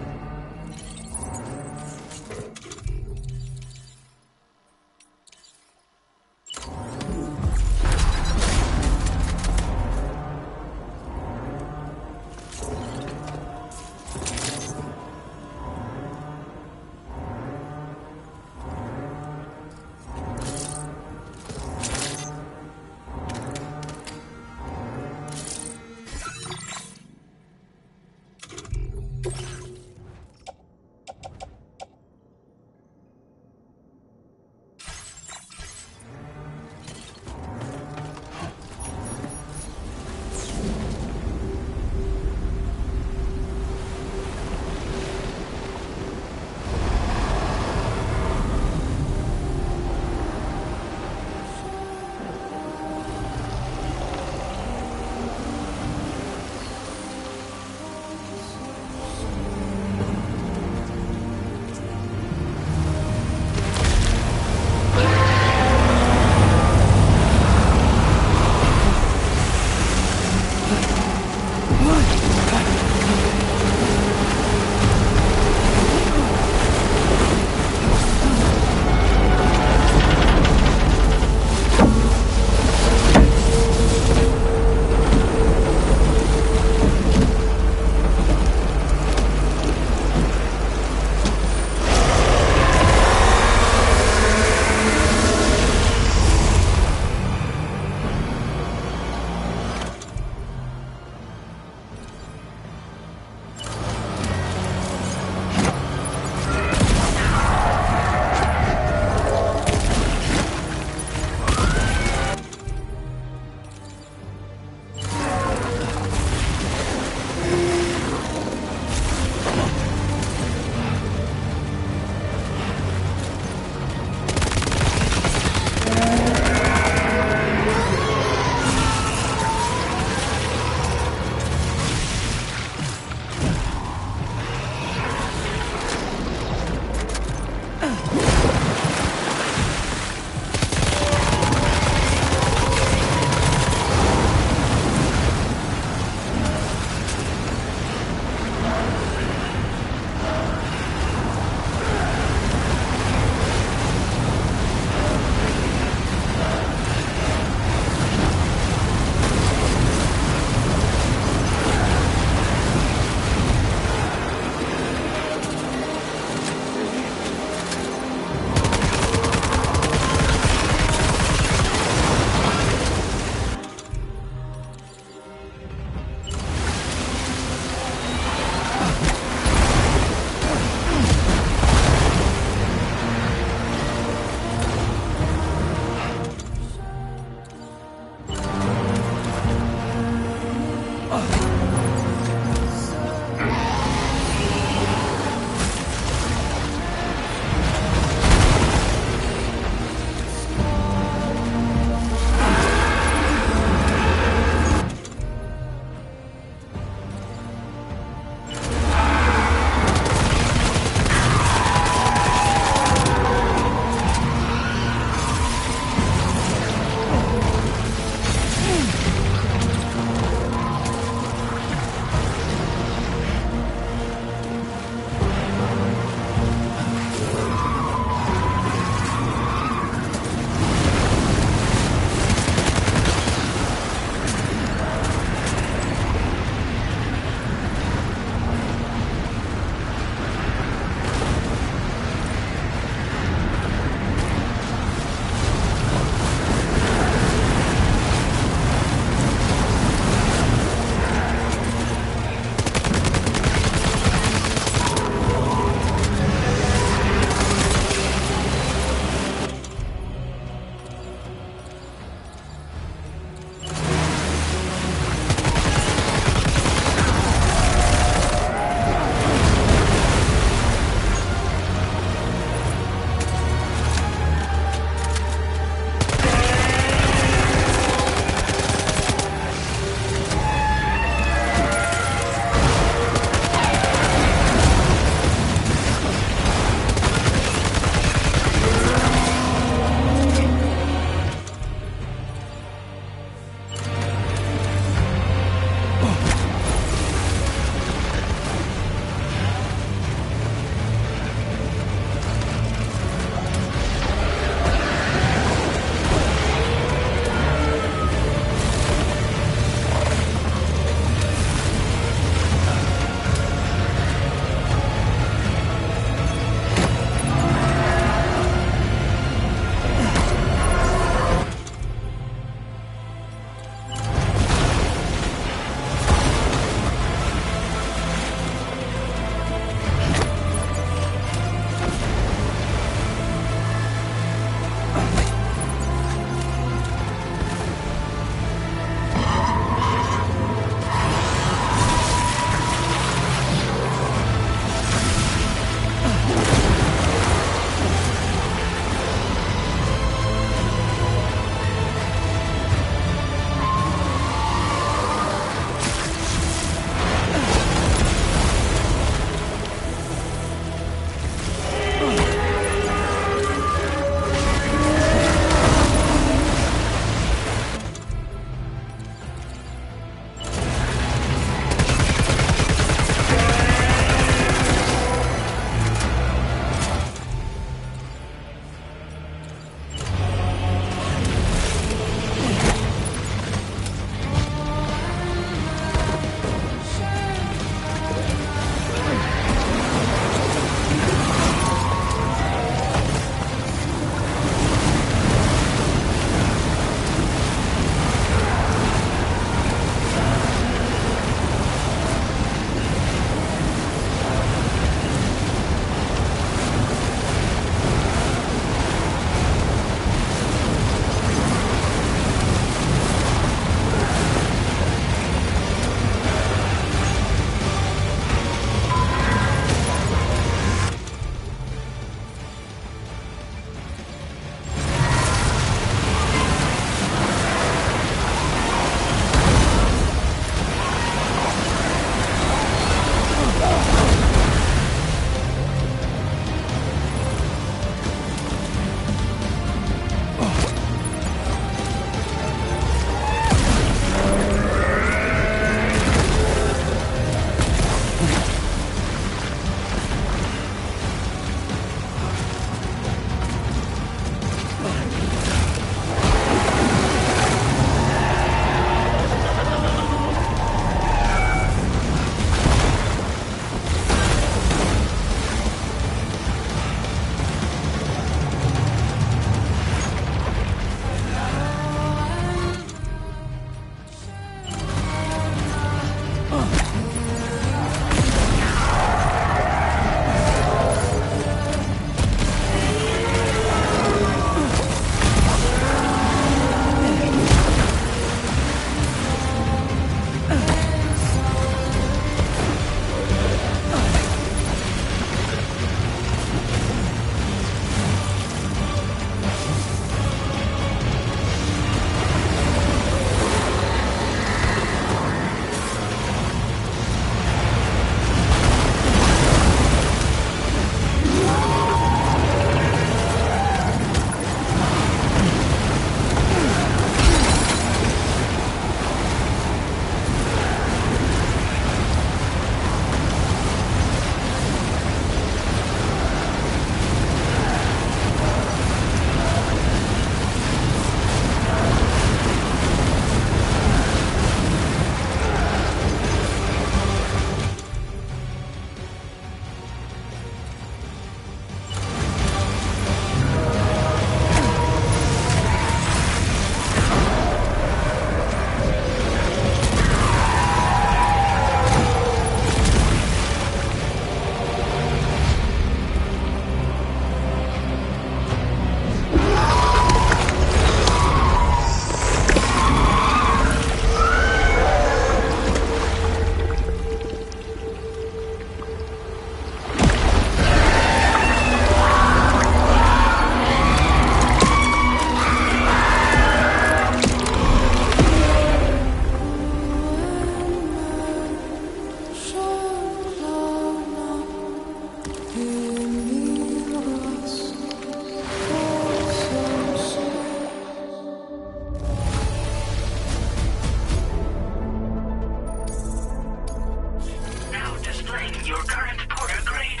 your current porter grade.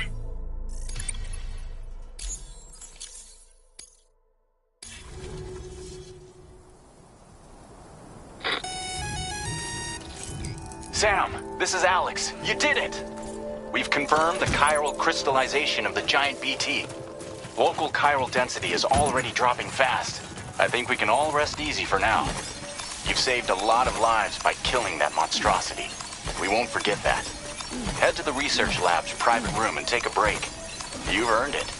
Sam, this is Alex. You did it! We've confirmed the chiral crystallization of the giant BT. Local chiral density is already dropping fast. I think we can all rest easy for now. You've saved a lot of lives by killing that monstrosity. We won't forget that. Head to the research lab's private room and take a break. You've earned it.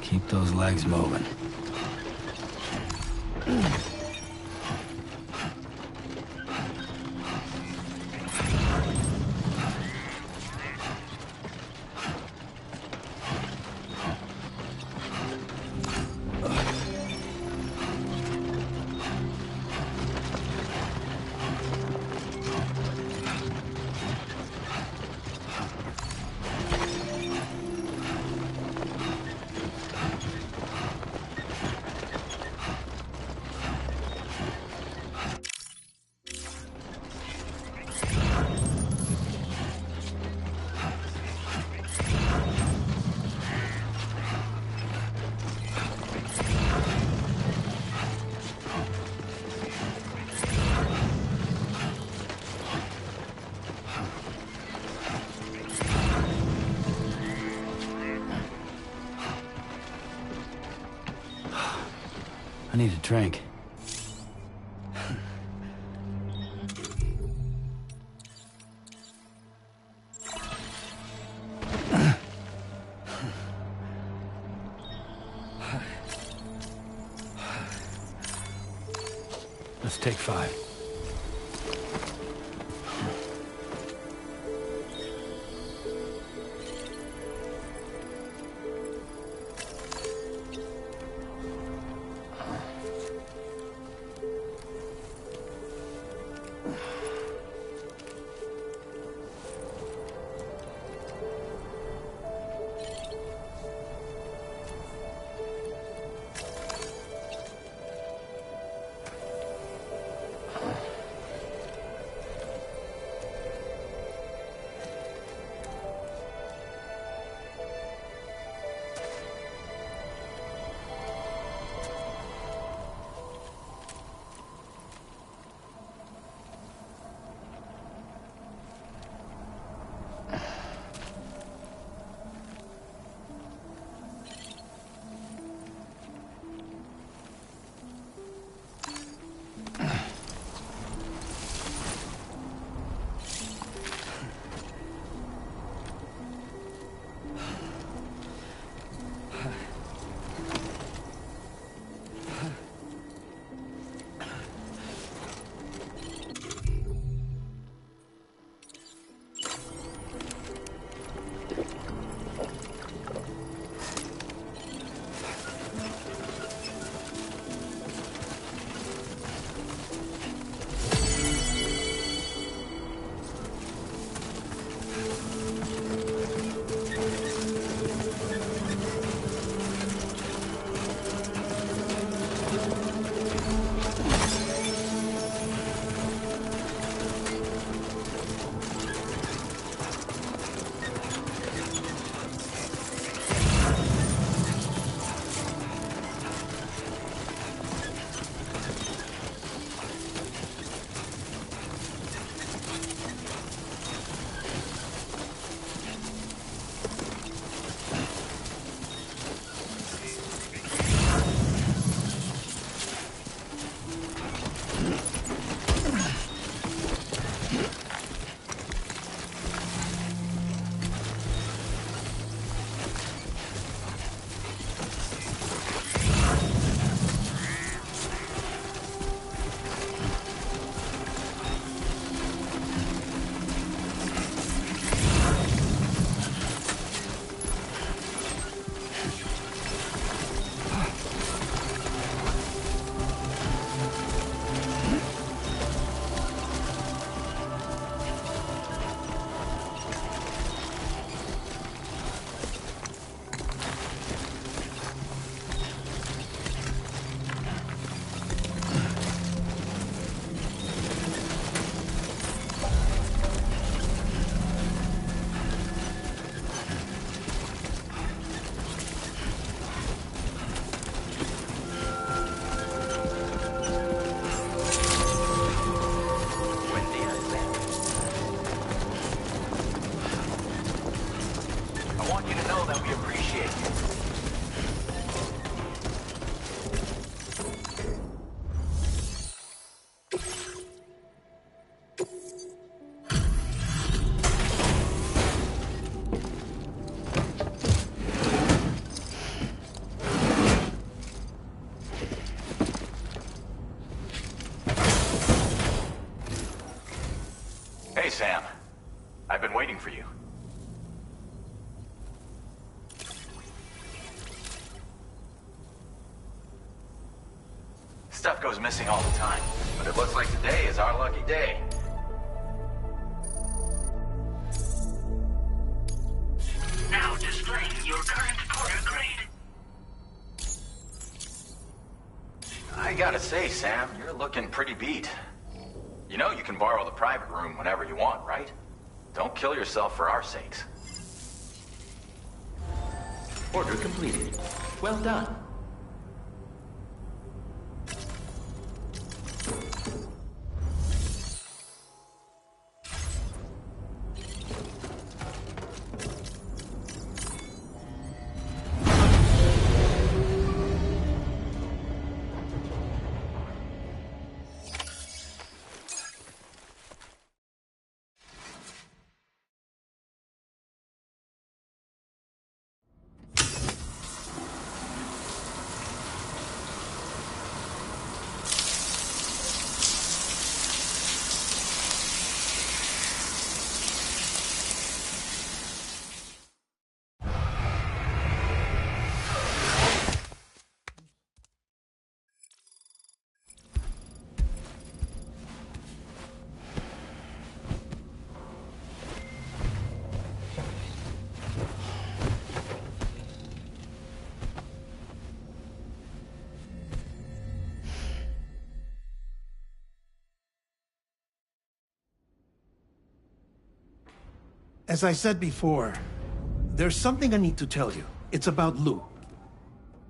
Keep those legs moving. I need a drink. Let's take 5. I've been waiting for you. Stuff goes missing all the time, but it looks like today is our lucky day. Now displaying your current quarter grade. I gotta say, Sam, you're looking pretty beat. You know you can borrow the private room whenever you want, right? Don't kill yourself for our sakes. Order completed. Well done. As I said before, there's something I need to tell you. It's about Lou.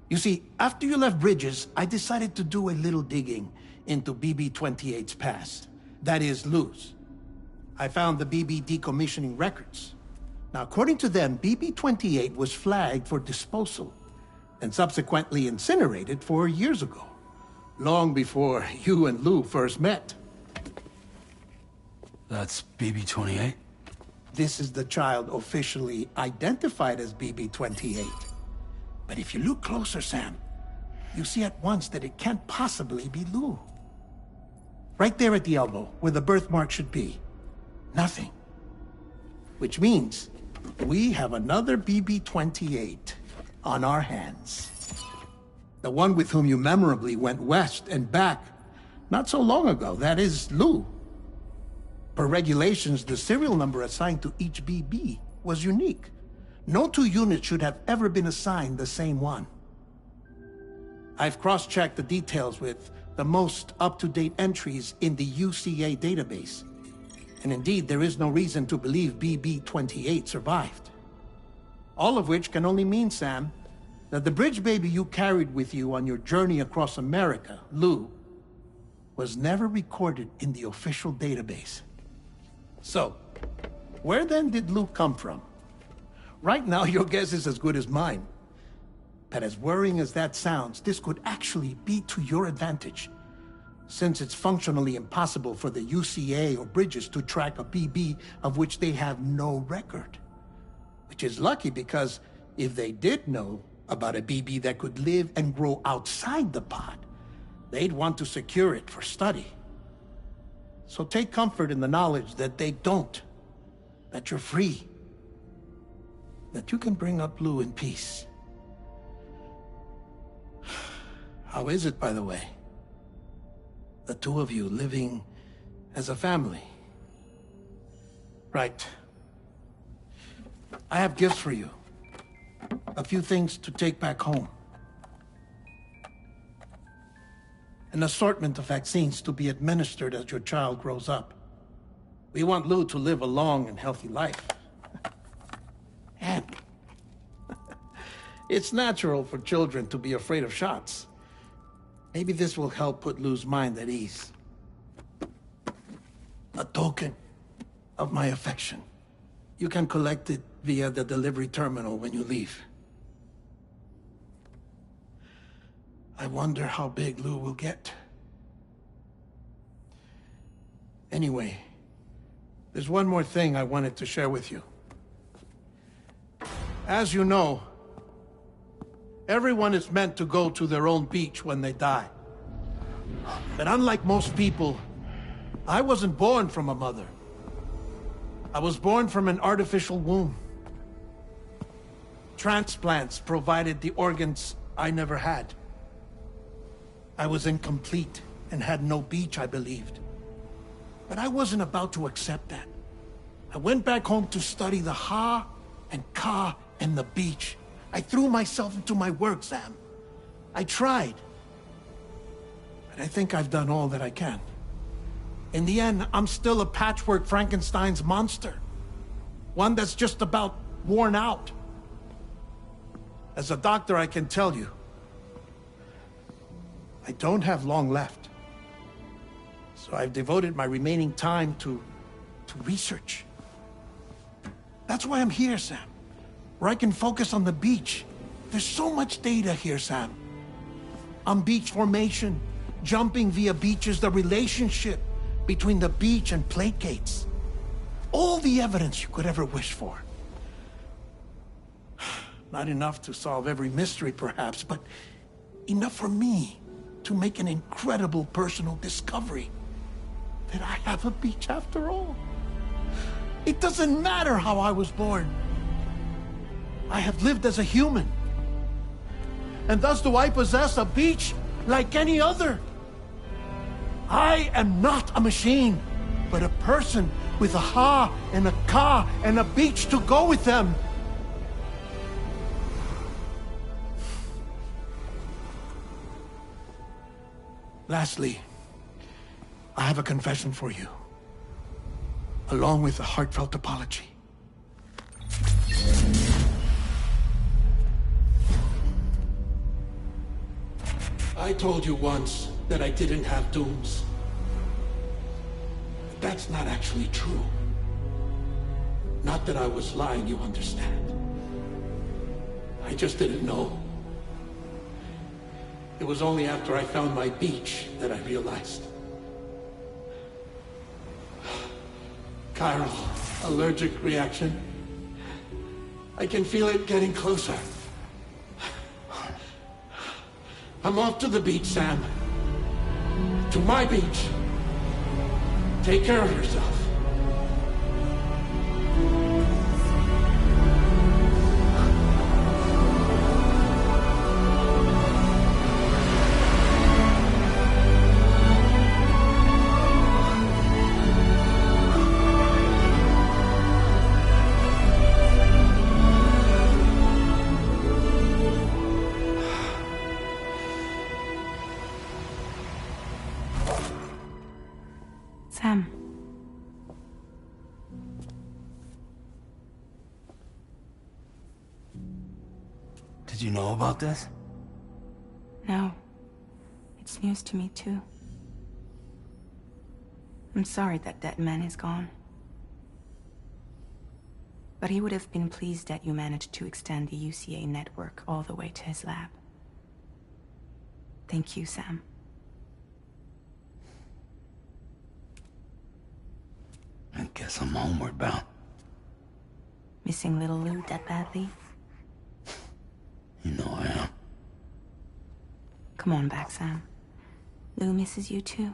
You see, after you left Bridges, I decided to do a little digging into BB-28's past. That is, Lou's. I found the BB decommissioning records. Now, according to them, BB-28 was flagged for disposal and subsequently incinerated 4 years ago, long before you and Lou first met. That's BB-28? This is the child officially identified as BB-28. But if you look closer, Sam, you see at once that it can't possibly be Lou. Right there at the elbow, where the birthmark should be. Nothing. Which means we have another BB-28 on our hands. The one with whom you memorably went west and back not so long ago. That is Lou. Per regulations, the serial number assigned to each BB was unique. No two units should have ever been assigned the same one. I've cross-checked the details with the most up-to-date entries in the UCA database. And indeed, there is no reason to believe BB-28 survived. All of which can only mean, Sam, that the bridge baby you carried with you on your journey across America, Lou, was never recorded in the official database. So, where then did Lou come from? Right now, your guess is as good as mine. But as worrying as that sounds, this could actually be to your advantage, since it's functionally impossible for the UCA or Bridges to track a BB of which they have no record. Which is lucky, because if they did know about a BB that could live and grow outside the pod, they'd want to secure it for study. So take comfort in the knowledge that they don't, that you're free, that you can bring up Lou in peace. How is it, by the way? The two of you living as a family. Right. I have gifts for you. A few things to take back home. An assortment of vaccines to be administered as your child grows up. We want Lou to live a long and healthy life. And it's natural for children to be afraid of shots. Maybe this will help put Lou's mind at ease. A token of my affection. You can collect it via the delivery terminal when you leave. I wonder how big Lou will get. Anyway, there's one more thing I wanted to share with you. As you know, everyone is meant to go to their own beach when they die. But unlike most people, I wasn't born from a mother. I was born from an artificial womb. Transplants provided the organs I never had. I was incomplete and had no beach, I believed. But I wasn't about to accept that. I went back home to study the Ha and Ka and the beach. I threw myself into my work, Sam. I tried. But I think I've done all that I can. In the end, I'm still a patchwork Frankenstein's monster. One that's just about worn out. As a doctor, I can tell you, I don't have long left. So I've devoted my remaining time to research. That's why I'm here, Sam. Where I can focus on the beach. There's so much data here, Sam. On beach formation, jumping via beaches, the relationship between the beach and plate gates. All the evidence you could ever wish for. Not enough to solve every mystery, perhaps, but enough for me to make an incredible personal discovery. That I have a beach after all. It doesn't matter how I was born. I have lived as a human. And thus do I possess a beach like any other. I am not a machine, but a person with a Ha and a Ka and a beach to go with them. Lastly, I have a confession for you, along with a heartfelt apology. I told you once that I didn't have dooms. But that's not actually true. Not that I was lying, you understand. I just didn't know. It was only after I found my beach that I realized. Chiral allergic reaction. I can feel it getting closer. I'm off to the beach, Sam. To my beach. Take care of yourself. Sam. Did you know about this? No. It's news to me, too. I'm sorry that that man is gone. But he would have been pleased that you managed to extend the UCA network all the way to his lab. Thank you, Sam. I guess I'm homeward bound. Missing little Lou that badly? You know I am. Come on back, Sam. Lou misses you too.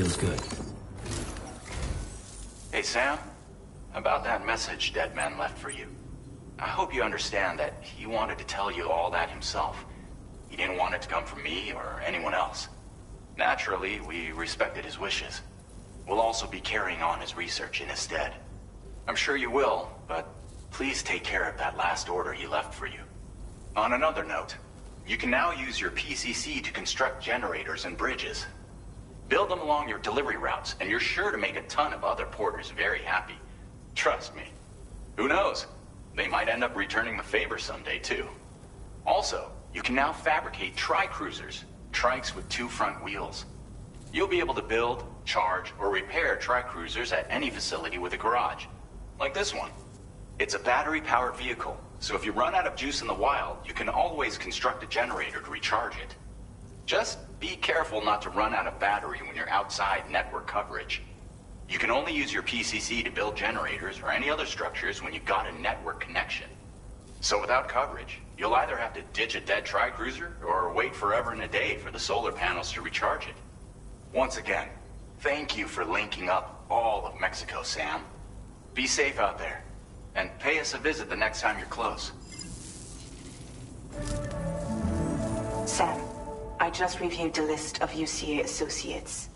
Feels good. Hey, Sam. About that message Deadman left for you. I hope you understand that he wanted to tell you all that himself. He didn't want it to come from me or anyone else. Naturally, we respected his wishes. We'll also be carrying on his research in his stead. I'm sure you will, but please take care of that last order he left for you. On another note, you can now use your PCC to construct generators and bridges. Build them along your delivery routes, and you're sure to make a ton of other porters very happy. Trust me. Who knows? They might end up returning the favor someday, too. Also, you can now fabricate tri-cruisers, trikes with 2 front wheels. You'll be able to build, charge, or repair tri-cruisers at any facility with a garage. Like this one. It's a battery-powered vehicle, so if you run out of juice in the wild, you can always construct a generator to recharge it. Just be careful not to run out of battery when you're outside network coverage. You can only use your PCC to build generators or any other structures when you've got a network connection. So without coverage, you'll either have to ditch a dead tri-cruiser or wait forever and a day for the solar panels to recharge it. Once again, thank you for linking up all of Mexico, Sam. Be safe out there, and pay us a visit the next time you're close. Sam, I just reviewed the list of UCA associates.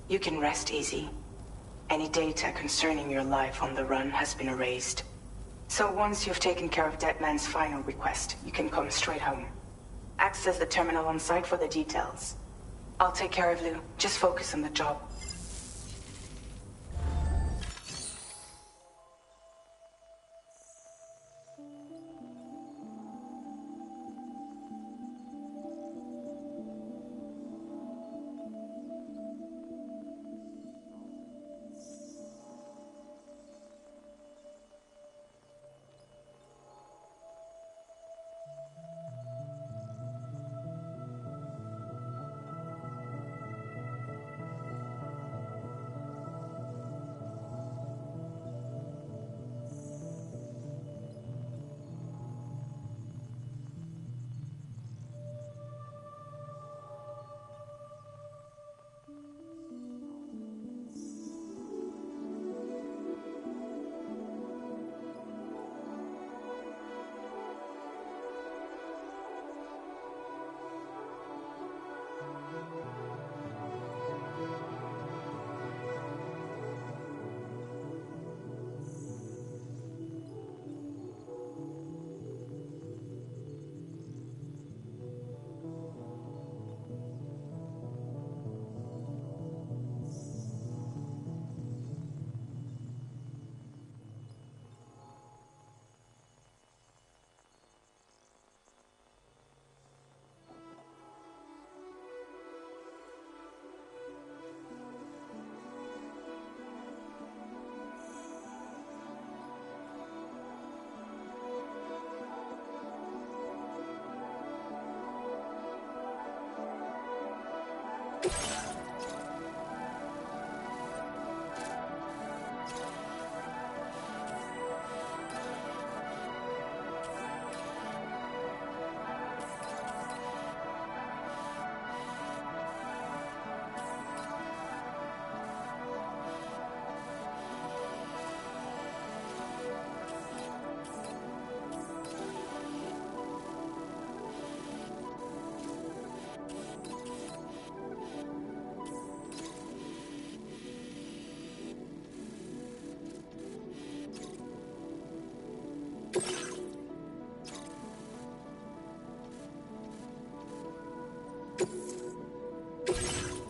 You can rest easy. Any data concerning your life on the run has been erased. So once you've taken care of Deadman's final request, you can come straight home. Access the terminal on site for the details. I'll take care of Lou. Just focus on the job.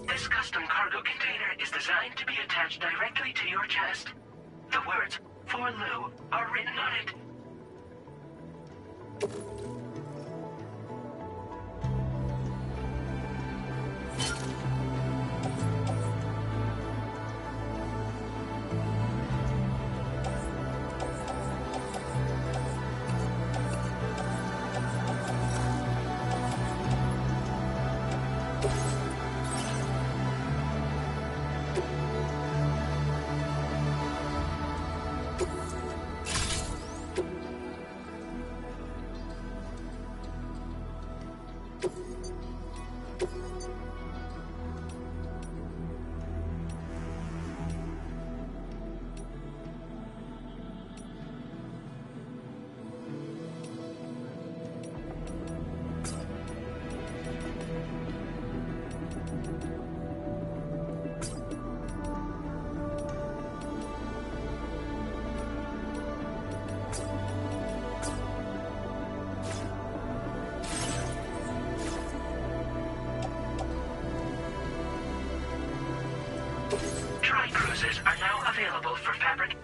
This custom cargo container is designed to be attached directly to your chest. The words, "For Lou," are written on it. cruisers are now available for fabric.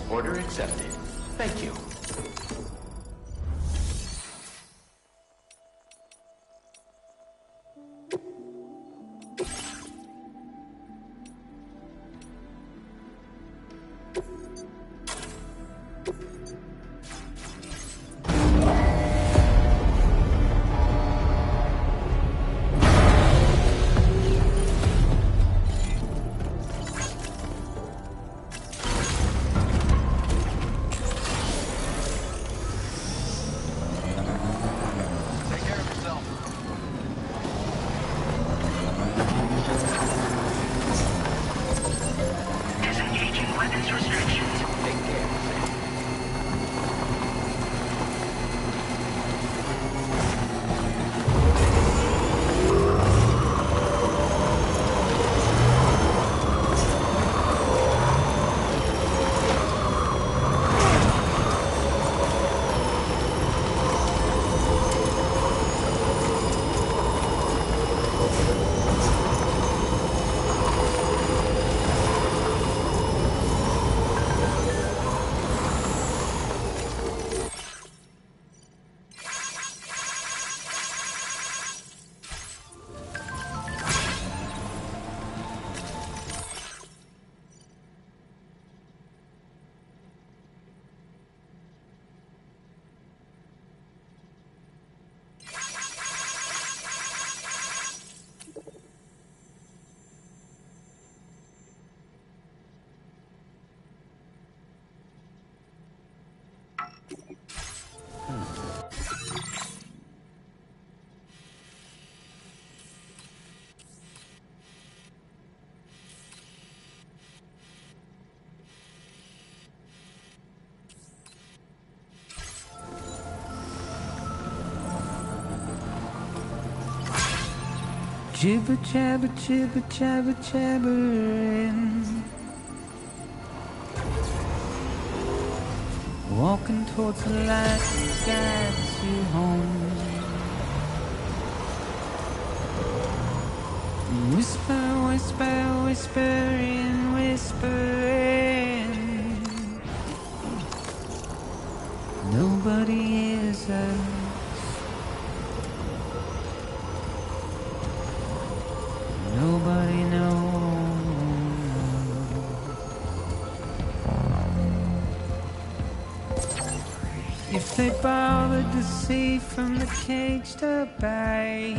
Order accepted. Thank you. Jibber jabber jibber jabber jabbering, walking towards the light that guides you home. Whisper, whisper, whispering, whispering. Nobody hears us. Nobody knows. If They bothered to see from the cage to bay.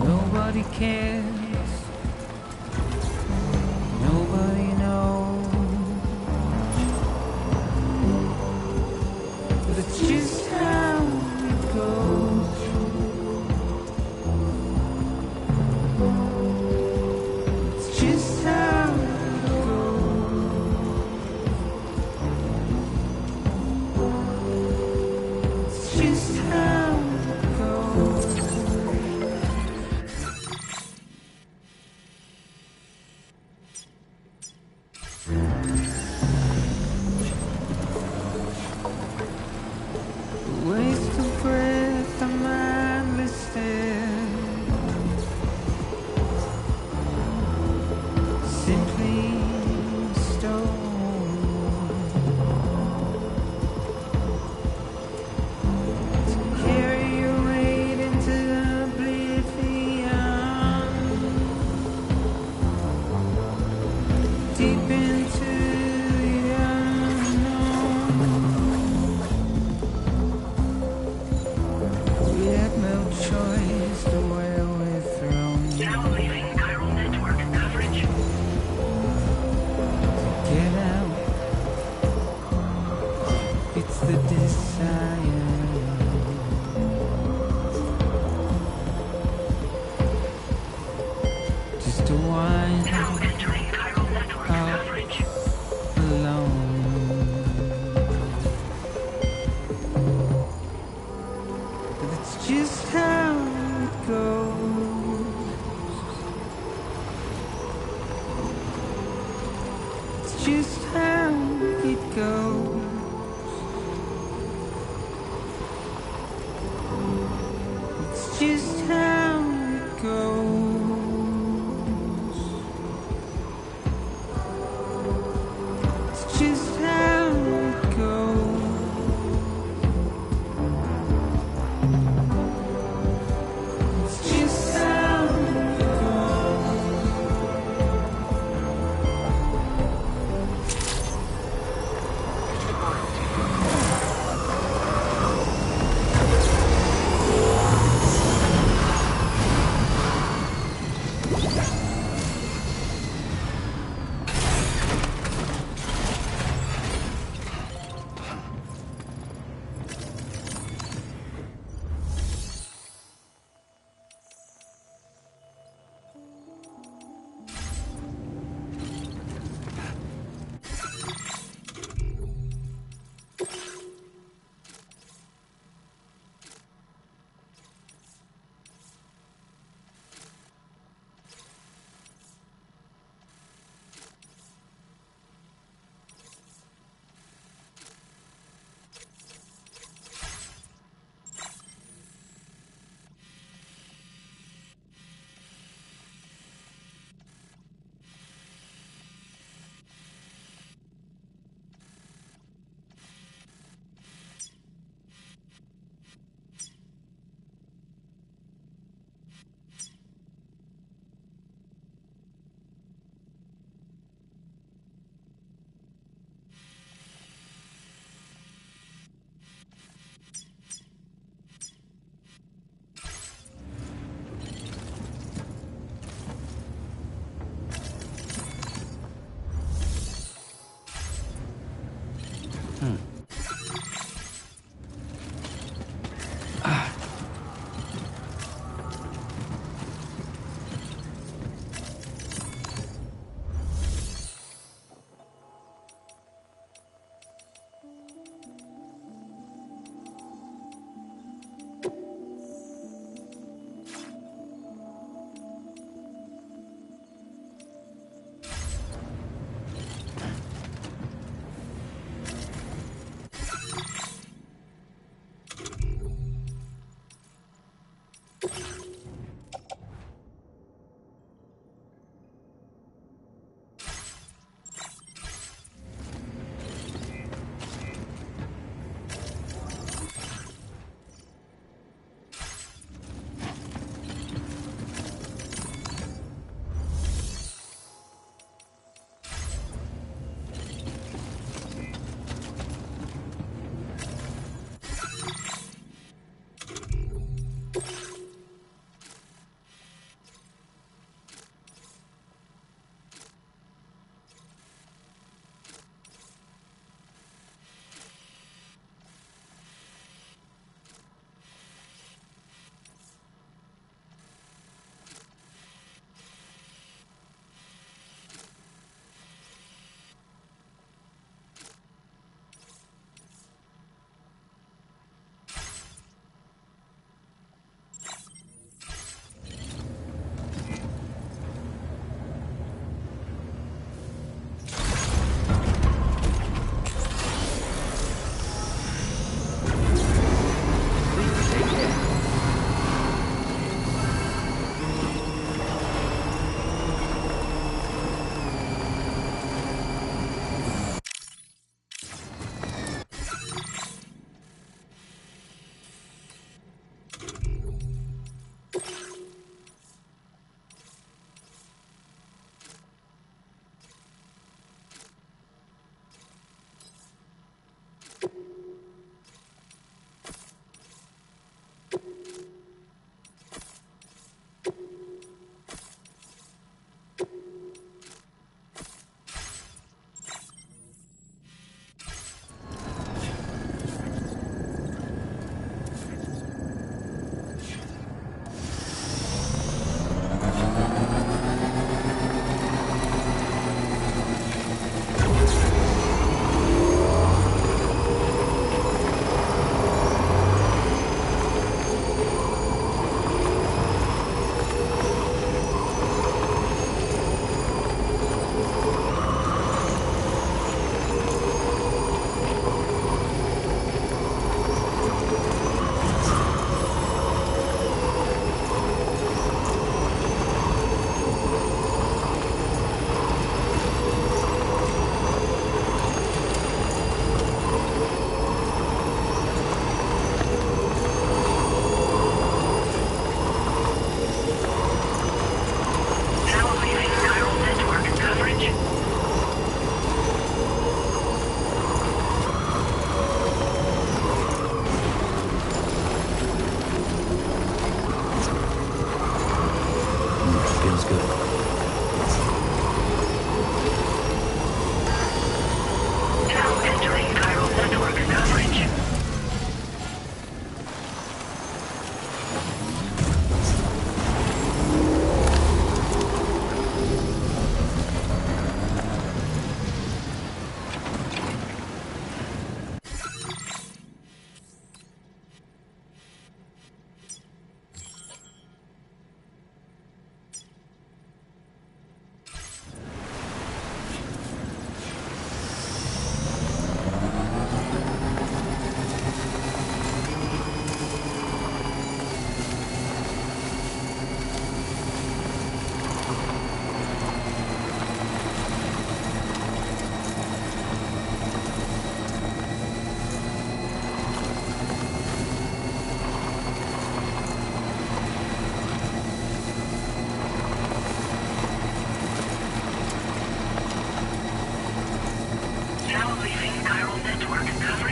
Nobody cares. Nobody knows. But it's just how it goes. It's just how it goes. It's just how it goes. Waste of breath, I'm unlisted. Simply stone to carry your weight into oblivion, deep into the unknown. We had no choice to where we're thrown. Now leaving chiral network coverage. Get out. It's the desire. Just to wind Now entering chiral network coverage. alone. But it's just how it goes. It's just how it goes. It's just how it goes. It's just how it goes. It's just how it goes.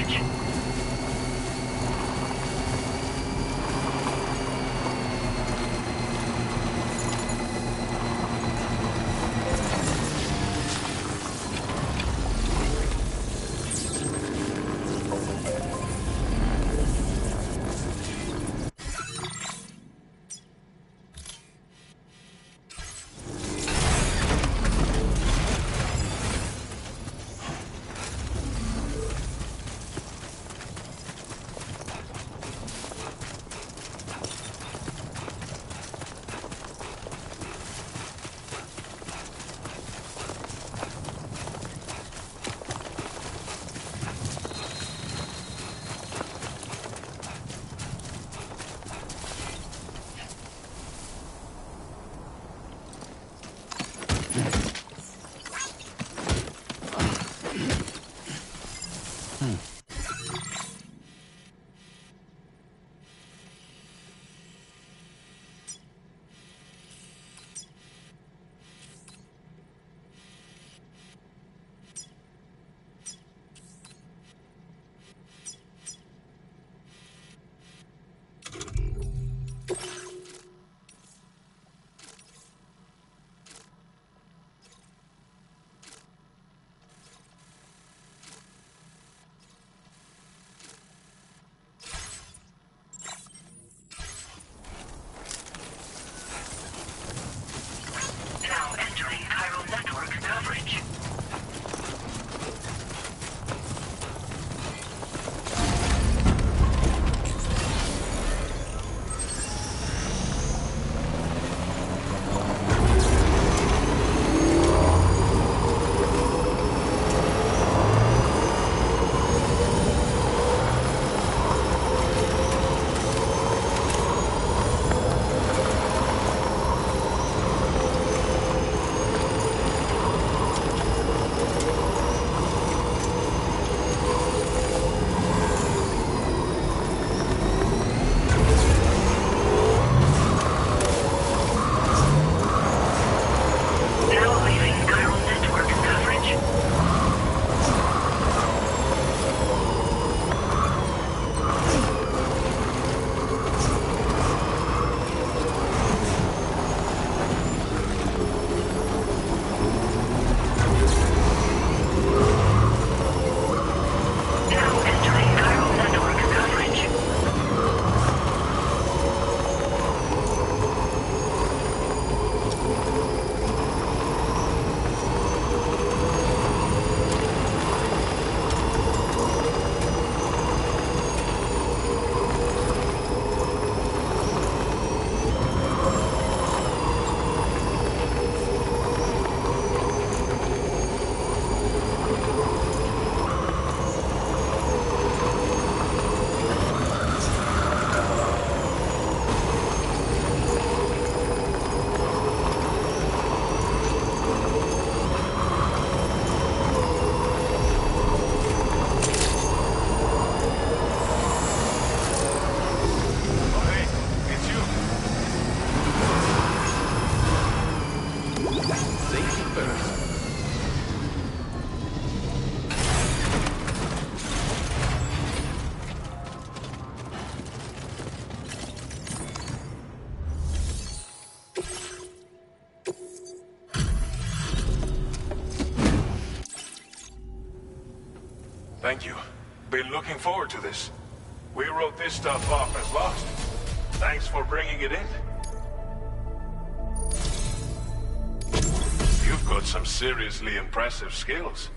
coverage. Now entering chiral network coverage. Thank you. Been looking forward to this. We wrote this stuff off as lost. Thanks for bringing it in. You've got some seriously impressive skills.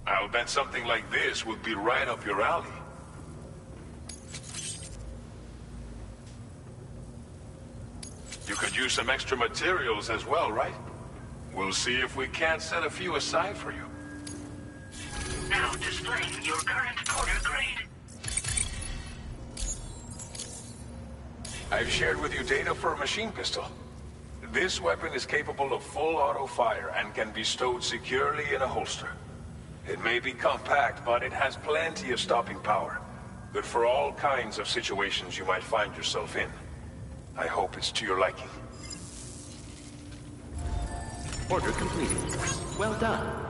I'll bet something like this would be right up your alley. You could use some extra materials as well, right? We'll see if we can't set a few aside for you. Now displaying your current quarter grade. I've shared with you data for a machine pistol. This weapon is capable of full auto fire and can be stowed securely in a holster. It may be compact, but it has plenty of stopping power. Good for all kinds of situations you might find yourself in. I hope it's to your liking. Order completed. Well done.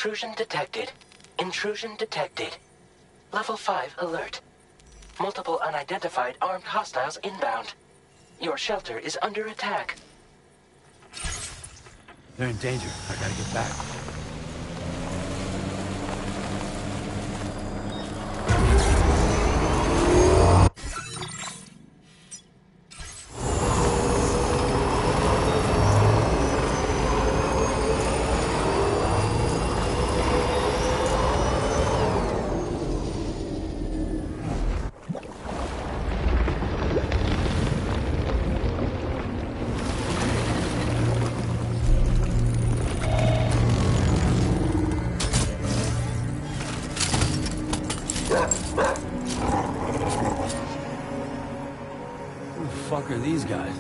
Intrusion detected. Intrusion detected. Level 5 alert. Multiple unidentified armed hostiles inbound. Your shelter is under attack. They're in danger. I gotta get back. Who the fuck are these guys?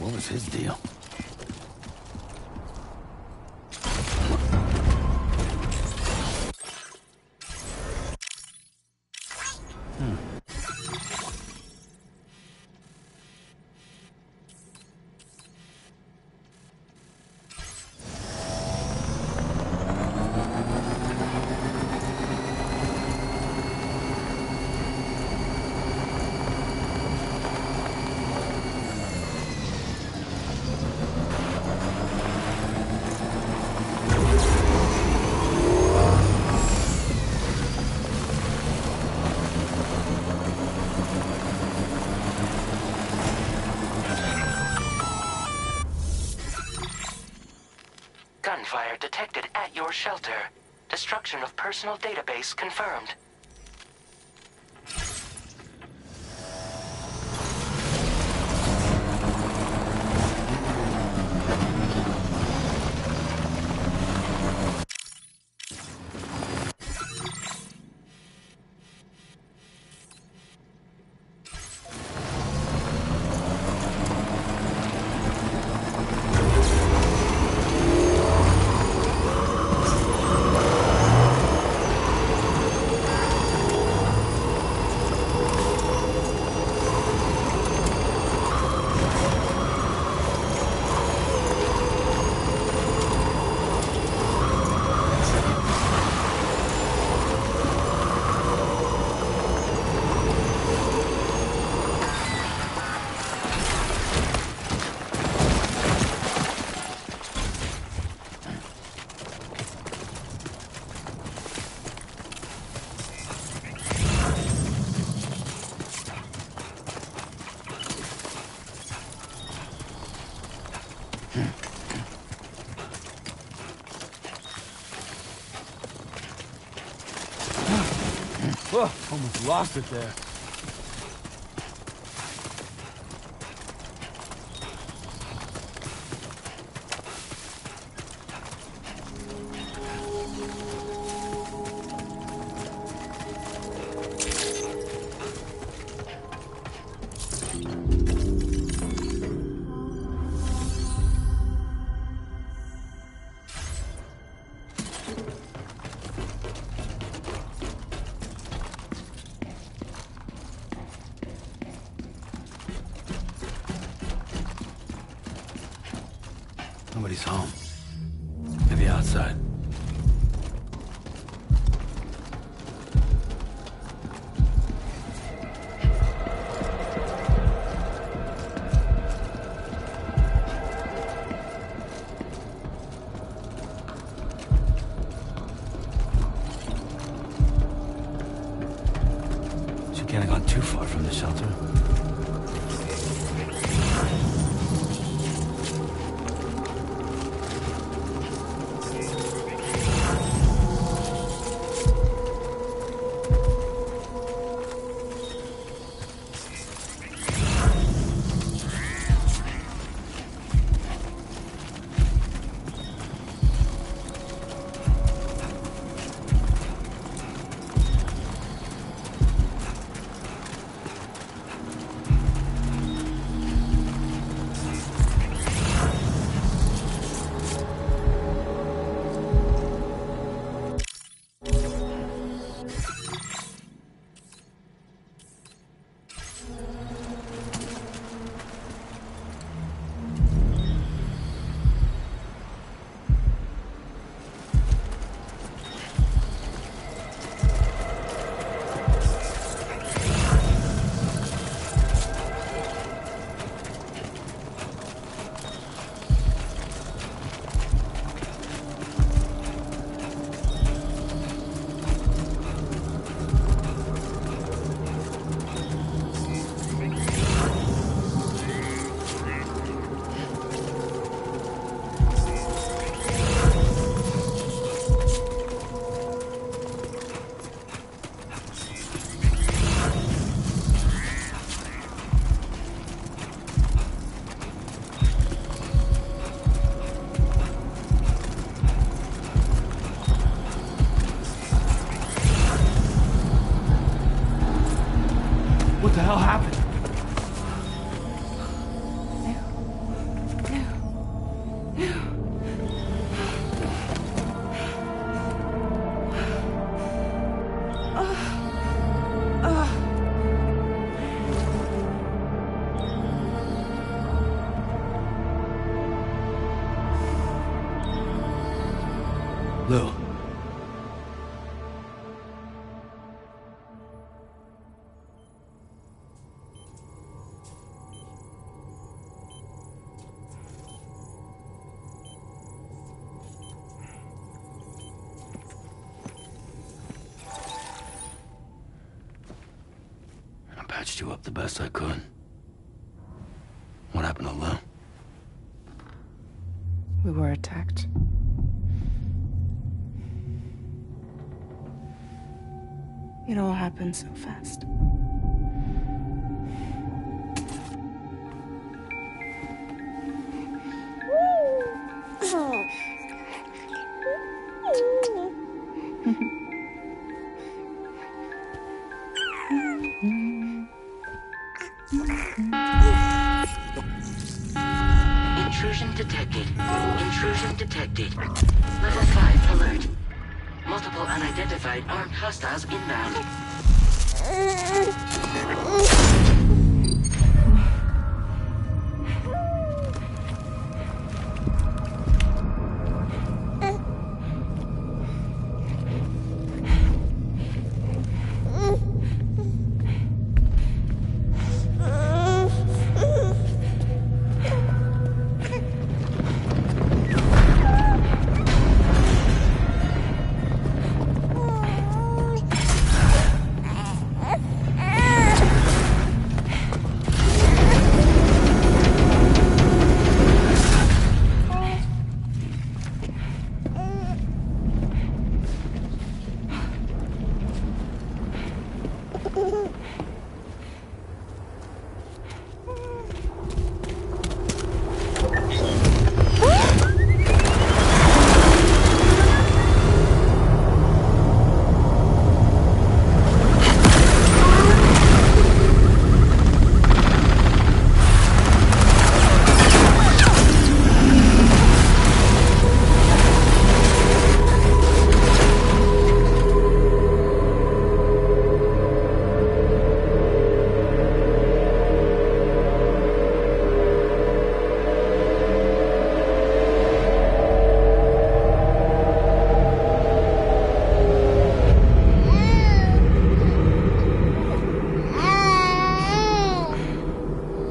What was his deal? gunfire detected at your shelter. Destruction of personal database confirmed. Oh, almost lost it there. Nobody's home. Maybe outside. She can't have gone too far from the shelter. What the hell happened? Lou. I patched you up the best I could. What happened to Lou? We were attacked. It all happened so fast. Intrusion detected. Intrusion detected. Level 5 alert. Multiple unidentified armed hostiles inbound.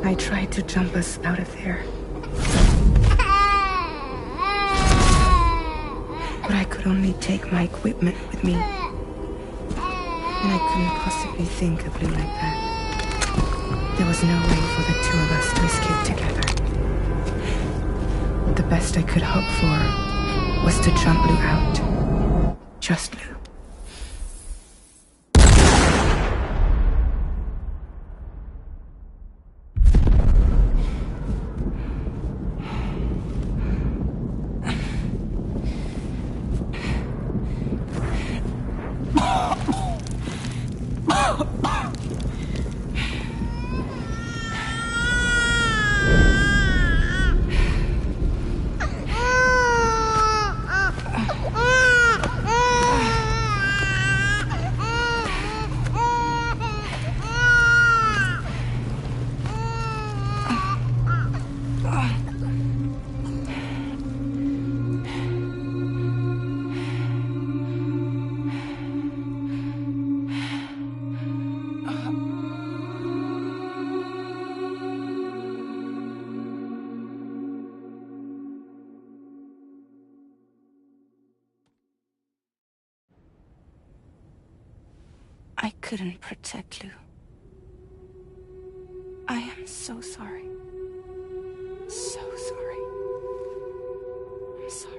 I tried to jump us out of there. But I could only take my equipment with me. And I couldn't possibly think of Blue like that. There was no way for the two of us to escape together. The best I could hope for was to jump Blue out. Just Blue. I couldn't protect Lou. I am so sorry. So sorry. I'm sorry.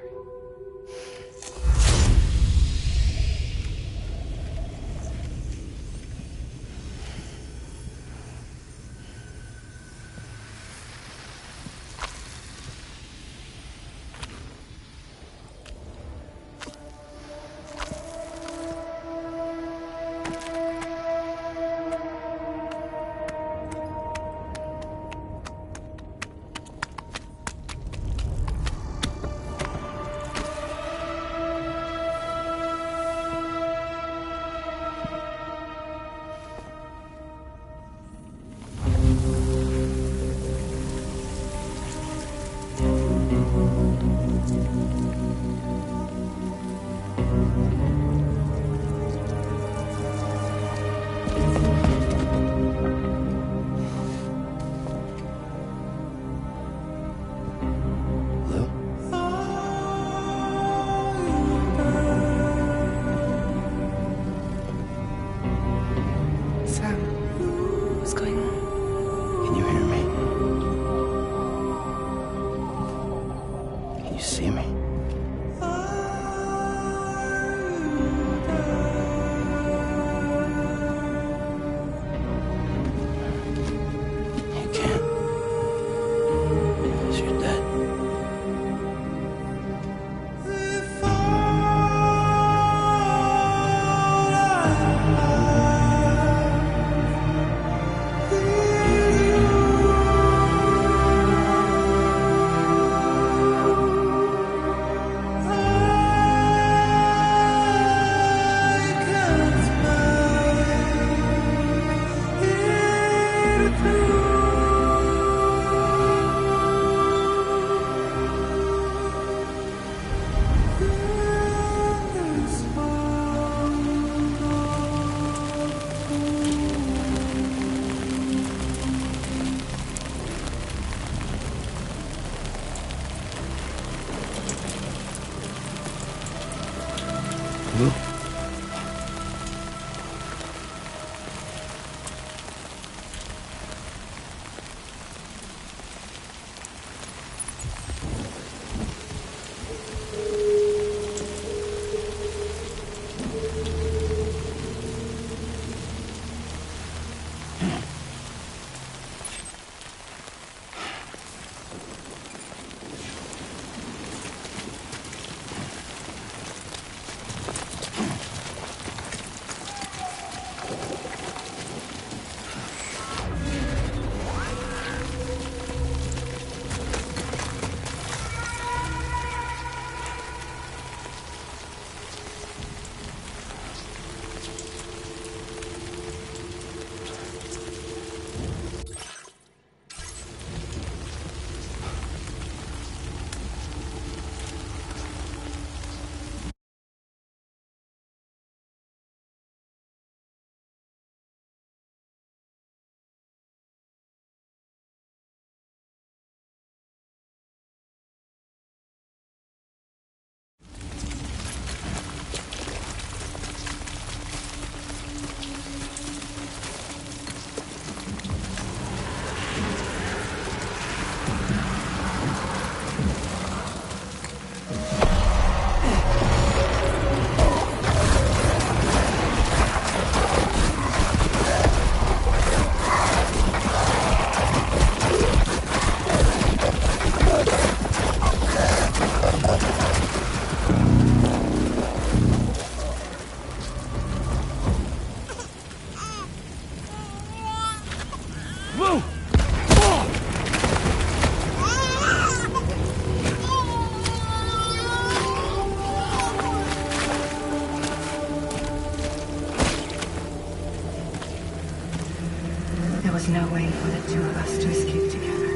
There was no way for the two of us to escape together.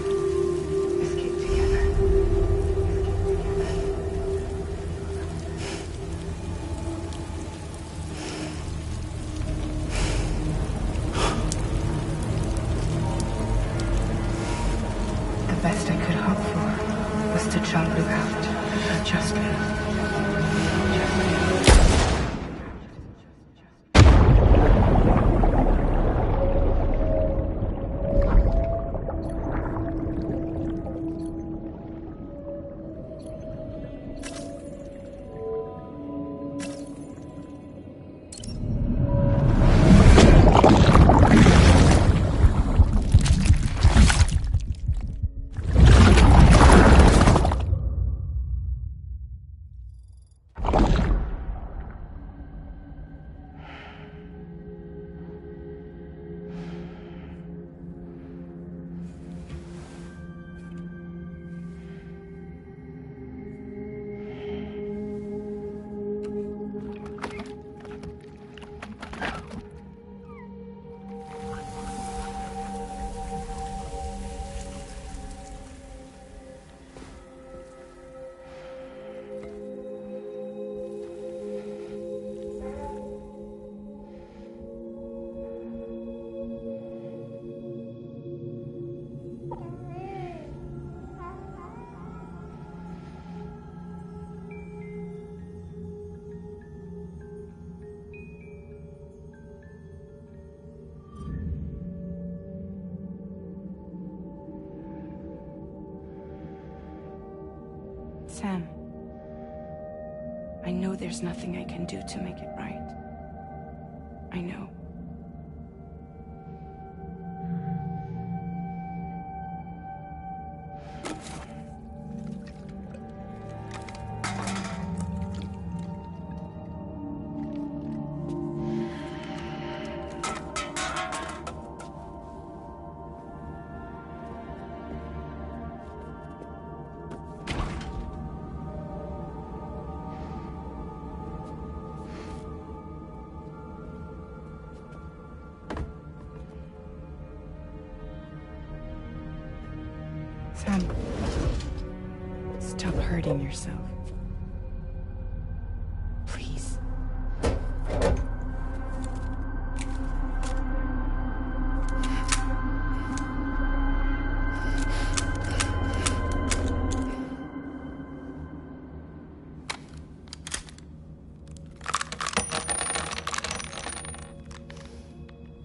Escape together. The best I could hope for was to jump without adjustment. Sam, I know there's nothing I can do to make it right. I know. Sam, stop hurting yourself. Please.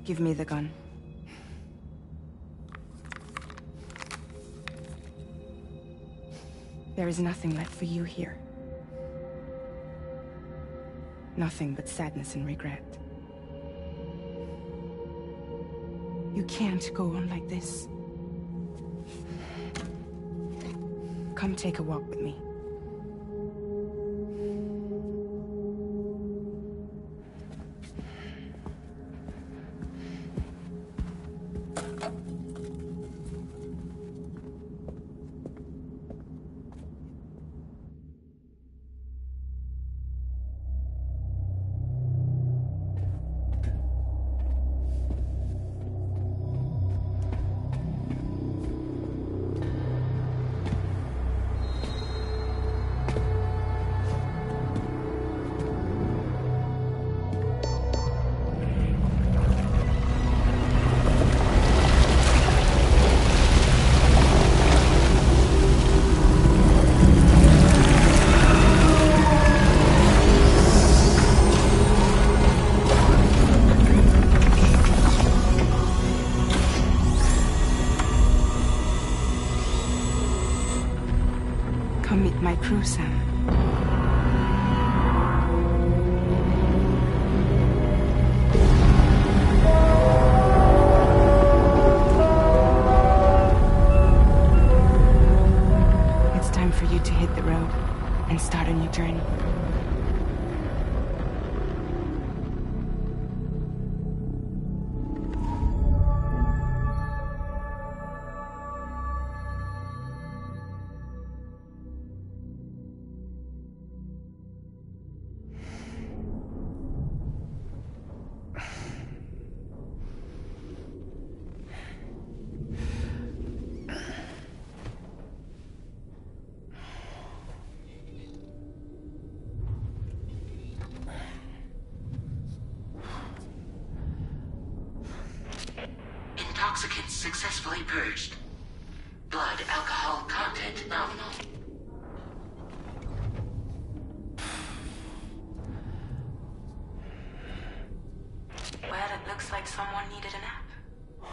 Give me the gun. There is nothing left for you here. Nothing but sadness and regret. You can't go on like this. Come take a walk with me. Come meet my crew, Sam. It's time for you to hit the road and start a new journey. Intoxicants successfully purged. Blood alcohol content nominal. Well, it looks like someone needed a nap.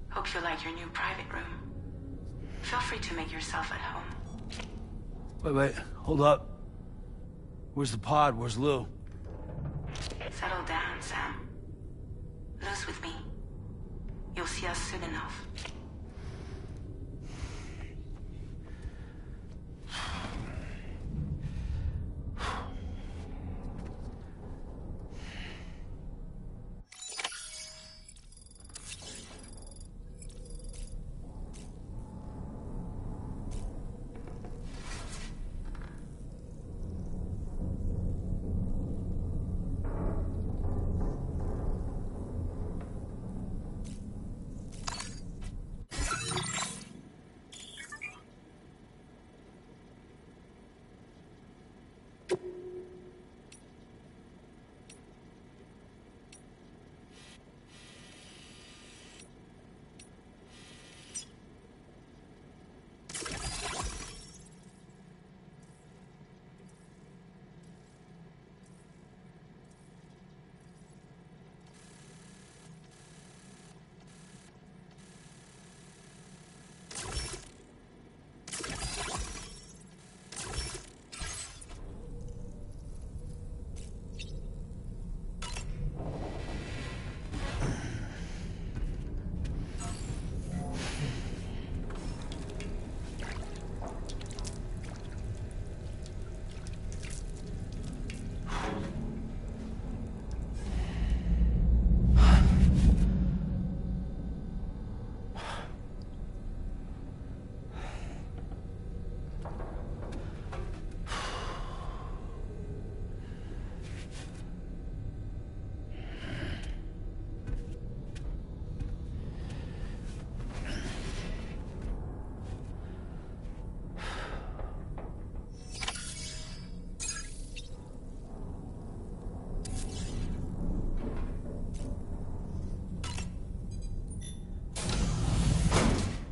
Hope you like your new private room. Feel free to make yourself at home. Wait, hold up. Where's the pod? Where's Lou? Settle down, Sam. Lou's with me. You'll see us soon enough.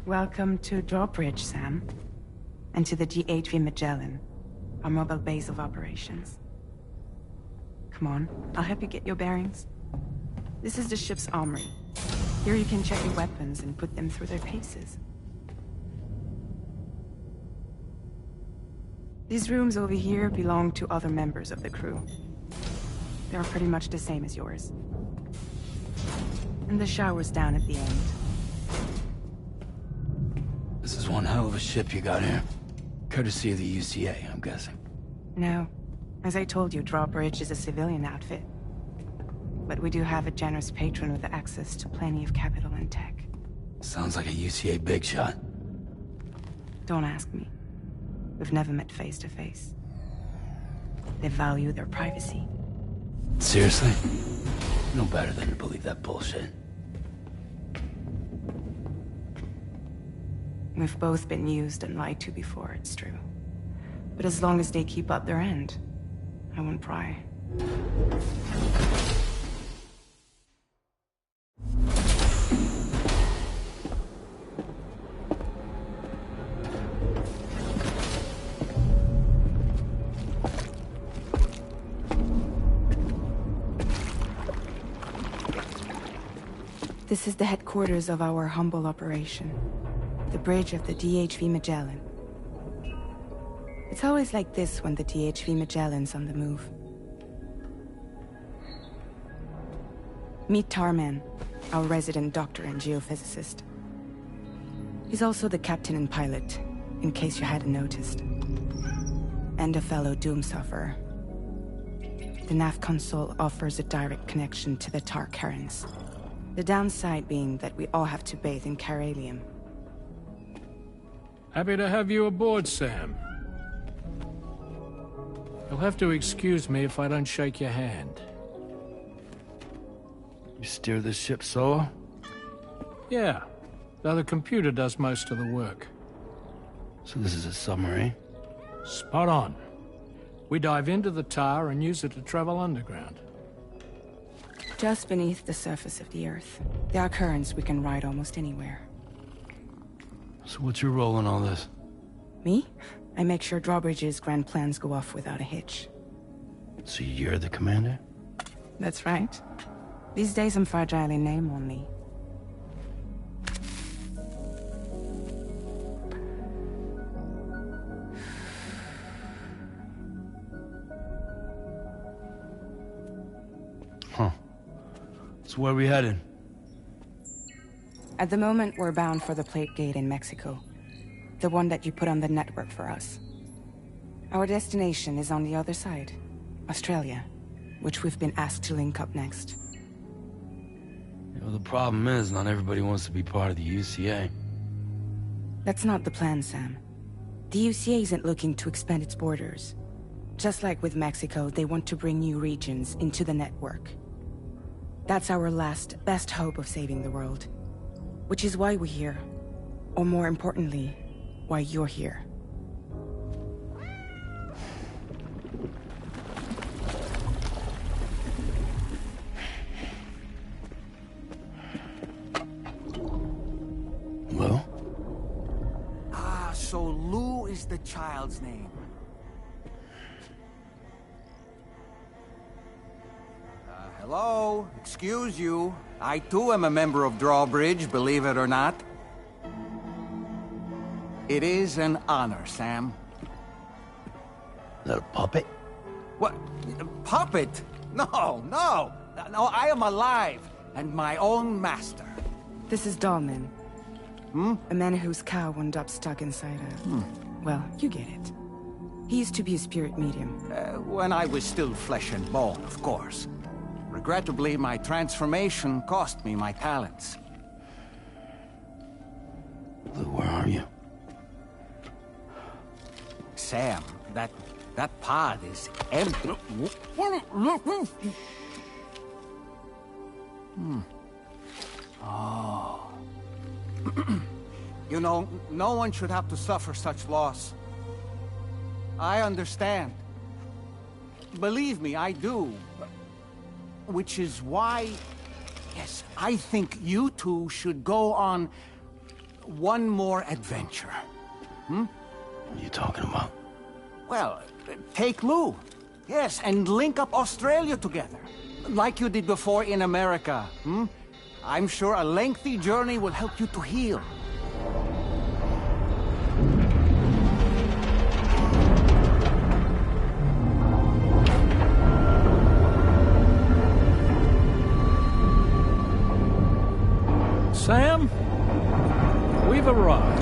Welcome to Drawbridge, Sam. And to the GHV Magellan, our mobile base of operations. Come on, I'll help you get your bearings. This is the ship's armory. Here you can check your weapons and put them through their paces. These rooms over here belong to other members of the crew. They're pretty much the same as yours. And the shower's down at the end. This is one hell of a ship you got here. Courtesy of the UCA, I'm guessing. No. As I told you, Drawbridge is a civilian outfit. But we do have a generous patron with access to plenty of capital and tech. Sounds like a UCA big shot. Don't ask me. We've never met face to face. They value their privacy. Seriously? No better than to believe that bullshit. We've both been used and lied to before, it's true. But as long as they keep up their end, I won't pry. This is the headquarters of our humble operation. The bridge of the DHV Magellan. It's always like this when the DHV Magellan's on the move. Meet Tarman, our resident doctor and geophysicist. He's also the captain and pilot, in case you hadn't noticed. And a fellow doom sufferer. The nav console offers a direct connection to the tar currents. The downside being that we all have to bathe in caralium. Happy to have you aboard, Sam. You'll have to excuse me if I don't shake your hand. You steer this ship solo? Yeah, though the computer does most of the work. So this is a submarine? Spot on. We dive into the tar and use it to travel underground. Just beneath the surface of the Earth, there are currents we can ride almost anywhere. So what's your role in all this? Me? I make sure Drawbridge's grand plans go off without a hitch. So you're the commander? That's right. These days I'm fragile in name only. Huh. So where are we headed? At the moment, we're bound for the plate gate in Mexico. The one that you put on the network for us. Our destination is on the other side, Australia, which we've been asked to link up next. You know, the problem is, not everybody wants to be part of the UCA. That's not the plan, Sam. The UCA isn't looking to expand its borders. Just like with Mexico, they want to bring new regions into the network. That's our last, best hope of saving the world. Which is why we're here. Or more importantly, why you're here. Lou? So Lou is the child's name. Hello? Excuse you. I too am a member of Drawbridge, believe it or not. It is an honor, Sam. Is that a puppet? What? Puppet? No, no! No, I am alive, and my own master. This is Dahlman. A man whose cow wound up stuck inside a... Well, you get it. He used to be a spirit medium. When I was still flesh and bone, of course. Regrettably, my transformation cost me my talents. Lou, where are you? Sam, that pod is empty. Oh. You know, no one should have to suffer such loss. I understand. Believe me, I do. Which is why, yes, I think you two should go on one more adventure. What are you talking about? Well, take Lou. Yes, and link up Australia together. Like you did before in America, hmm? I'm sure a lengthy journey will help you to heal. Sam, we've arrived.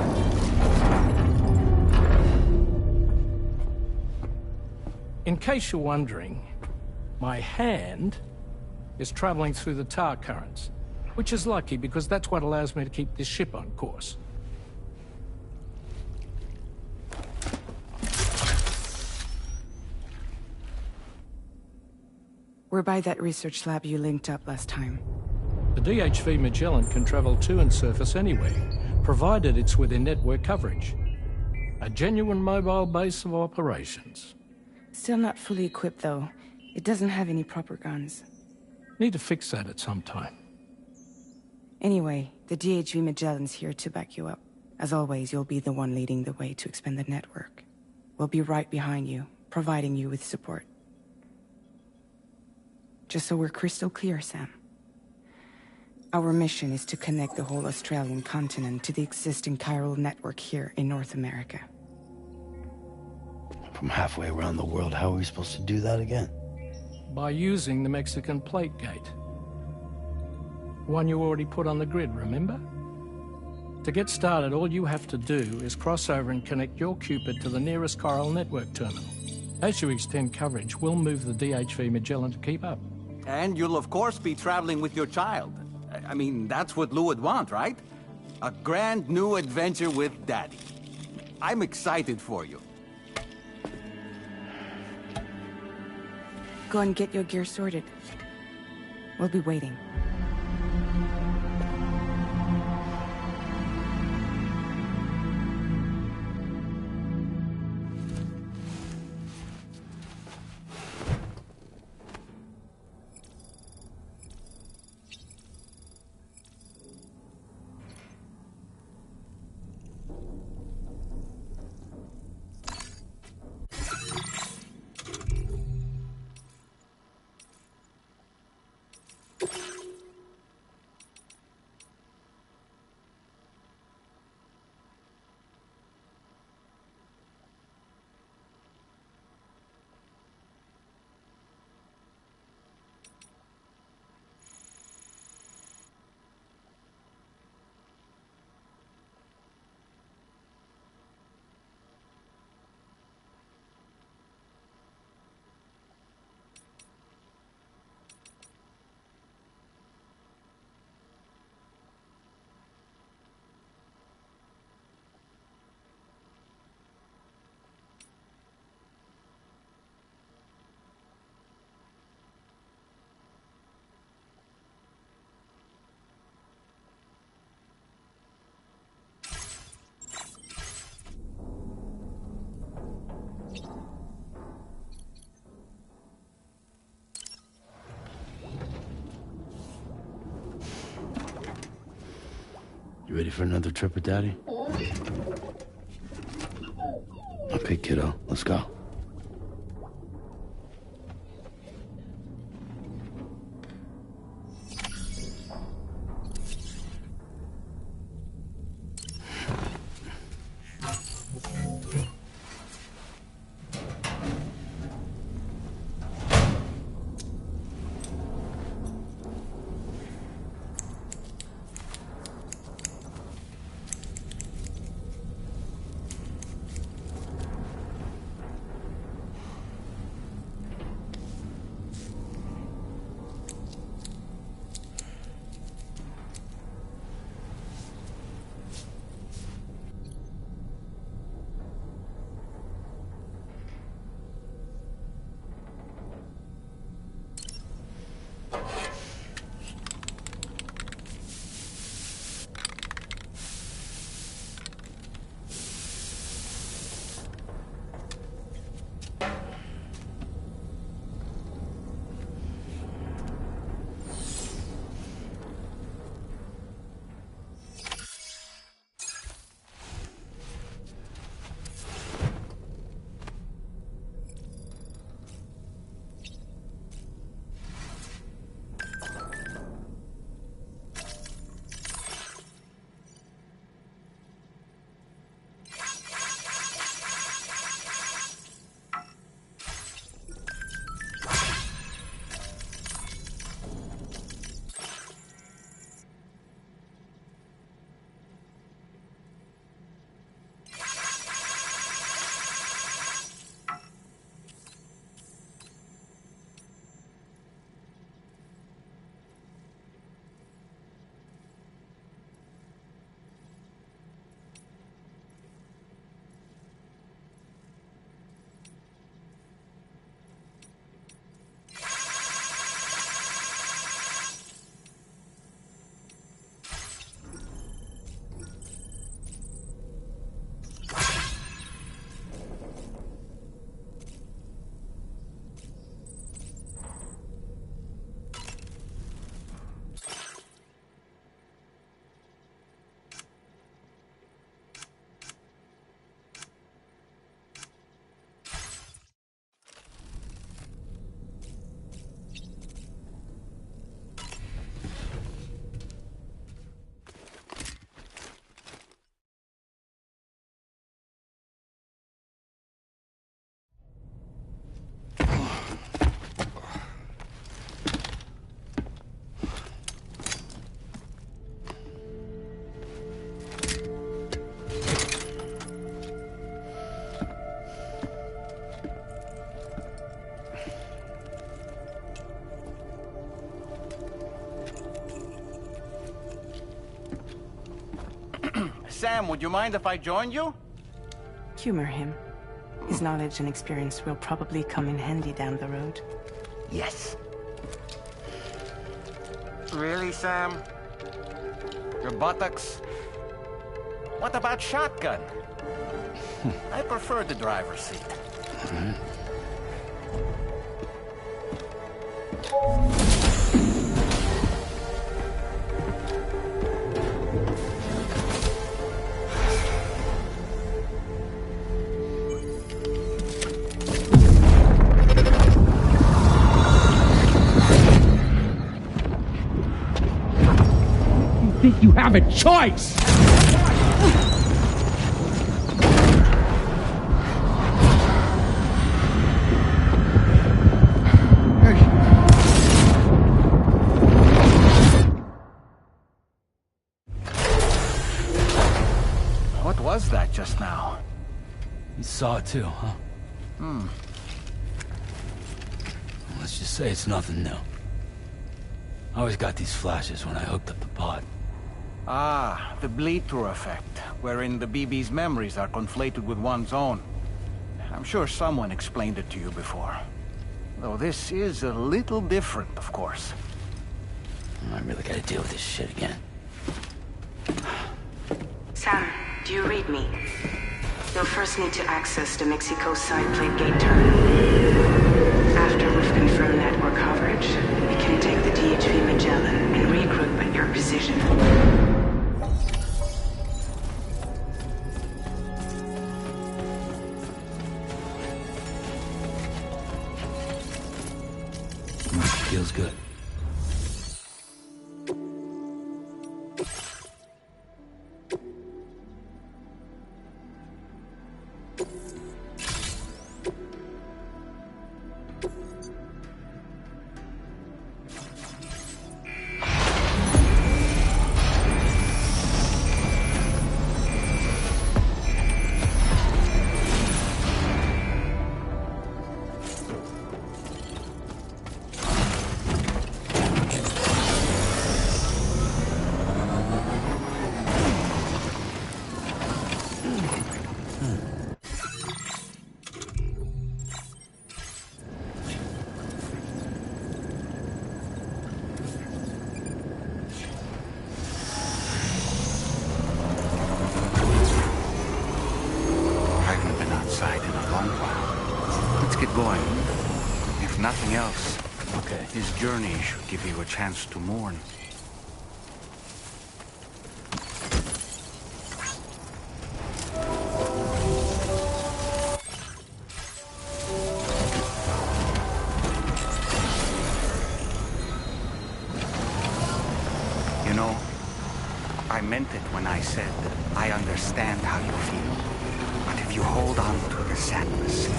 In case you're wondering, my hand is traveling through the tar currents, which is lucky because that's what allows me to keep this ship on course. We're by that research lab you linked up last time. The DHV Magellan can travel to and surface anywhere, provided it's within network coverage. A genuine mobile base of operations. Still not fully equipped, though. It doesn't have any proper guns. Need to fix that at some time. Anyway, the DHV Magellan's here to back you up. As always, you'll be the one leading the way to expand the network. We'll be right behind you, providing you with support. Just so we're crystal clear, Sam. Our mission is to connect the whole Australian continent to the existing chiral network here in North America. From halfway around the world, how are we supposed to do that again? By using the Mexican plate gate. One you already put on the grid, remember? To get started, all you have to do is cross over and connect your Cupid to the nearest chiral network terminal. As you extend coverage, we'll move the DHV Magellan to keep up. And you'll of course be traveling with your child. I mean, that's what Lou would want, right? A grand new adventure with Daddy. I'm excited for you. Go and get your gear sorted. We'll be waiting. You ready for another trip with Daddy? Okay, kiddo, let's go. Sam, would you mind if I joined you? Humor him. His knowledge and experience will probably come in handy down the road. Yes. Really, Sam? Your buttocks? What about shotgun? I prefer the driver's seat. Think you have a choice? What was that just now? You saw it too, huh? Hmm. Let's just say it's nothing new. I always got these flashes when I hooked up the pod. Ah, the bleed-through effect, wherein the BB's memories are conflated with one's own. I'm sure someone explained it to you before. Though this is a little different, of course. I really gotta deal with this shit again. Sam, do you read me? You'll first need to access the Mexico side plate gate terminal. After we've confirmed network coverage, we can take the DHV Magellan and regroup at your position. Feels good. Nothing else. Okay. His journey should give you a chance to mourn. You know, I meant it when I said I understand how you feel. But if you hold on to the sadness,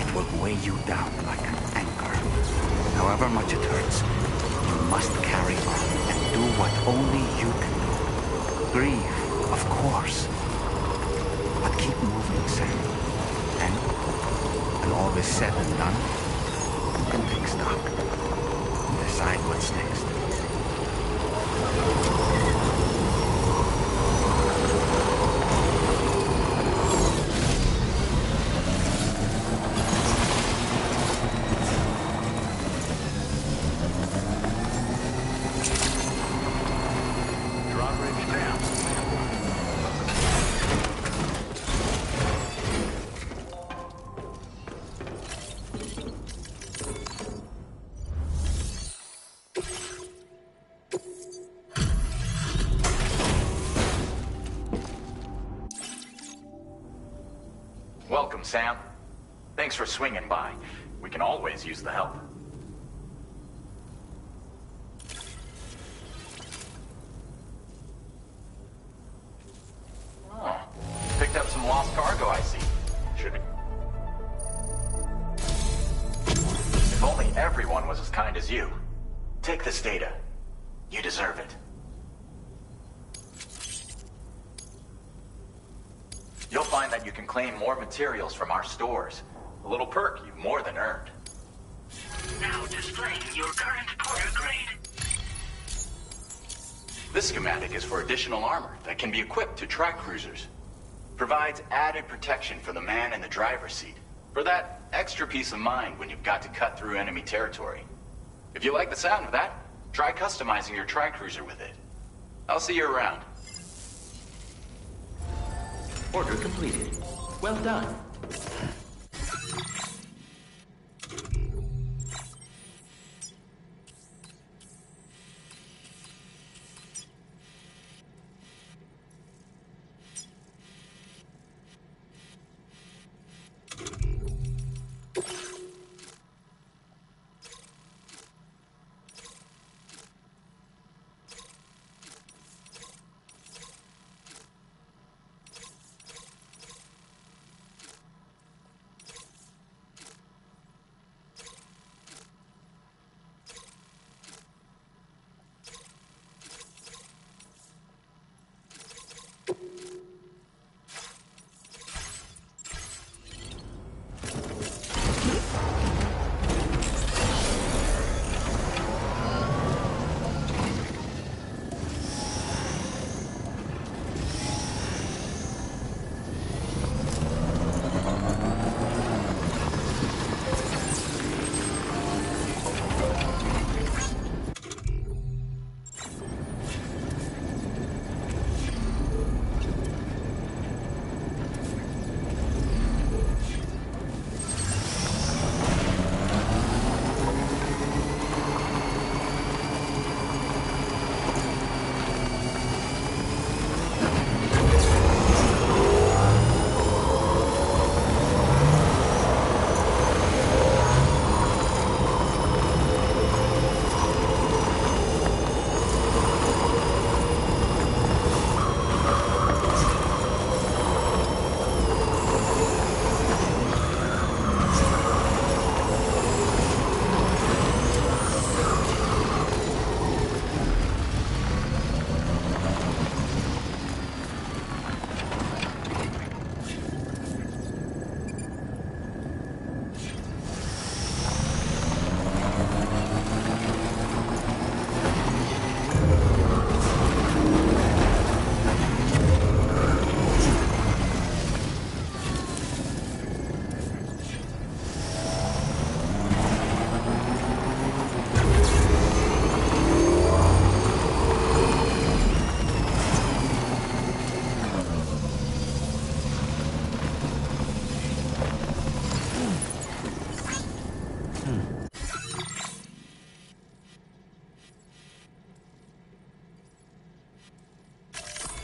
it will weigh you down like an anchor. However much it hurts, you must carry on and do what only you can do. Grieve, of course. But keep moving, Sam. And when all is said and done, you can take stock. Decide what's next. Welcome, Sam. Thanks for swinging by. We can always use the help. Oh, picked up some lost cargo, I see. Should be. If only everyone was as kind as you. Take this data. You deserve it. You'll find that you can claim more materials from our stores. A little perk you've more than earned. Now displaying your current porter grade. This schematic is for additional armor that can be equipped to track cruisers. Provides added protection for the man in the driver's seat. For that extra peace of mind when you've got to cut through enemy territory. If you like the sound of that, try customizing your tri-cruiser with it. I'll see you around. Order completed. Well done.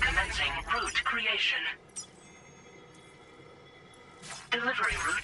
Commencing route creation. Delivery route.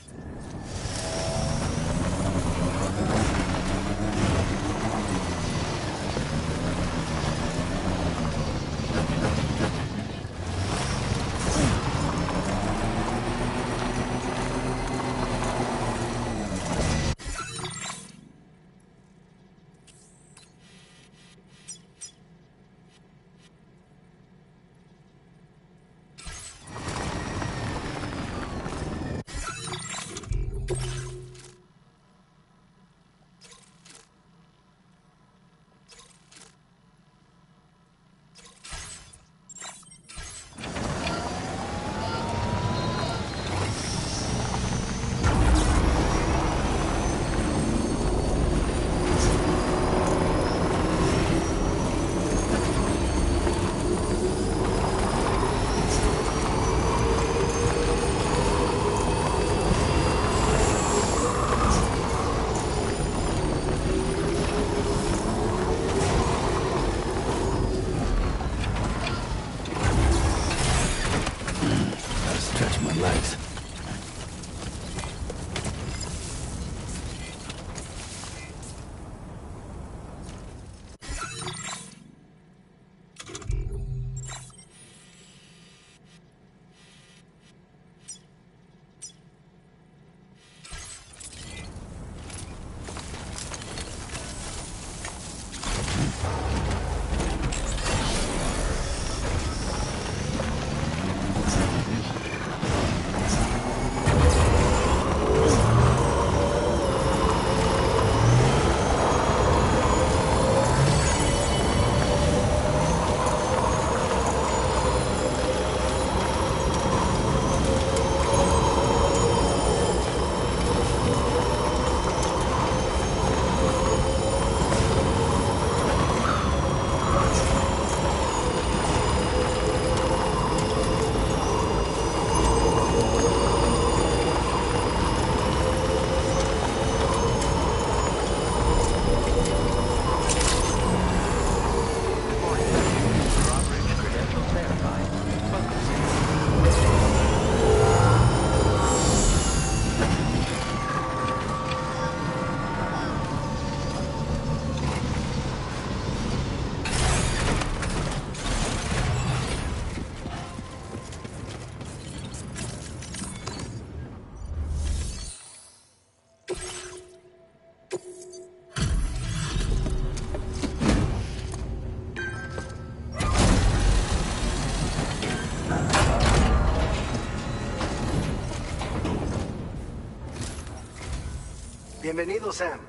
Bienvenido, Sam.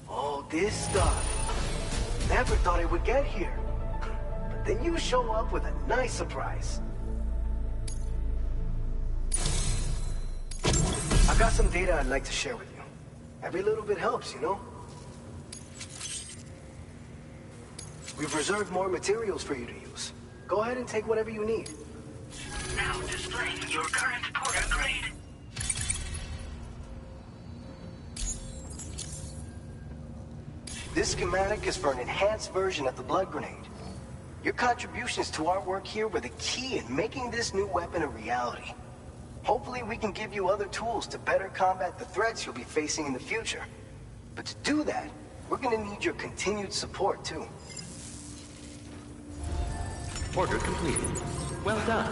Oh, this stuff. Never thought it would get here. But then you show up with a nice surprise. I've got some data I'd like to share with you. Every little bit helps, you know? We've reserved more materials for you to use. Go ahead and take whatever you need. Now displaying your current Porter grade. This schematic is for an enhanced version of the blood grenade. Your contributions to our work here were the key in making this new weapon a reality. Hopefully we can give you other tools to better combat the threats you'll be facing in the future. But to do that, we're gonna need your continued support too. Order completed. Well done.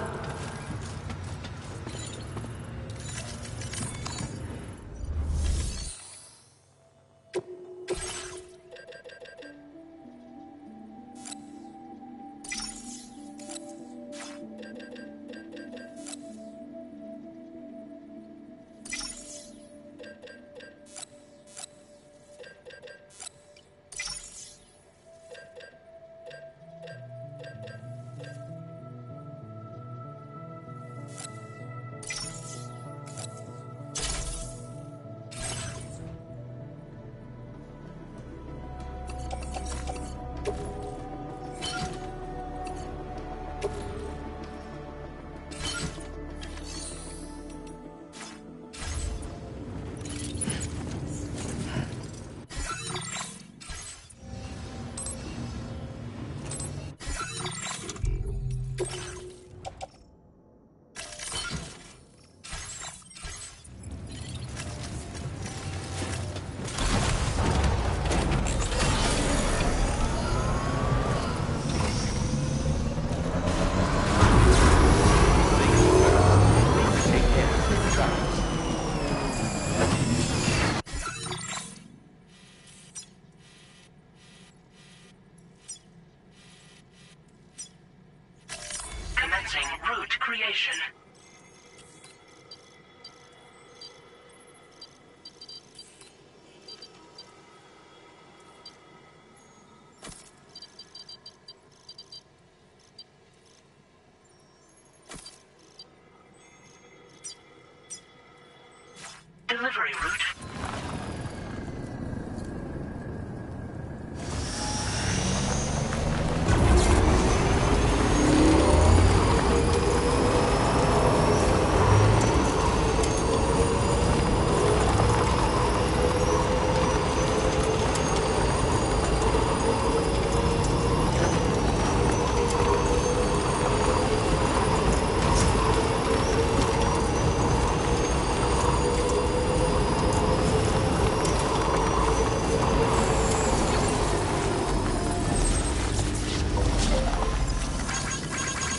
Commencing route creation. Delivery route.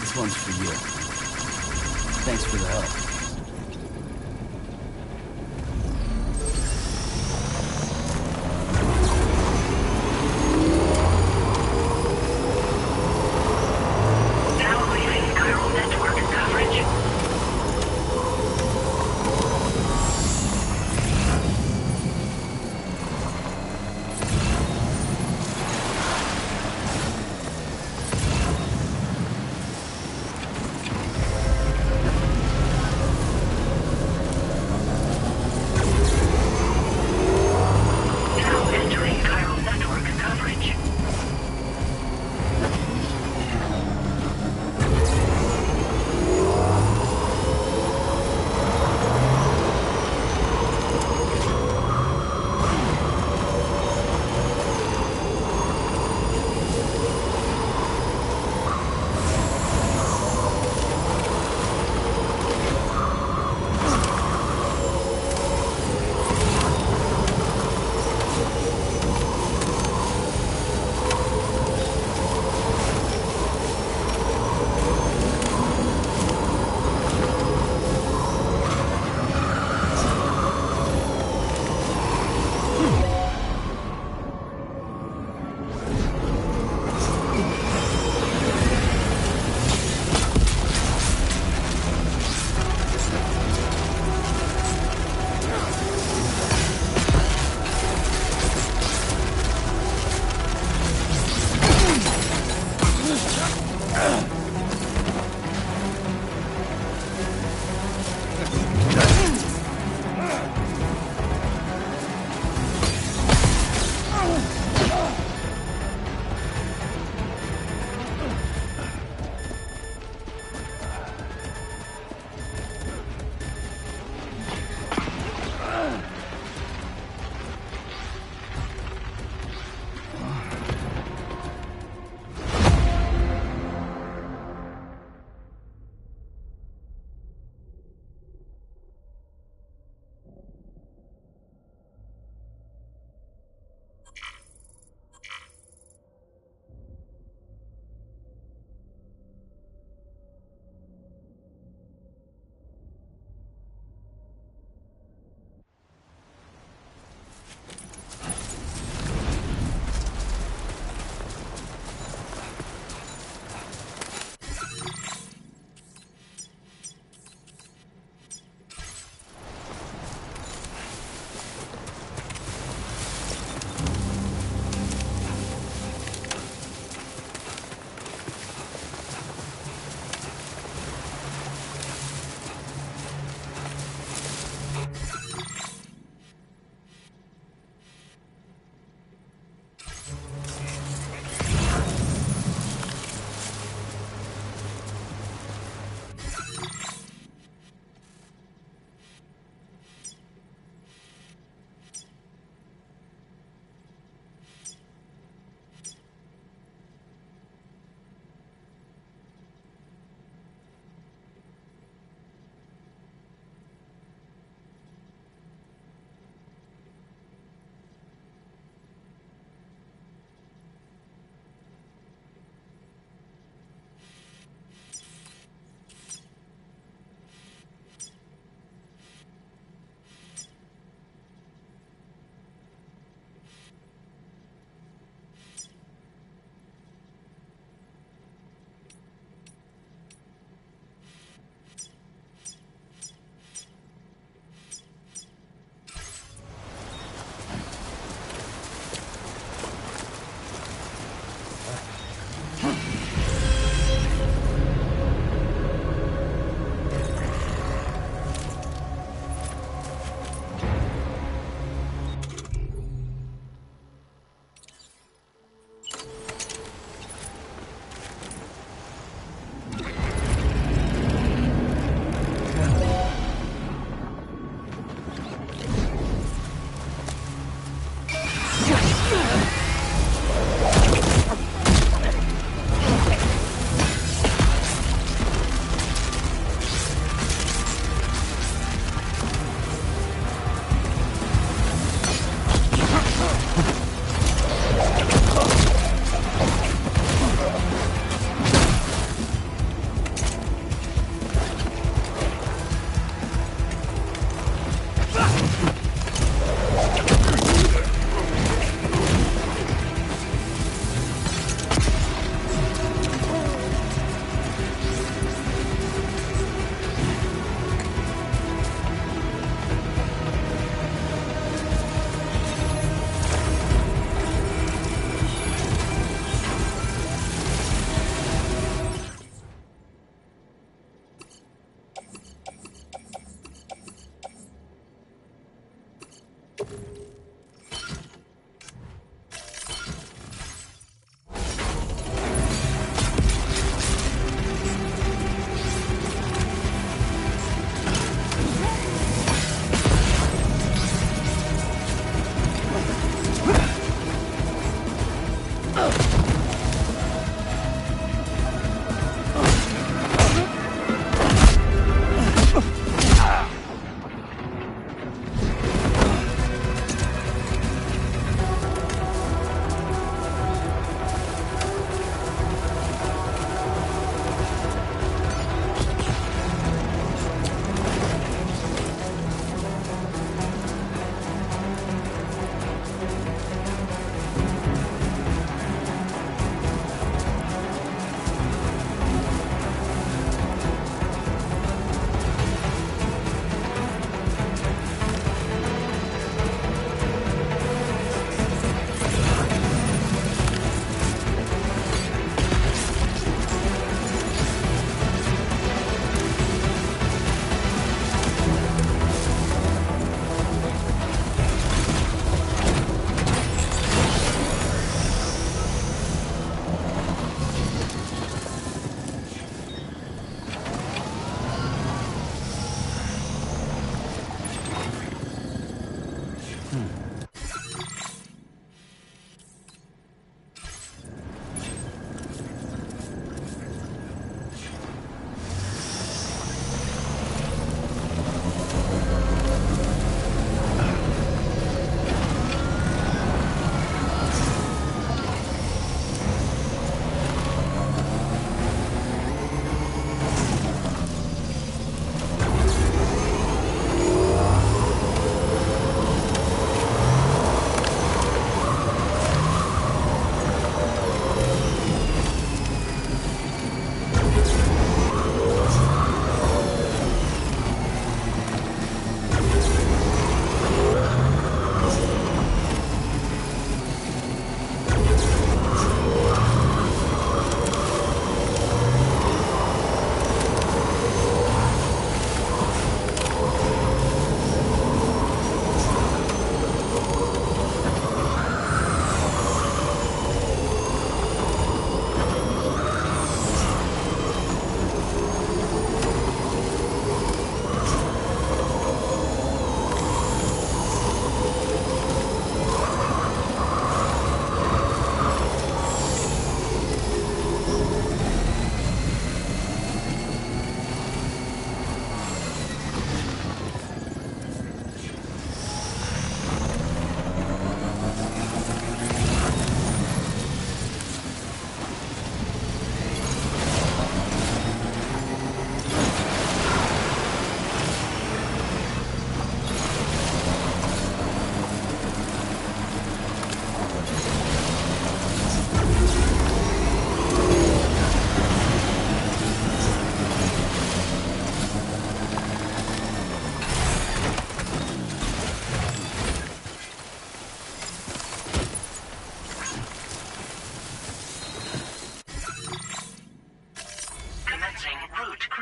This one's for you. Thanks for the help. Now leaving chiral network coverage.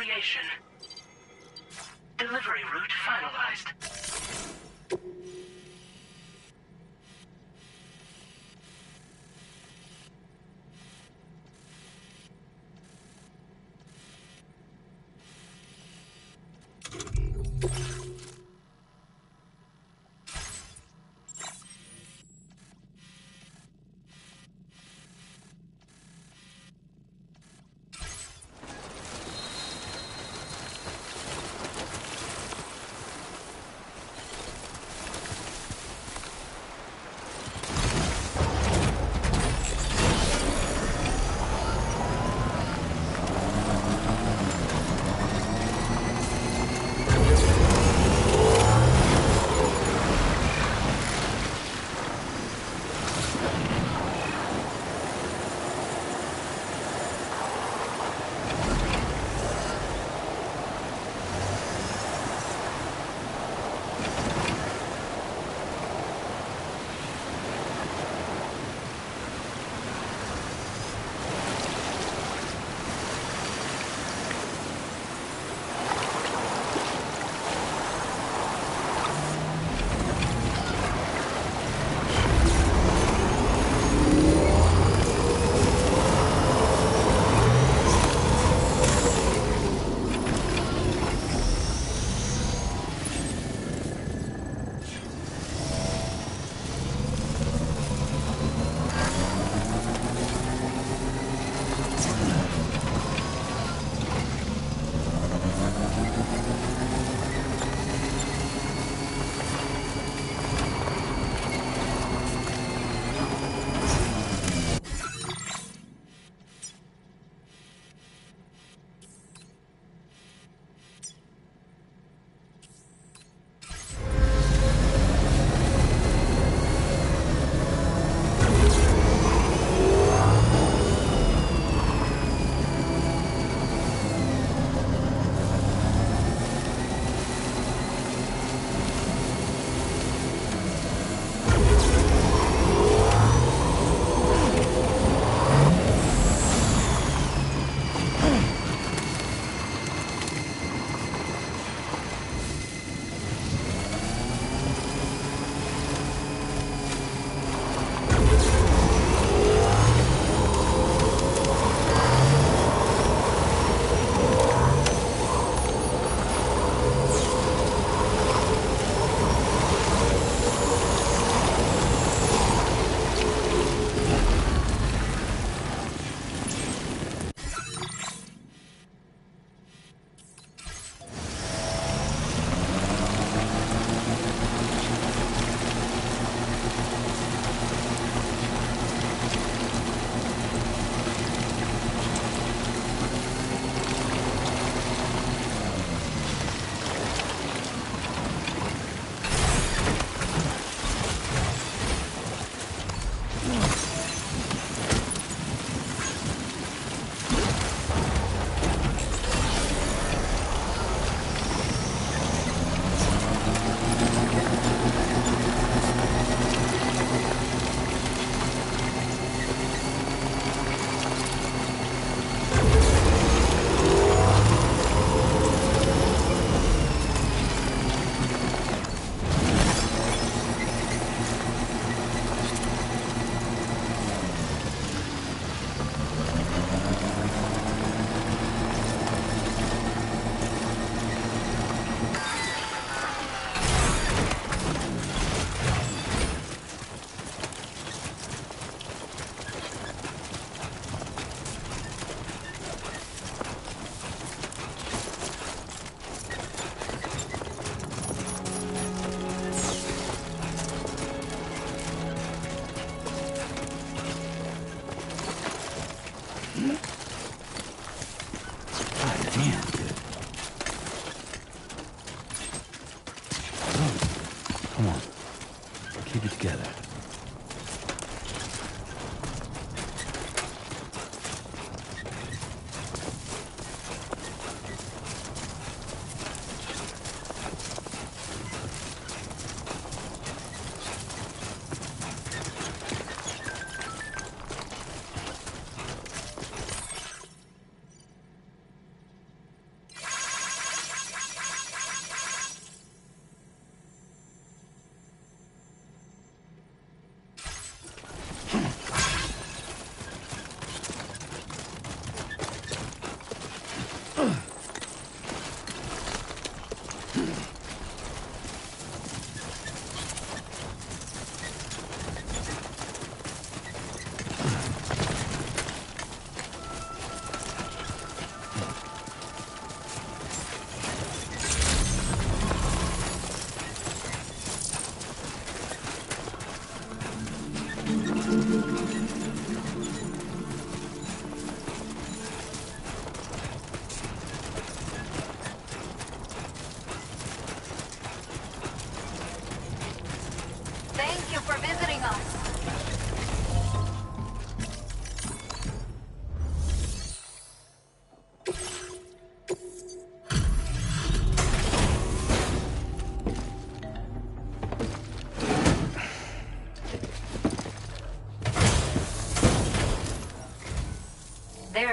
creation. Delivery route finalized. Come on. Keep it together.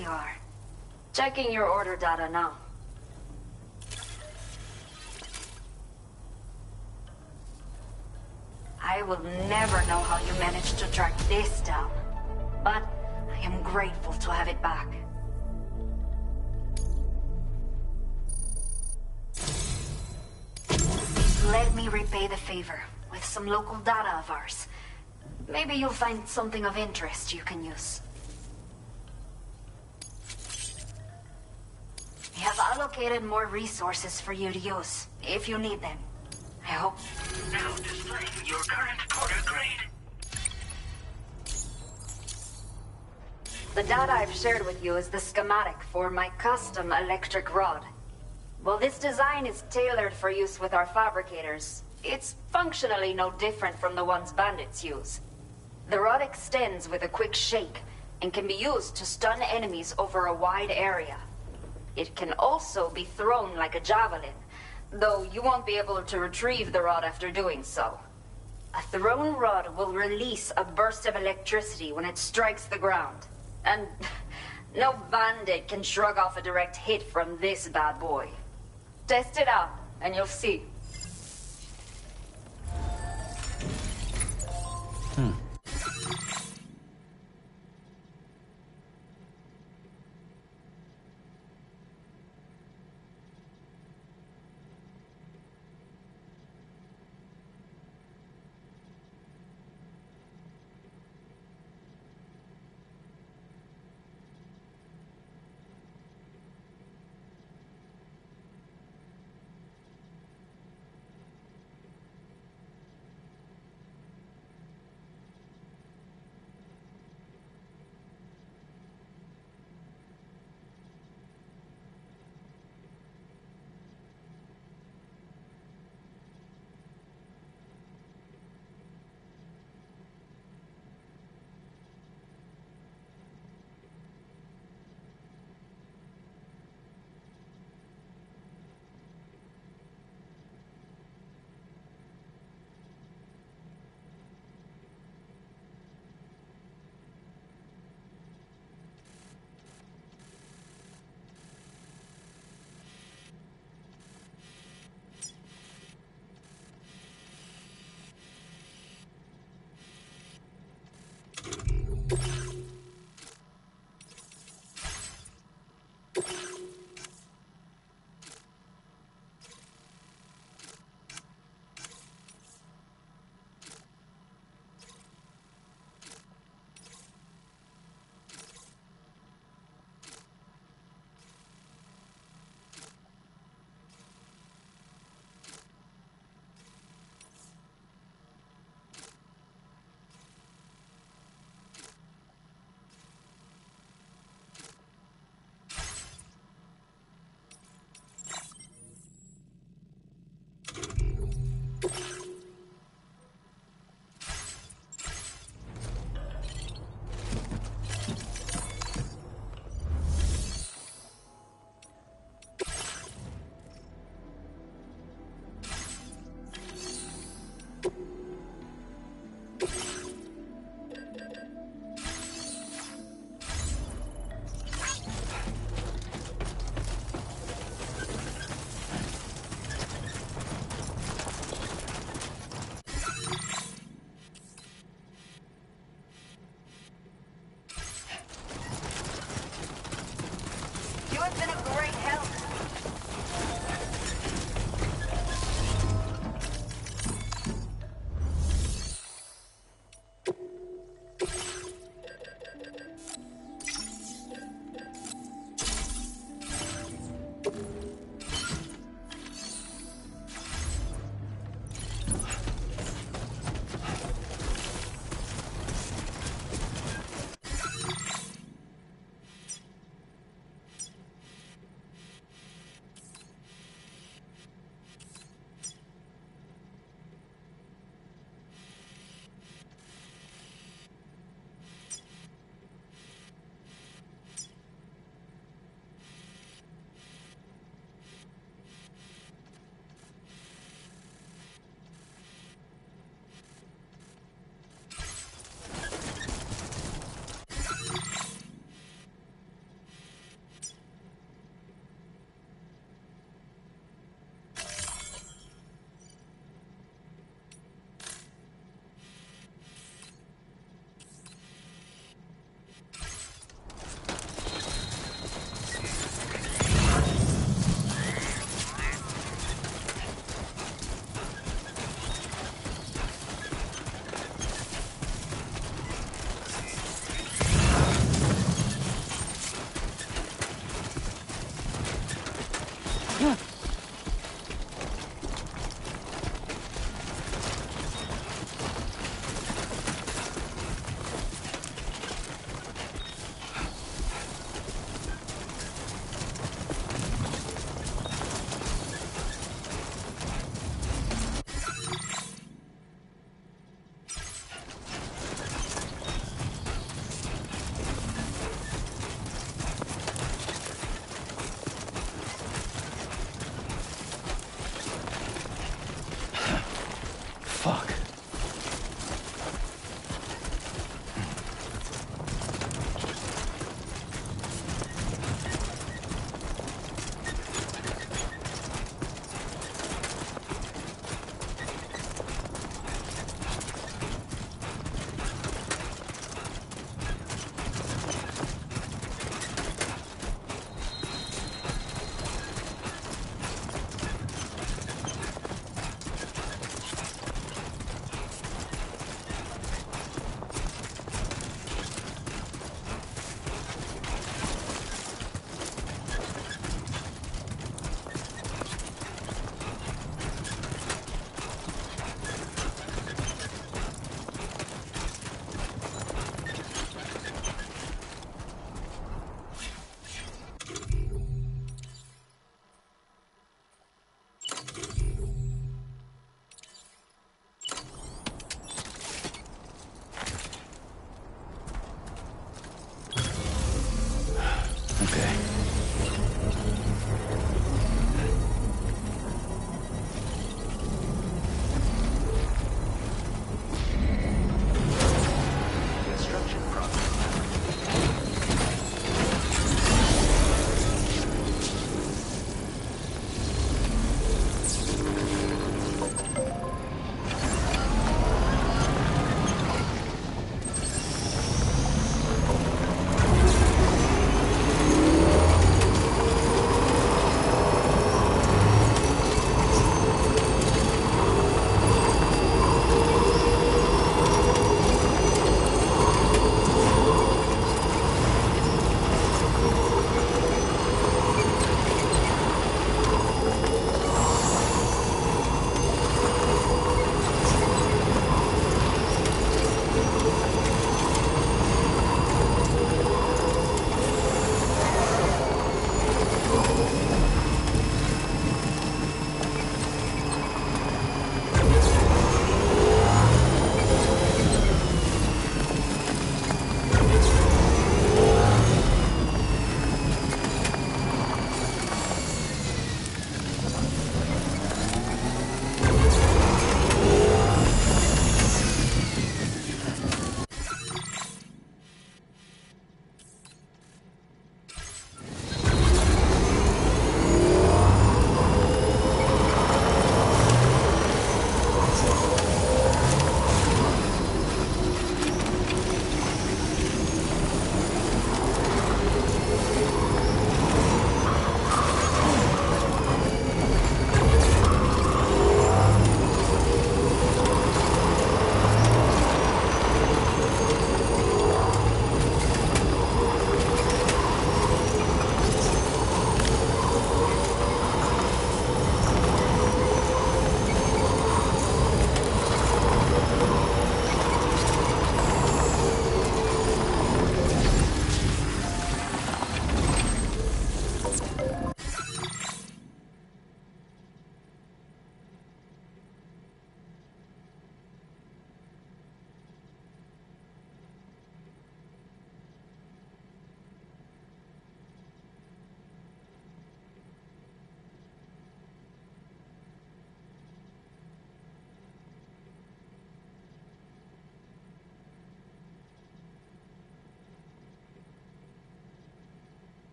you are. Checking your order data now. I will never know how you managed to track this down, but I am grateful to have it back. Let me repay the favor with some local data of ours. Maybe you'll find something of interest you can use. We have allocated more resources for you to use, if you need them. I hope... Now displaying your current Porter grade. The data I've shared with you is the schematic for my custom electric rod. While this design is tailored for use with our fabricators, it's functionally no different from the ones bandits use. The rod extends with a quick shake and can be used to stun enemies over a wide area. It can also be thrown like a javelin, though you won't be able to retrieve the rod after doing so. A thrown rod will release a burst of electricity when it strikes the ground. And no bandit can shrug off a direct hit from this bad boy. Test it out, and you'll see.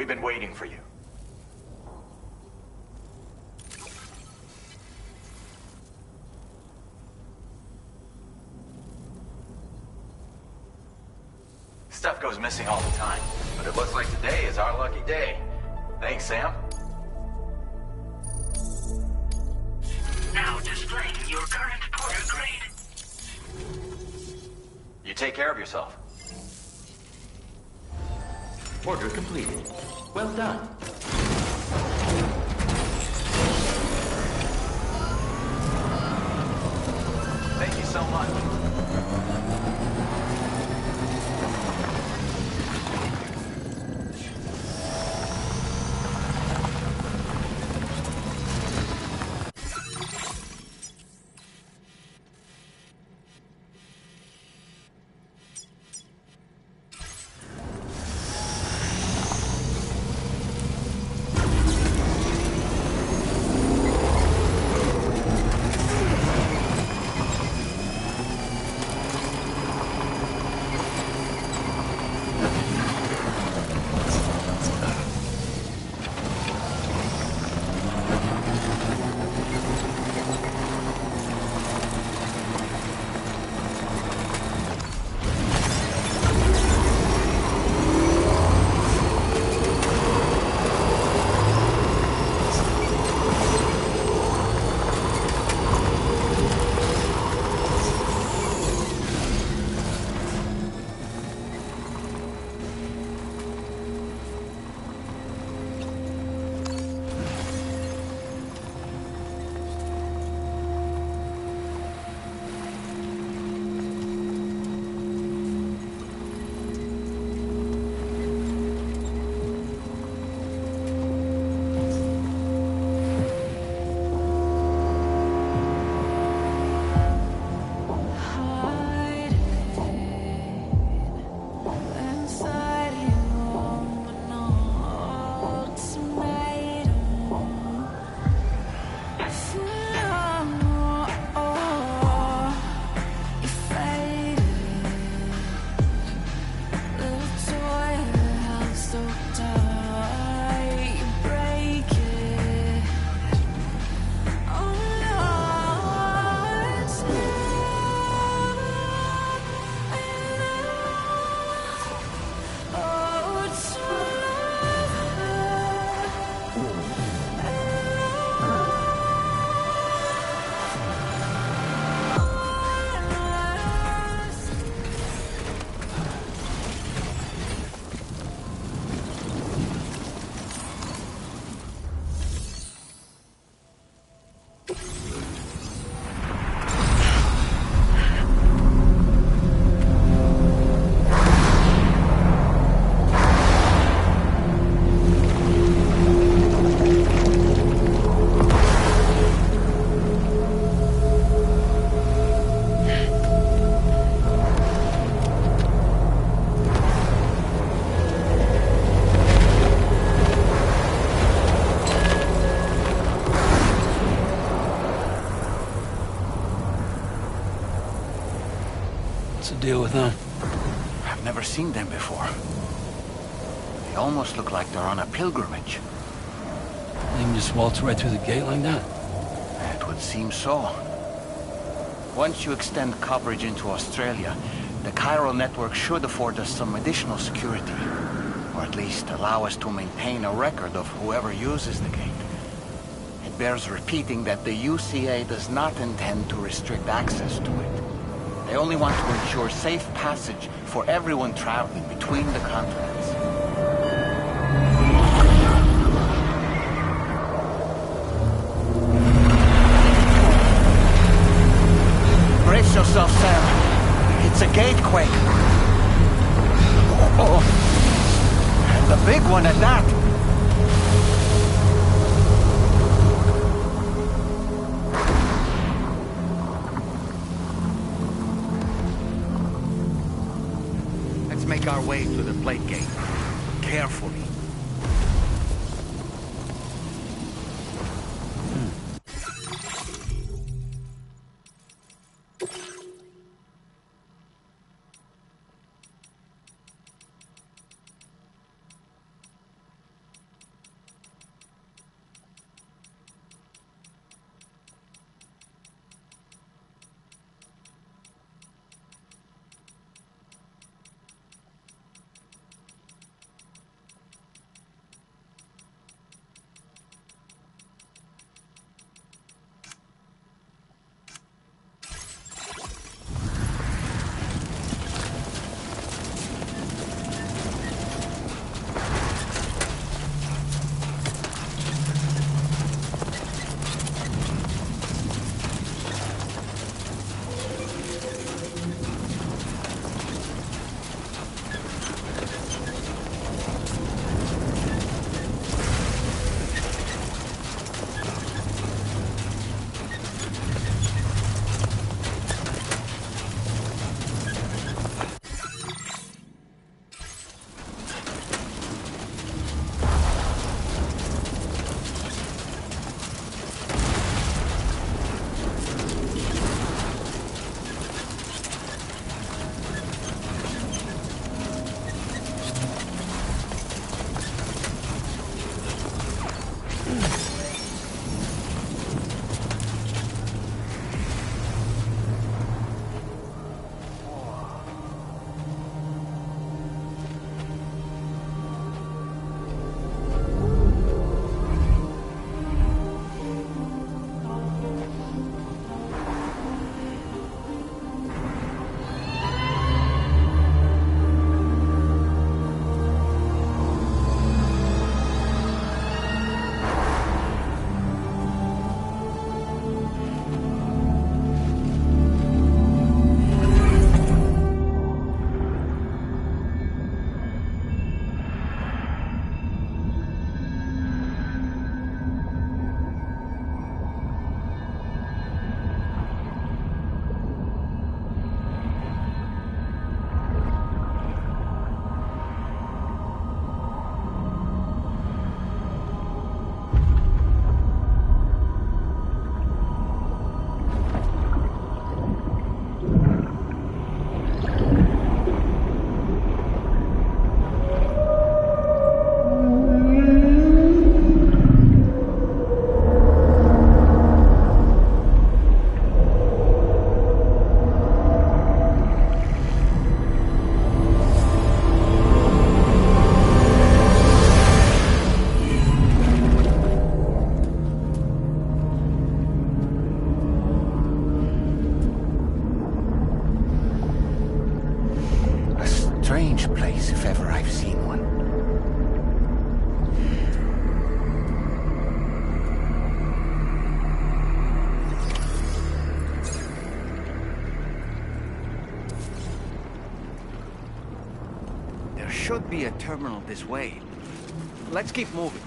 We've been waiting for you. Stuff goes missing all the time, but it looks like today is our lucky day. Thanks, Sam. Now displaying your current porter grade. You take care of yourself. Order completed. Well done. Thank you so much. Deal with them? I've never seen them before. They almost look like they're on a pilgrimage. They can just waltz right through the gate like that? It would seem so. Once you extend coverage into Australia, the chiral network should afford us some additional security. Or at least allow us to maintain a record of whoever uses the gate. It bears repeating that the UCA does not intend to restrict access to it. They only want to ensure safe passage for everyone traveling between the continents. Brace yourself, Sam. It's a gatequake. Oh, and a big one at that. Make our way to the plate gate. Carefully. place if ever I've seen one. There should be a terminal this way. Let's keep moving.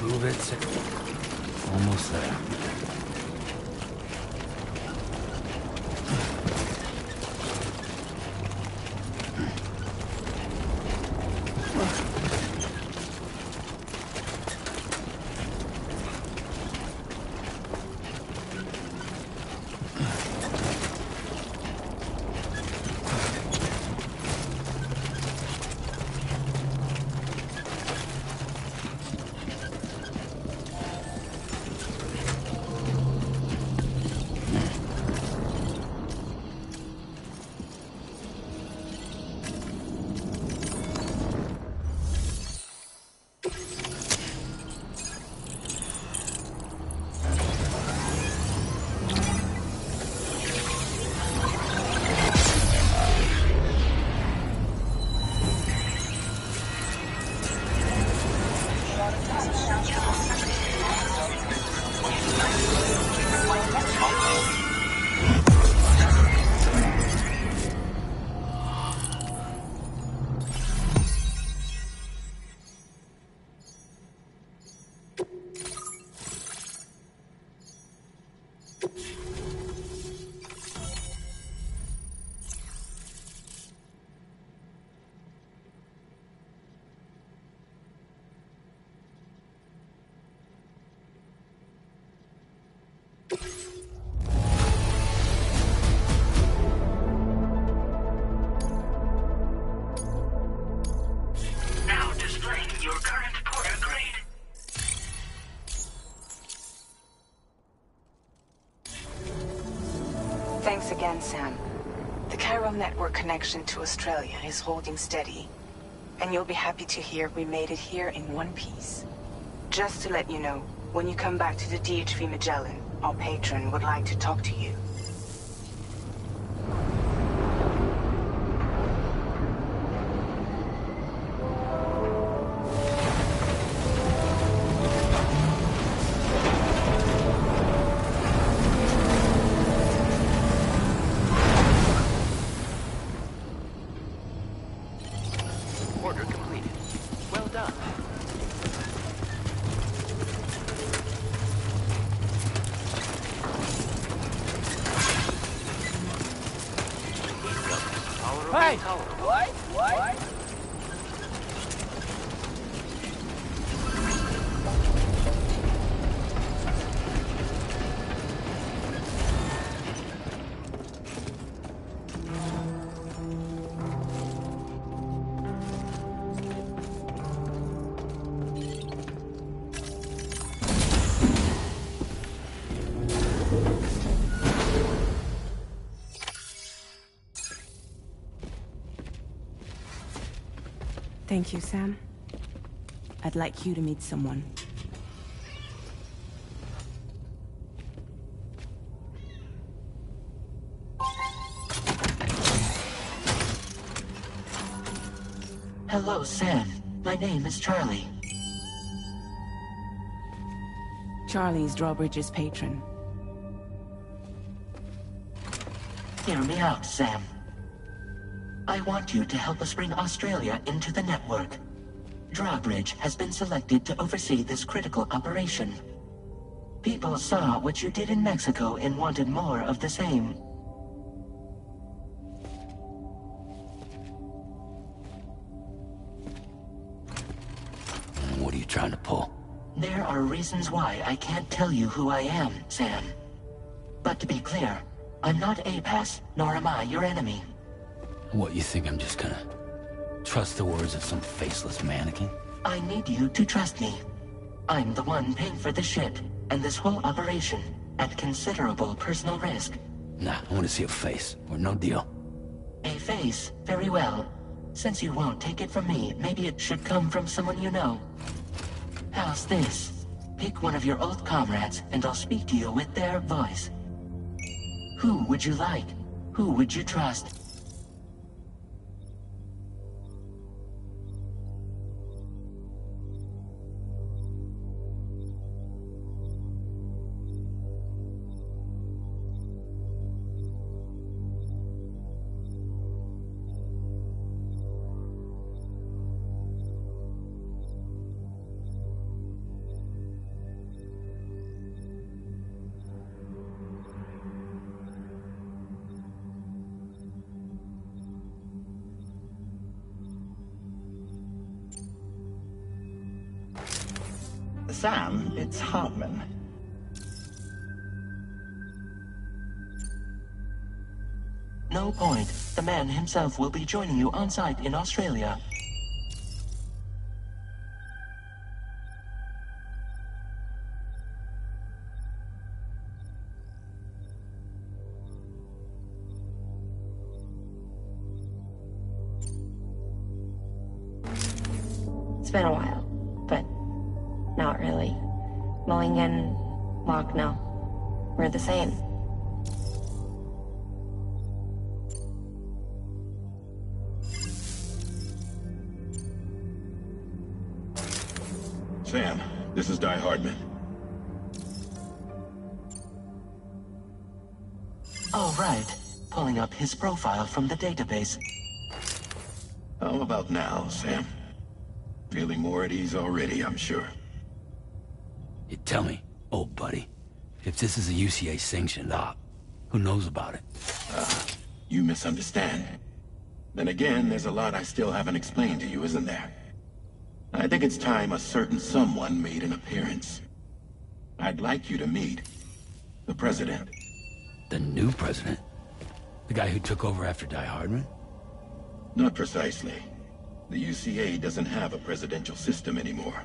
Move it. Almost there. Thanks again, Sam. The chiral network connection to Australia is holding steady. And you'll be happy to hear we made it here in one piece. Just to let you know, when you come back to the DHV Magellan, our patron would like to talk to you. Order completed. Well done. Hey! What? Thank you, Sam. I'd like you to meet someone. Hello, Sam. My name is Charlie. Charlie's Drawbridge's patron. Hear me out, Sam. I want you to help us bring Australia into the network. Drawbridge has been selected to oversee this critical operation. People saw what you did in Mexico and wanted more of the same. What are you trying to pull? There are reasons why I can't tell you who I am, Sam. But to be clear, I'm not APAS, nor am I your enemy. What, you think I'm just gonna trust the words of some faceless mannequin? I need you to trust me. I'm the one paying for the shit, and this whole operation, at considerable personal risk. Nah, I want to see a face, or no deal. A face? Very well. Since you won't take it from me, maybe it should come from someone you know. How's this? Pick one of your old comrades, and I'll speak to you with their voice. Who would you like? Who would you trust? Sam, it's Hartman. No point. The man himself will be joining you on site in Australia. It's been a while, but not really. Mulling and Locke, no. We're the same. Sam, this is Di Hardman. Oh, right. Pulling up his profile from the database. How about now, Sam? Feeling more at ease already, I'm sure. You tell me, old buddy, if this is a UCA-sanctioned op, who knows about it? You misunderstand. Then again, there's a lot I still haven't explained to you, isn't there? I think it's time a certain someone made an appearance. I'd like you to meet the President. The new president? The guy who took over after Di Hardman? Not precisely. The UCA doesn't have a presidential system anymore.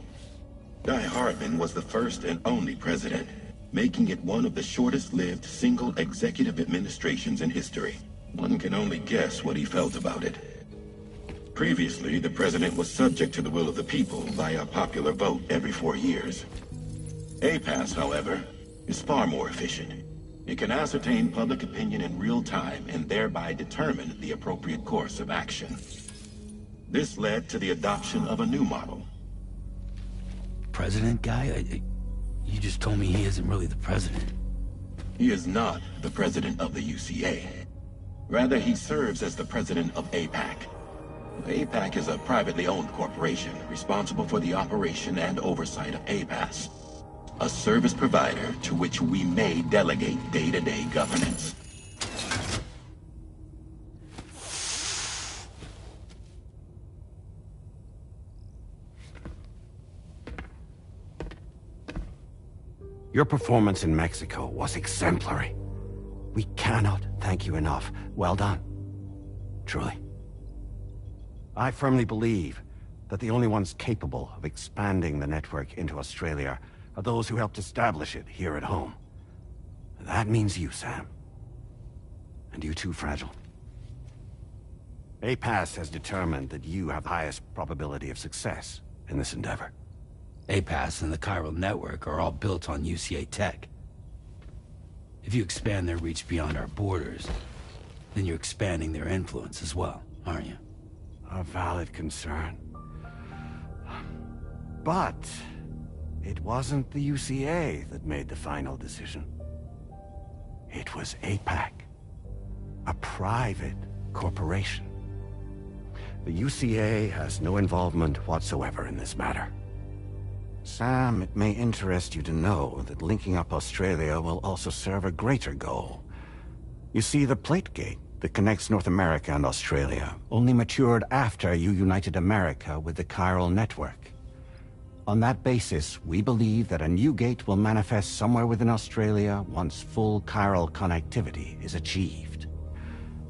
Di Hardman was the first and only president, making it one of the shortest-lived single executive administrations in history. One can only guess what he felt about it. Previously, the president was subject to the will of the people via a popular vote every 4 years. APAS, however, is far more efficient. It can ascertain public opinion in real time and thereby determine the appropriate course of action. This led to the adoption of a new model. President guy? You just told me he isn't really the president. He is not the president of the UCA. Rather, he serves as the president of APAC. APAC is a privately owned corporation responsible for the operation and oversight of APAS, a service provider to which we may delegate day-to-day governance. Your performance in Mexico was exemplary. We cannot thank you enough. Well done. Truly. I firmly believe that the only ones capable of expanding the network into Australia are those who helped establish it here at home. That means you, Sam. And you too, Fragile. APAS has determined that you have the highest probability of success in this endeavor. APAS and the chiral network are all built on UCA tech. If you expand their reach beyond our borders, then you're expanding their influence as well, aren't you? A valid concern. But it wasn't the UCA that made the final decision. It was APAC, a private corporation. The UCA has no involvement whatsoever in this matter. Sam, it may interest you to know that linking up Australia will also serve a greater goal. You see, the plate gate that connects North America and Australia only matured after you united America with the chiral network. On that basis, we believe that a new gate will manifest somewhere within Australia once full chiral connectivity is achieved.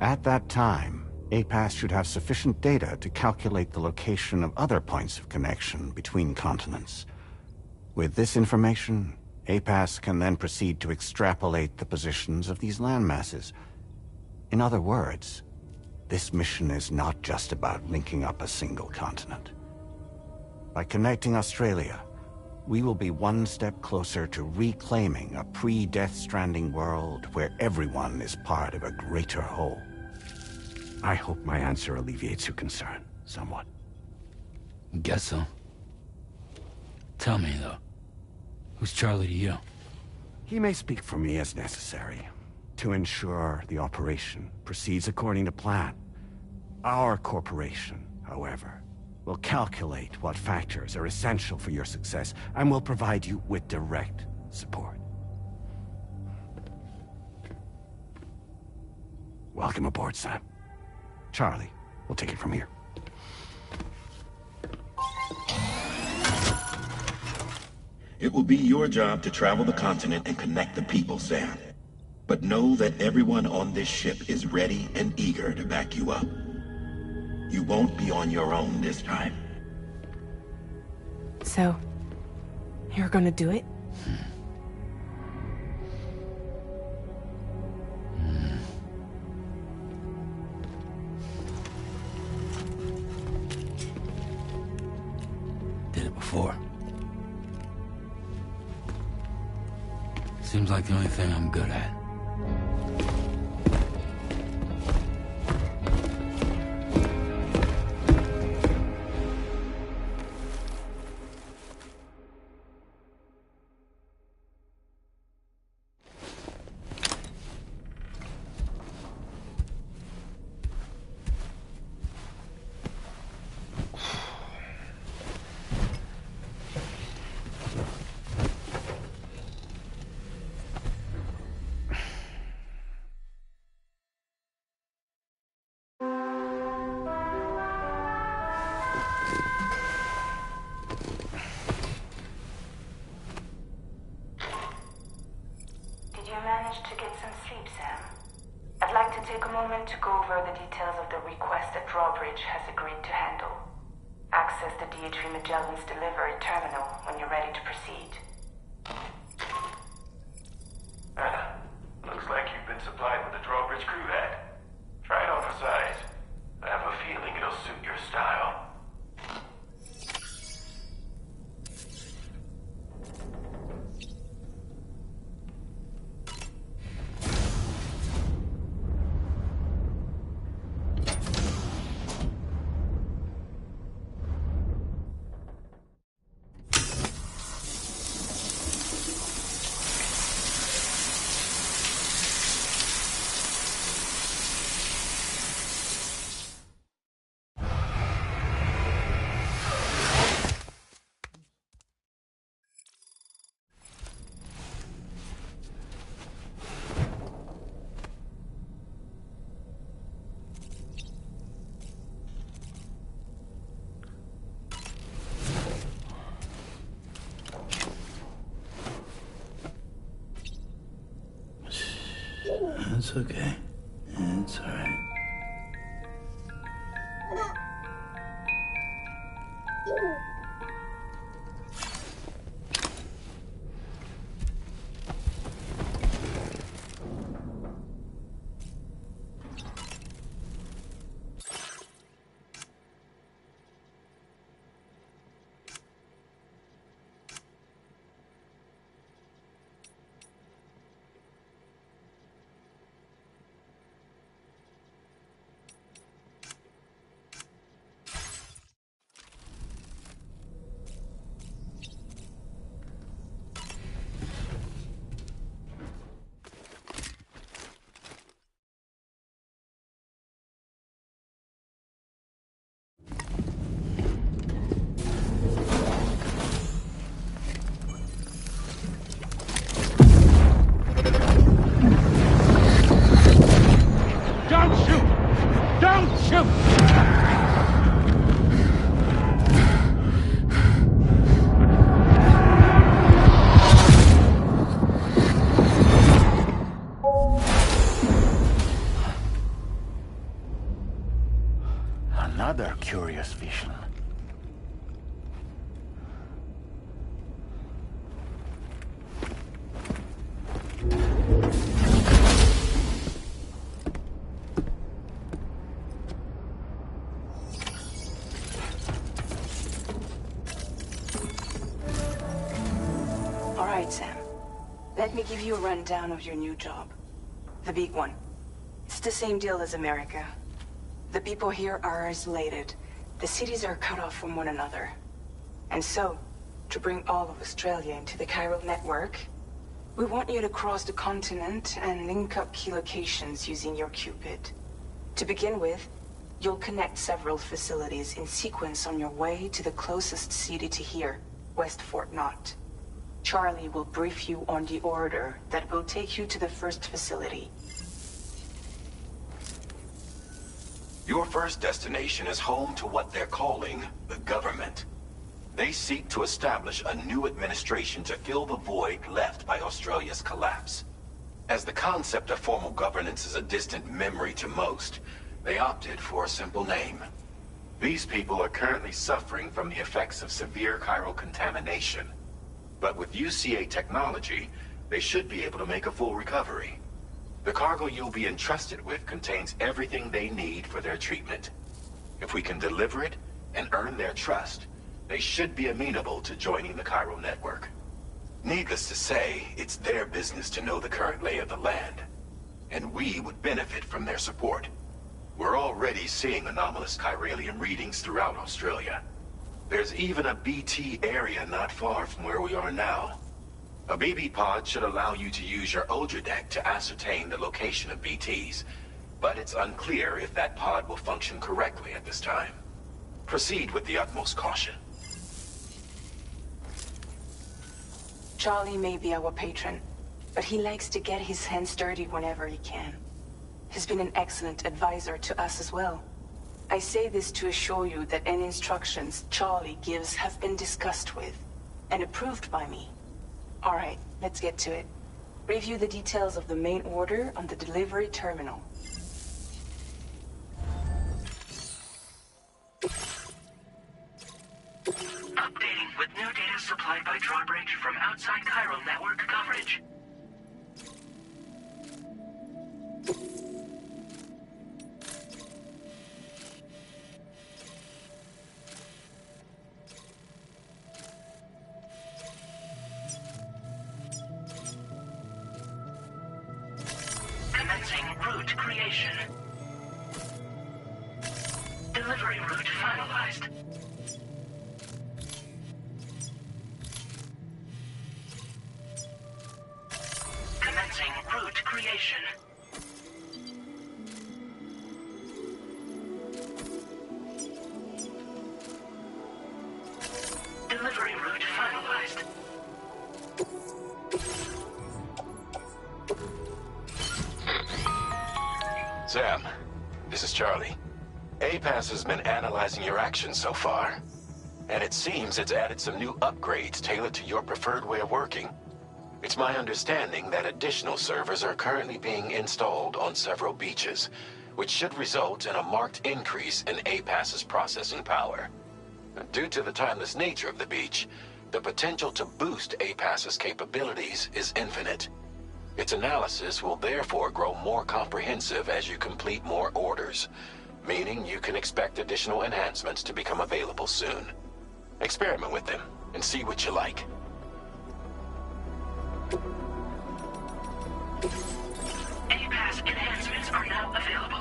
At that time, APAS should have sufficient data to calculate the location of other points of connection between continents. With this information, APAS can then proceed to extrapolate the positions of these landmasses. In other words, this mission is not just about linking up a single continent. By connecting Australia, we will be one step closer to reclaiming a pre-Death Stranding world where everyone is part of a greater whole. I hope my answer alleviates your concern somewhat. Guess so. Tell me, though, who's Charlie to you? He may speak for me as necessary, to ensure the operation proceeds according to plan. Our corporation, however, will calculate what factors are essential for your success, and will provide you with direct support. Welcome aboard, Sam. Charlie, we'll take it from here. It will be your job to travel the continent and connect the people, Sam. But know that everyone on this ship is ready and eager to back you up. You won't be on your own this time. So, you're gonna do it? Did it before. Seems like the only thing I'm good at. To get some sleep, Sam. I'd like to take a moment to go over the details of the request that Drawbridge has agreed to handle. Access the D.H.V. Magellan's delivery terminal when you're ready to proceed. Looks like you've been supplied with the Drawbridge crew hat. Try it on for size. I have a feeling it'll suit your style. It's okay. It's alright. Another curious vision. Right, Sam. Let me give you a rundown of your new job. The big one. It's the same deal as America. The people here are isolated. The cities are cut off from one another. And so, to bring all of Australia into the chiral network, we want you to cross the continent and link up key locations using your Cupid. To begin with, you'll connect several facilities in sequence on your way to the closest city to here, West Fort Knott. Charlie will brief you on the order that will take you to the first facility. Your first destination is home to what they're calling the government. They seek to establish a new administration to fill the void left by Australia's collapse. As the concept of formal governance is a distant memory to most, they opted for a simple name. These people are currently suffering from the effects of severe chiral contamination. But with UCA technology, they should be able to make a full recovery. The cargo you'll be entrusted with contains everything they need for their treatment. If we can deliver it and earn their trust, they should be amenable to joining the chiral network. Needless to say, it's their business to know the current lay of the land, and we would benefit from their support. We're already seeing anomalous chiralium readings throughout Australia. There's even a BT area not far from where we are now. A BB pod should allow you to use your Ultra deck to ascertain the location of BTs, but it's unclear if that pod will function correctly at this time. Proceed with the utmost caution. Charlie may be our patron, but he likes to get his hands dirty whenever he can. He's been an excellent advisor to us as well. I say this to assure you that any instructions Charlie gives have been discussed with and approved by me. All right, let's get to it. Review the details of the main order on the delivery terminal. Updating with new data supplied by drawbridge from outside chiral network coverage. Commencing route creation. Delivery route finalized. Commencing route creation. Delivery route finalized. Sam, this is Charlie. APAS has been analyzing your actions so far, and it seems it's added some new upgrades tailored to your preferred way of working. It's my understanding that additional servers are currently being installed on several beaches, which should result in a marked increase in APAS's processing power. Due to the timeless nature of the beach, the potential to boost APAS's capabilities is infinite. Its analysis will therefore grow more comprehensive as you complete more orders, meaning you can expect additional enhancements to become available soon. Experiment with them and see what you like. APAS enhancements are now available.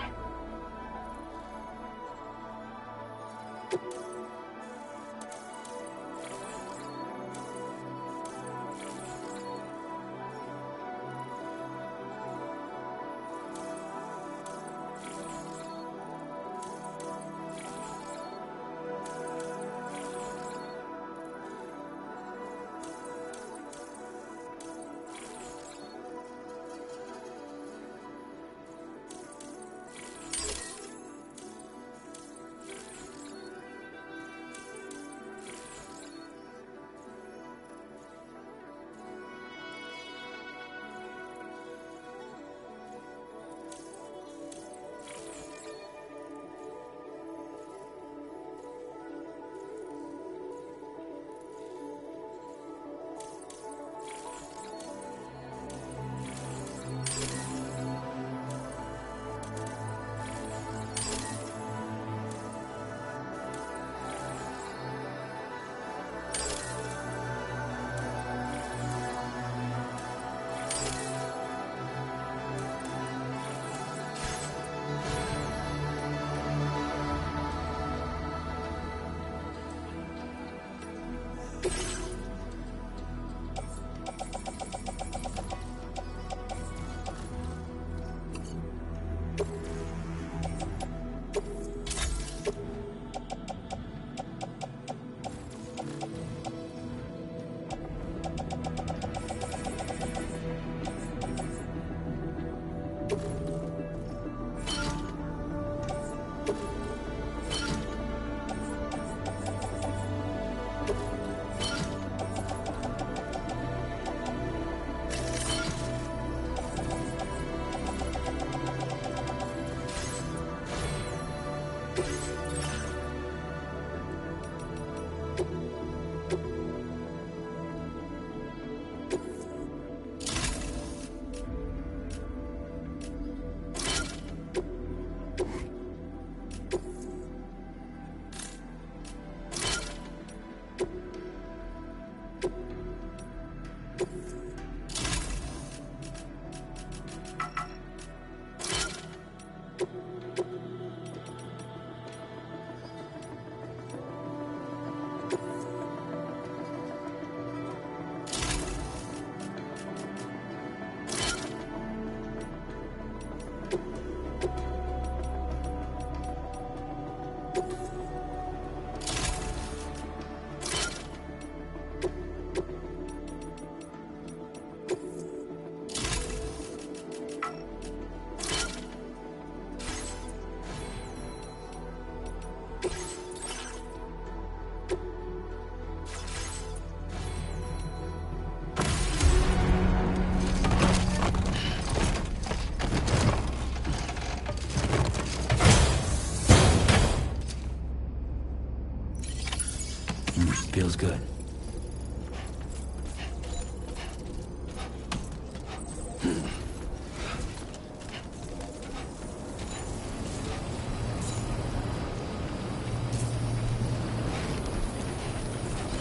Feels good.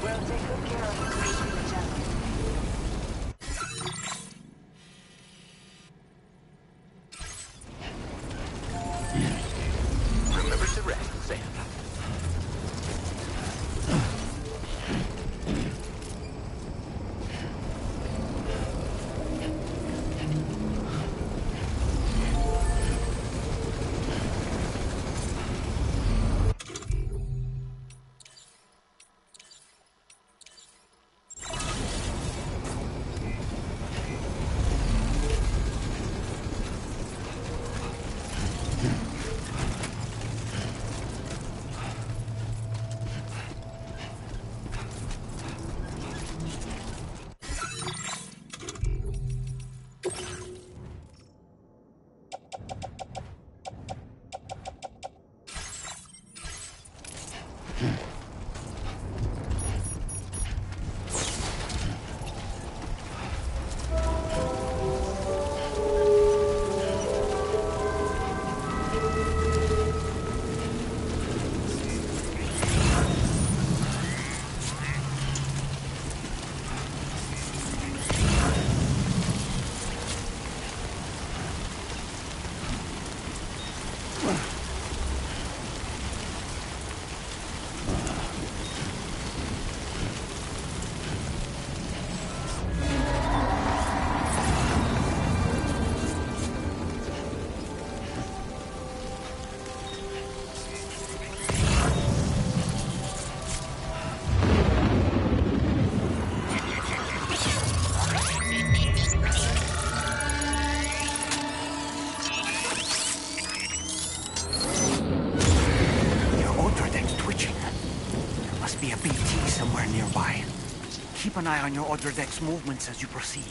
We'll take good care of you, General. Remember to rest, Sam. Keep an eye on your other deck's movements as you proceed.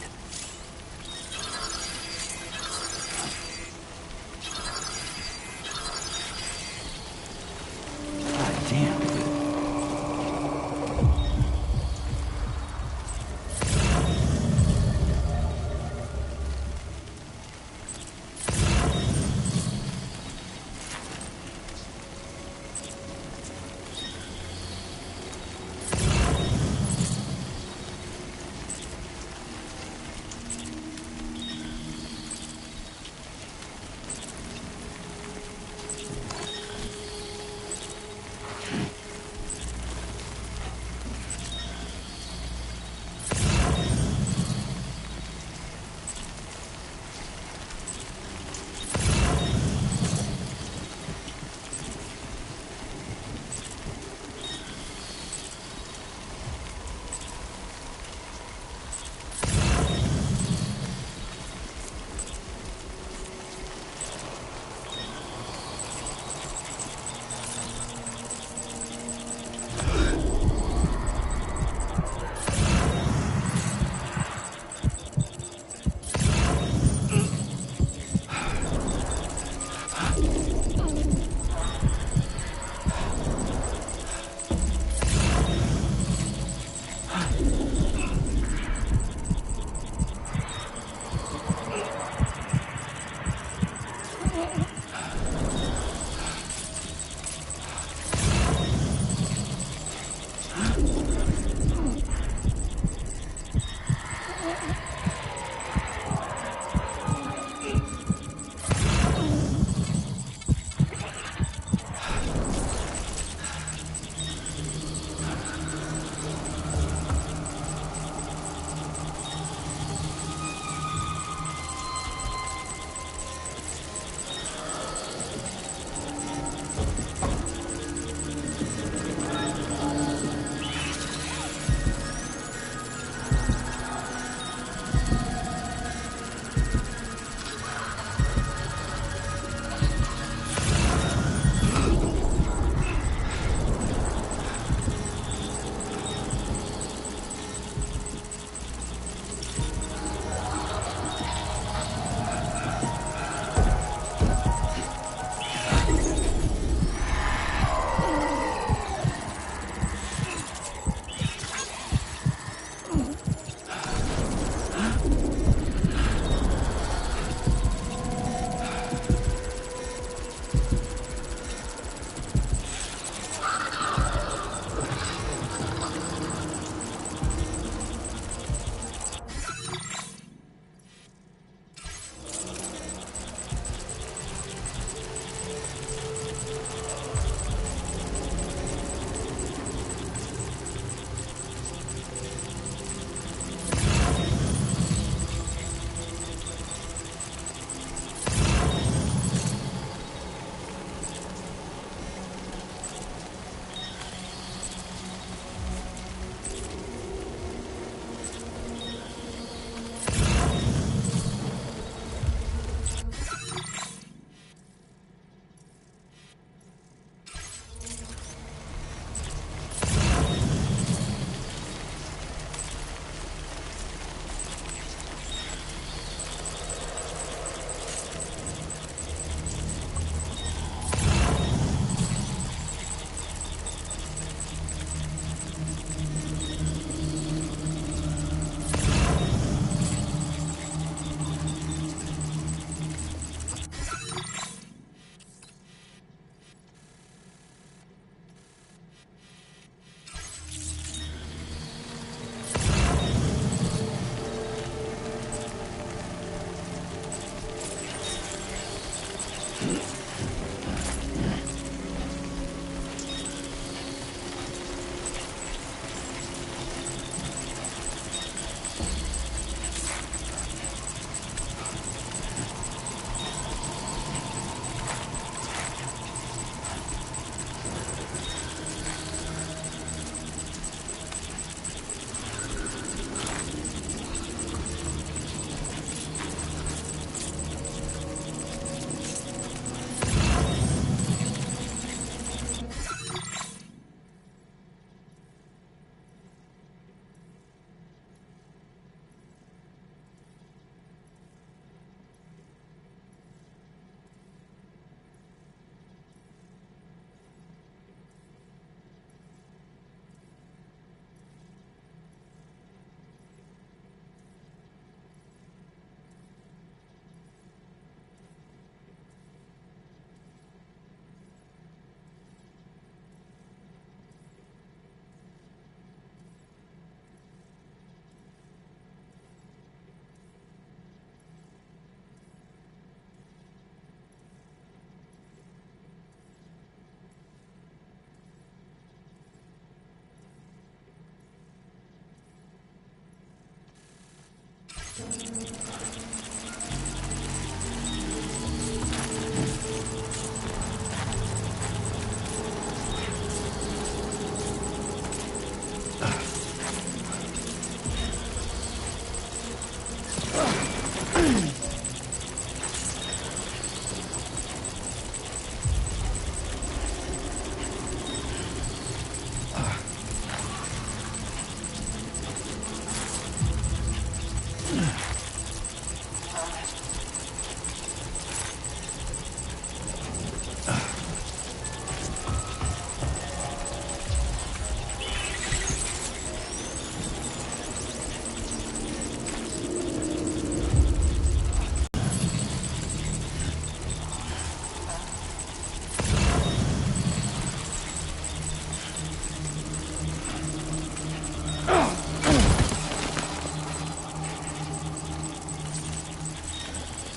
God damn.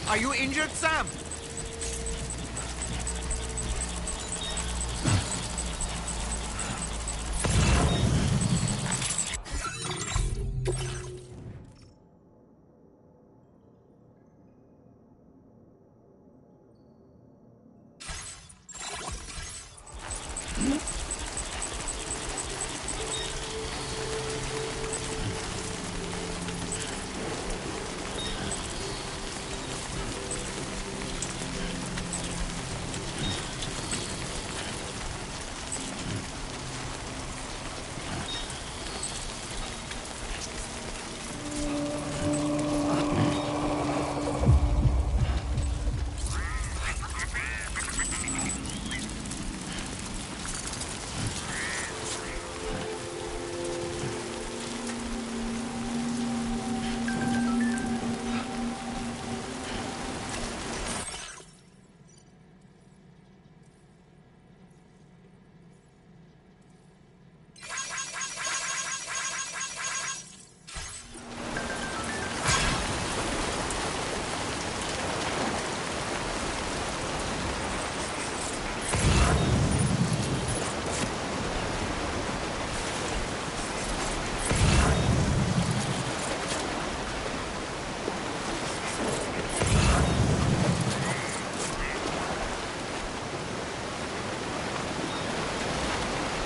Are you injured, Sam?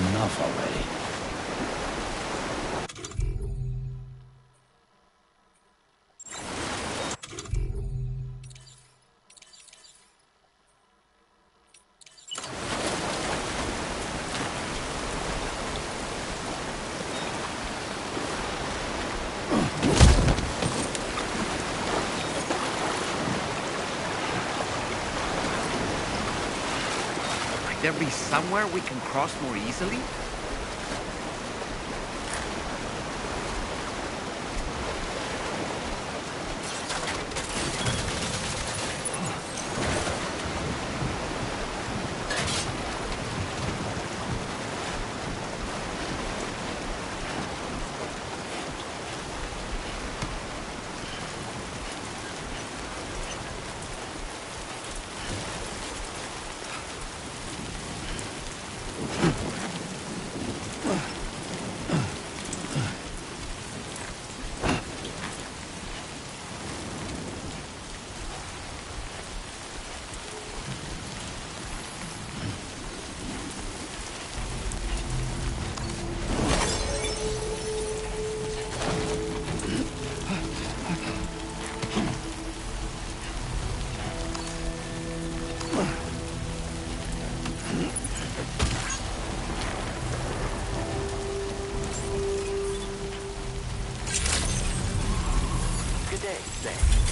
Enough already. Might there be somewhere we can cross more easily?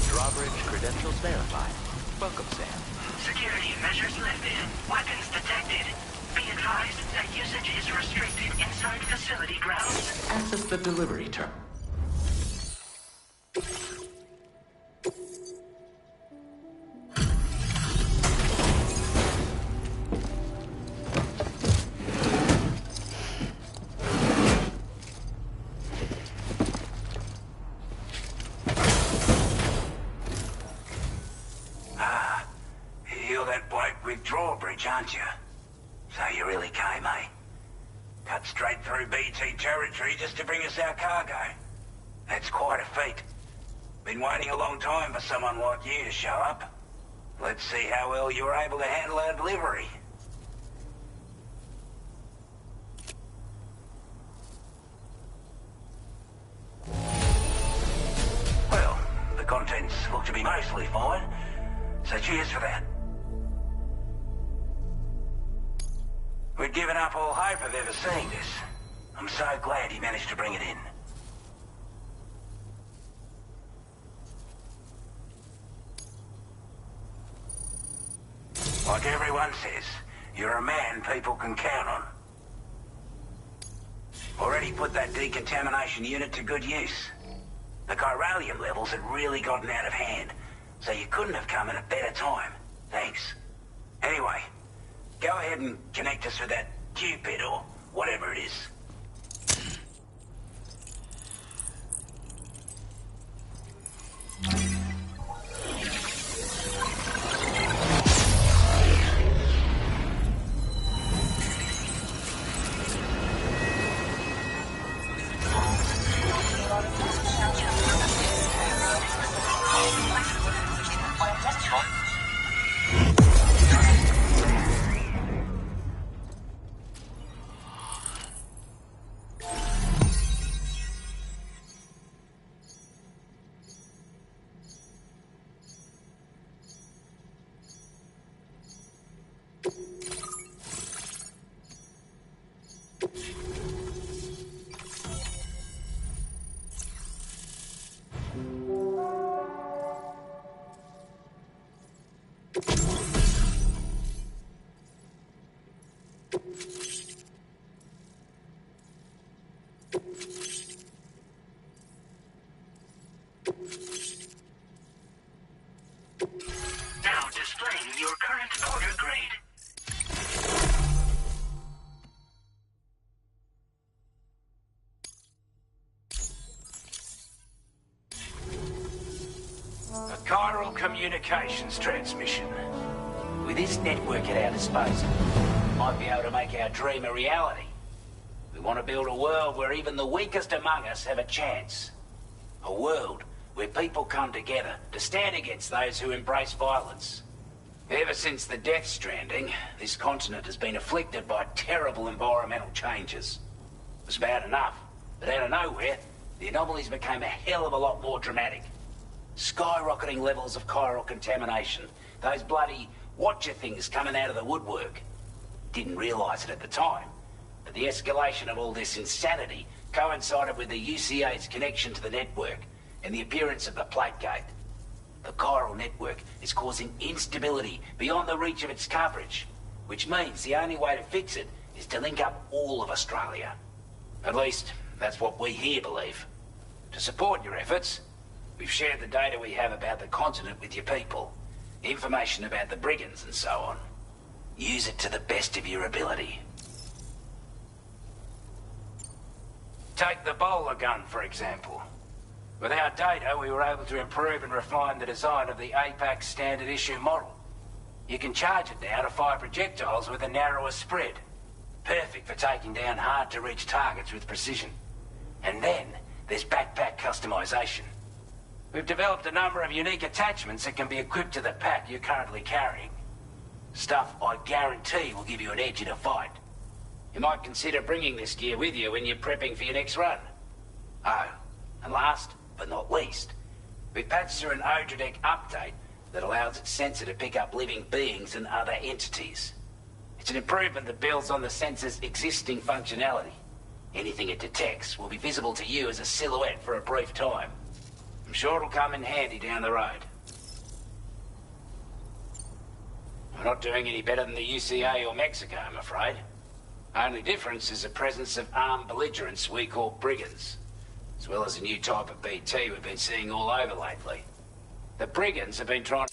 Drawbridge credentials verified. Welcome, Sam. Security measures lifted. Weapons detected. Be advised that usage is restricted inside facility grounds. Access the delivery terminal. Drawbridge, aren't you? So you really came, eh? Cut straight through BT territory just to bring us our cargo. That's quite a feat. Been waiting a long time for someone like you to show up. Let's see how well you were able to handle our delivery. perfectly fine. So cheers for that. We'd given up all hope of ever seeing this. I'm so glad he managed to bring it in. Like everyone says, you're a man people can count on. Already put that decontamination unit to good use. The chiralium levels had really gotten out of hand, so you couldn't have come at a better time. Thanks. Anyway, go ahead and connect us with that Cupid or whatever it is. Now displaying your current order grade. A chiral communications transmission. With this network at our disposal, we might be able to make our dream a reality. We want to build a world where even the weakest among us have a chance. A world where people come together to stand against those who embrace violence. Ever since the Death Stranding, this continent has been afflicted by terrible environmental changes. It was bad enough, but out of nowhere, the anomalies became a hell of a lot more dramatic. Skyrocketing levels of chiral contamination, those bloody watcher things coming out of the woodwork. Didn't realise it at the time, but the escalation of all this insanity coincided with the UCA's connection to the network and the appearance of the plate gate. The chiral network is causing instability beyond the reach of its coverage, which means the only way to fix it is to link up all of Australia. At least, that's what we here believe. To support your efforts, we've shared the data we have about the continent with your people, information about the brigands and so on. Use it to the best of your ability. Take the bowler gun, for example. With our data, we were able to improve and refine the design of the APAC standard issue model. You can charge it now to fire projectiles with a narrower spread. Perfect for taking down hard-to-reach targets with precision. And then, there's backpack customization. We've developed a number of unique attachments that can be equipped to the pack you're currently carrying. Stuff I guarantee will give you an edge in a fight. You might consider bringing this gear with you when you're prepping for your next run. Oh, and last but not least, we've patched through an Odradek update that allows its sensor to pick up living beings and other entities. It's an improvement that builds on the sensor's existing functionality. Anything it detects will be visible to you as a silhouette for a brief time. I'm sure it'll come in handy down the road. We're not doing any better than the UCA or Mexico, I'm afraid. Only difference is the presence of armed belligerents we call brigands, as well as a new type of BT we've been seeing all over lately. The brigands have been trying...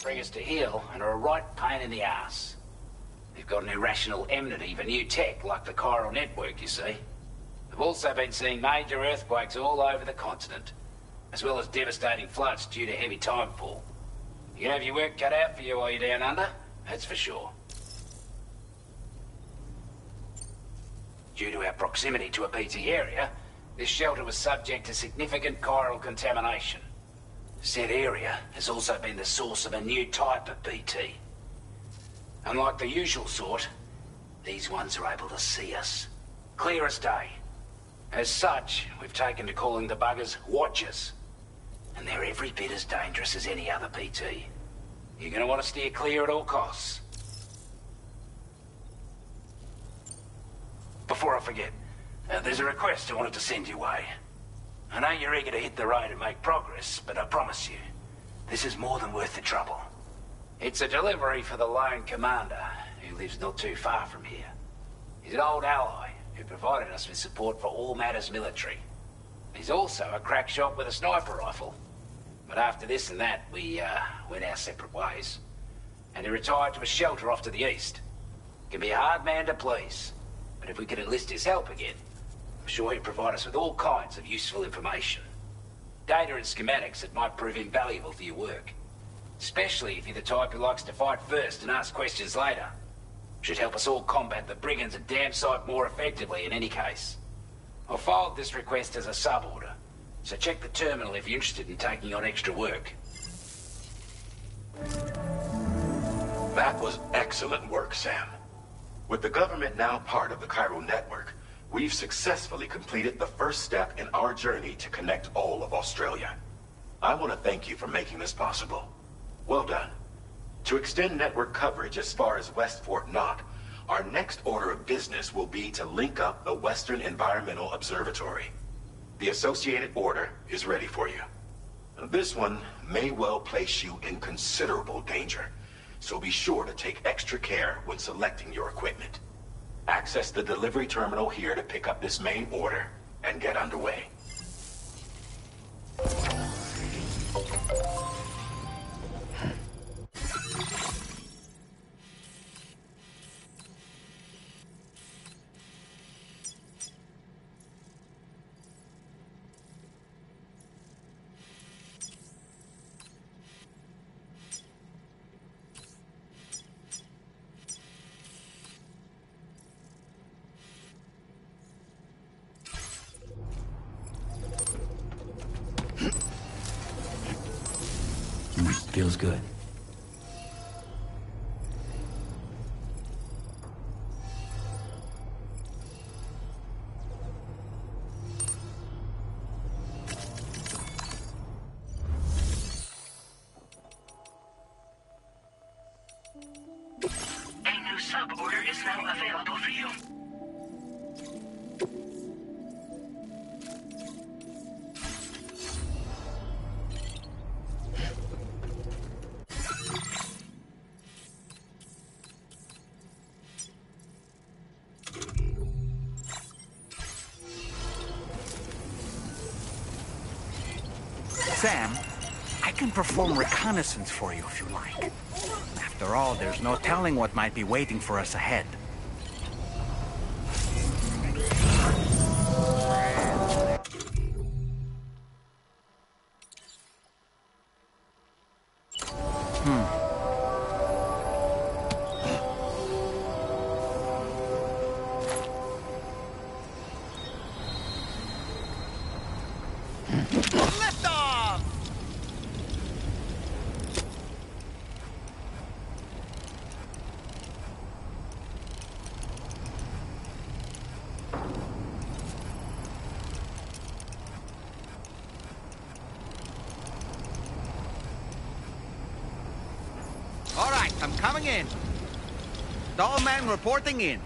bring us to heel and are a right pain in the ass. They've got an irrational enmity for new tech like the chiral network, you see. We've also been seeing major earthquakes all over the continent, as well as devastating floods due to heavy timefall. You can have your work cut out for you while you're down under, that's for sure. Due to our proximity to a BT area, this shelter was subject to significant chiral contamination. Said area has also been the source of a new type of BT. Unlike the usual sort, these ones are able to see us. Clear as day. As such, we've taken to calling the buggers Watchers. And they're every bit as dangerous as any other BT. You're gonna want to steer clear at all costs. Before I forget, there's a request I wanted to send your way. I know you're eager to hit the road and make progress, but I promise you, this is more than worth the trouble. It's a delivery for the lone commander, who lives not too far from here. He's an old ally who provided us with support for all matters military. He's also a crack shot with a sniper rifle. But after this and that, we went our separate ways. And he retired to a shelter off to the east. Can be a hard man to please, but if we could enlist his help again, I'm sure he'd provide us with all kinds of useful information. Data and schematics that might prove invaluable for your work. Especially if you're the type who likes to fight first and ask questions later. Should help us all combat the brigands a damn sight more effectively in any case. I'll filed this request as a sub-order, so check the terminal if you're interested in taking on extra work. That was excellent work, Sam. With the government now part of the chiral network, we've successfully completed the first step in our journey to connect all of Australia. I want to thank you for making this possible. Well done. To extend network coverage as far as West Fort Knott, our next order of business will be to link up the Western Environmental Observatory. The associated order is ready for you. This one may well place you in considerable danger, so be sure to take extra care when selecting your equipment. Access the delivery terminal here to pick up this main order and get underway. Feels good. A new sub-order is now available for you. Sam, I can perform reconnaissance for you if you like. After all, there's no telling what might be waiting for us ahead. All right, I'm coming in. Dollman reporting in.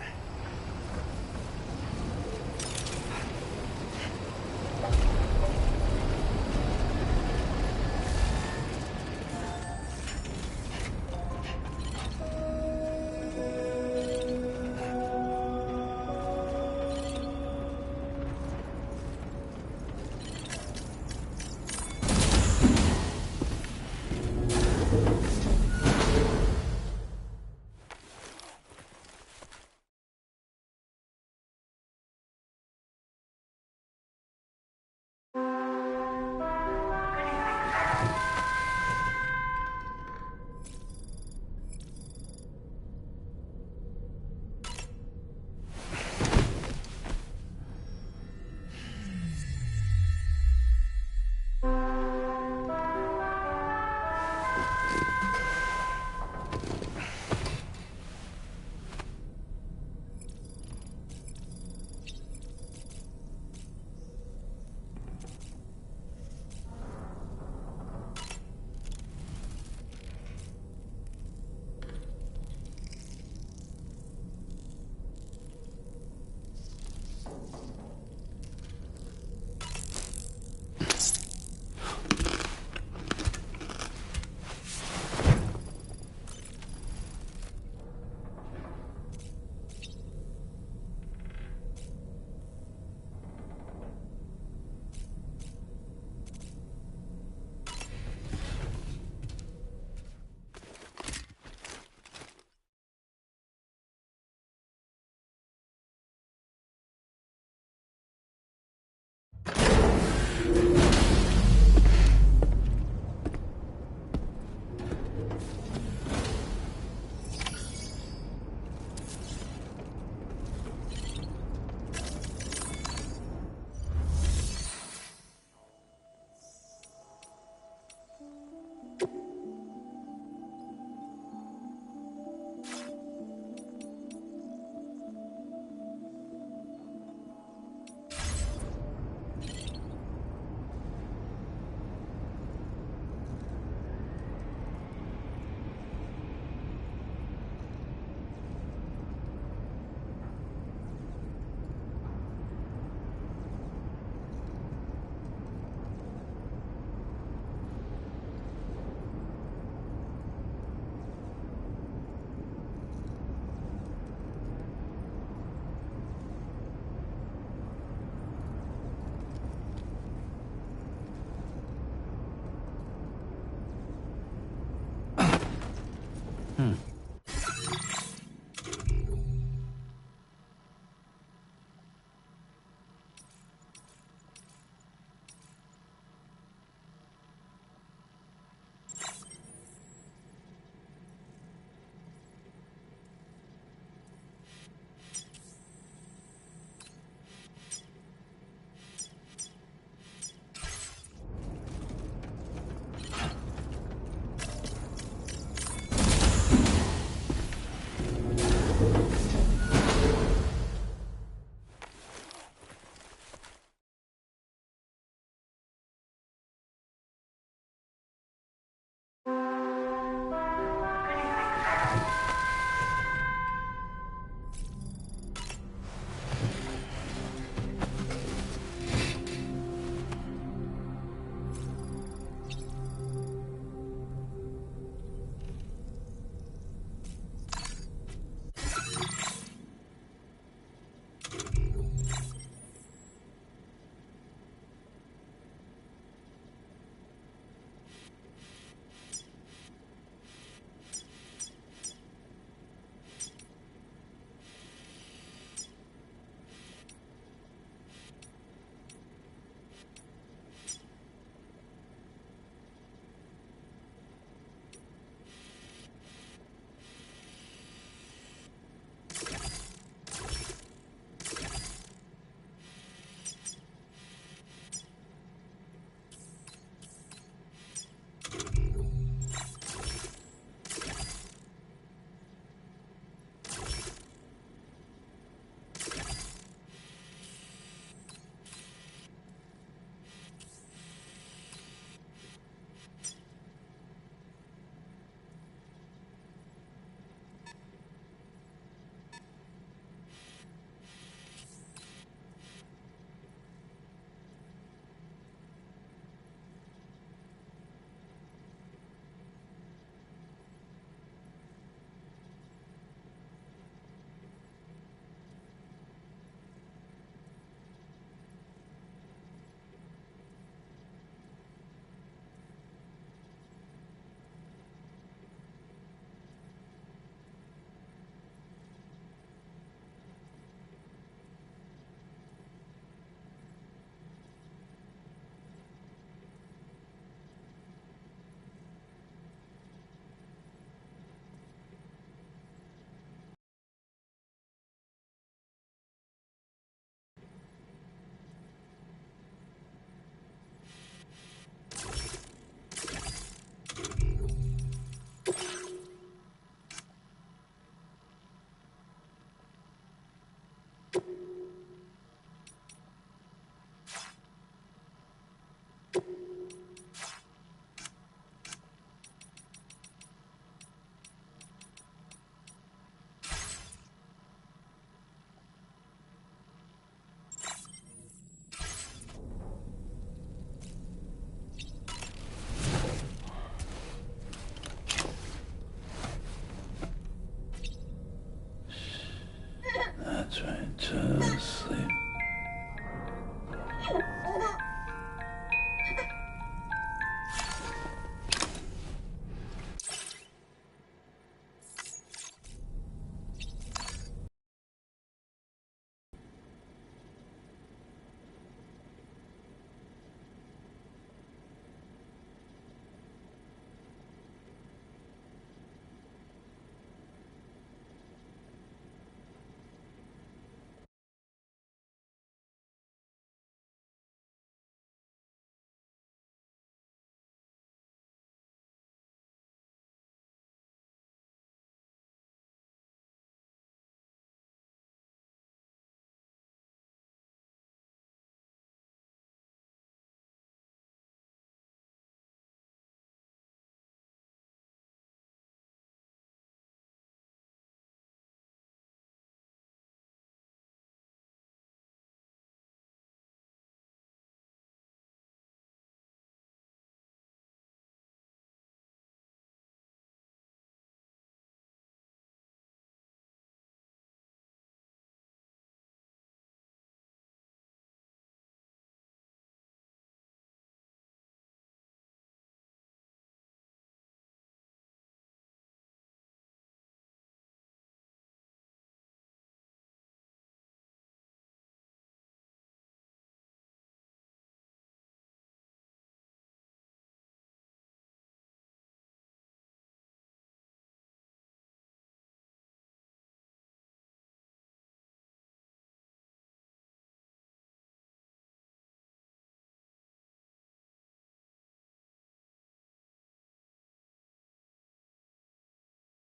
you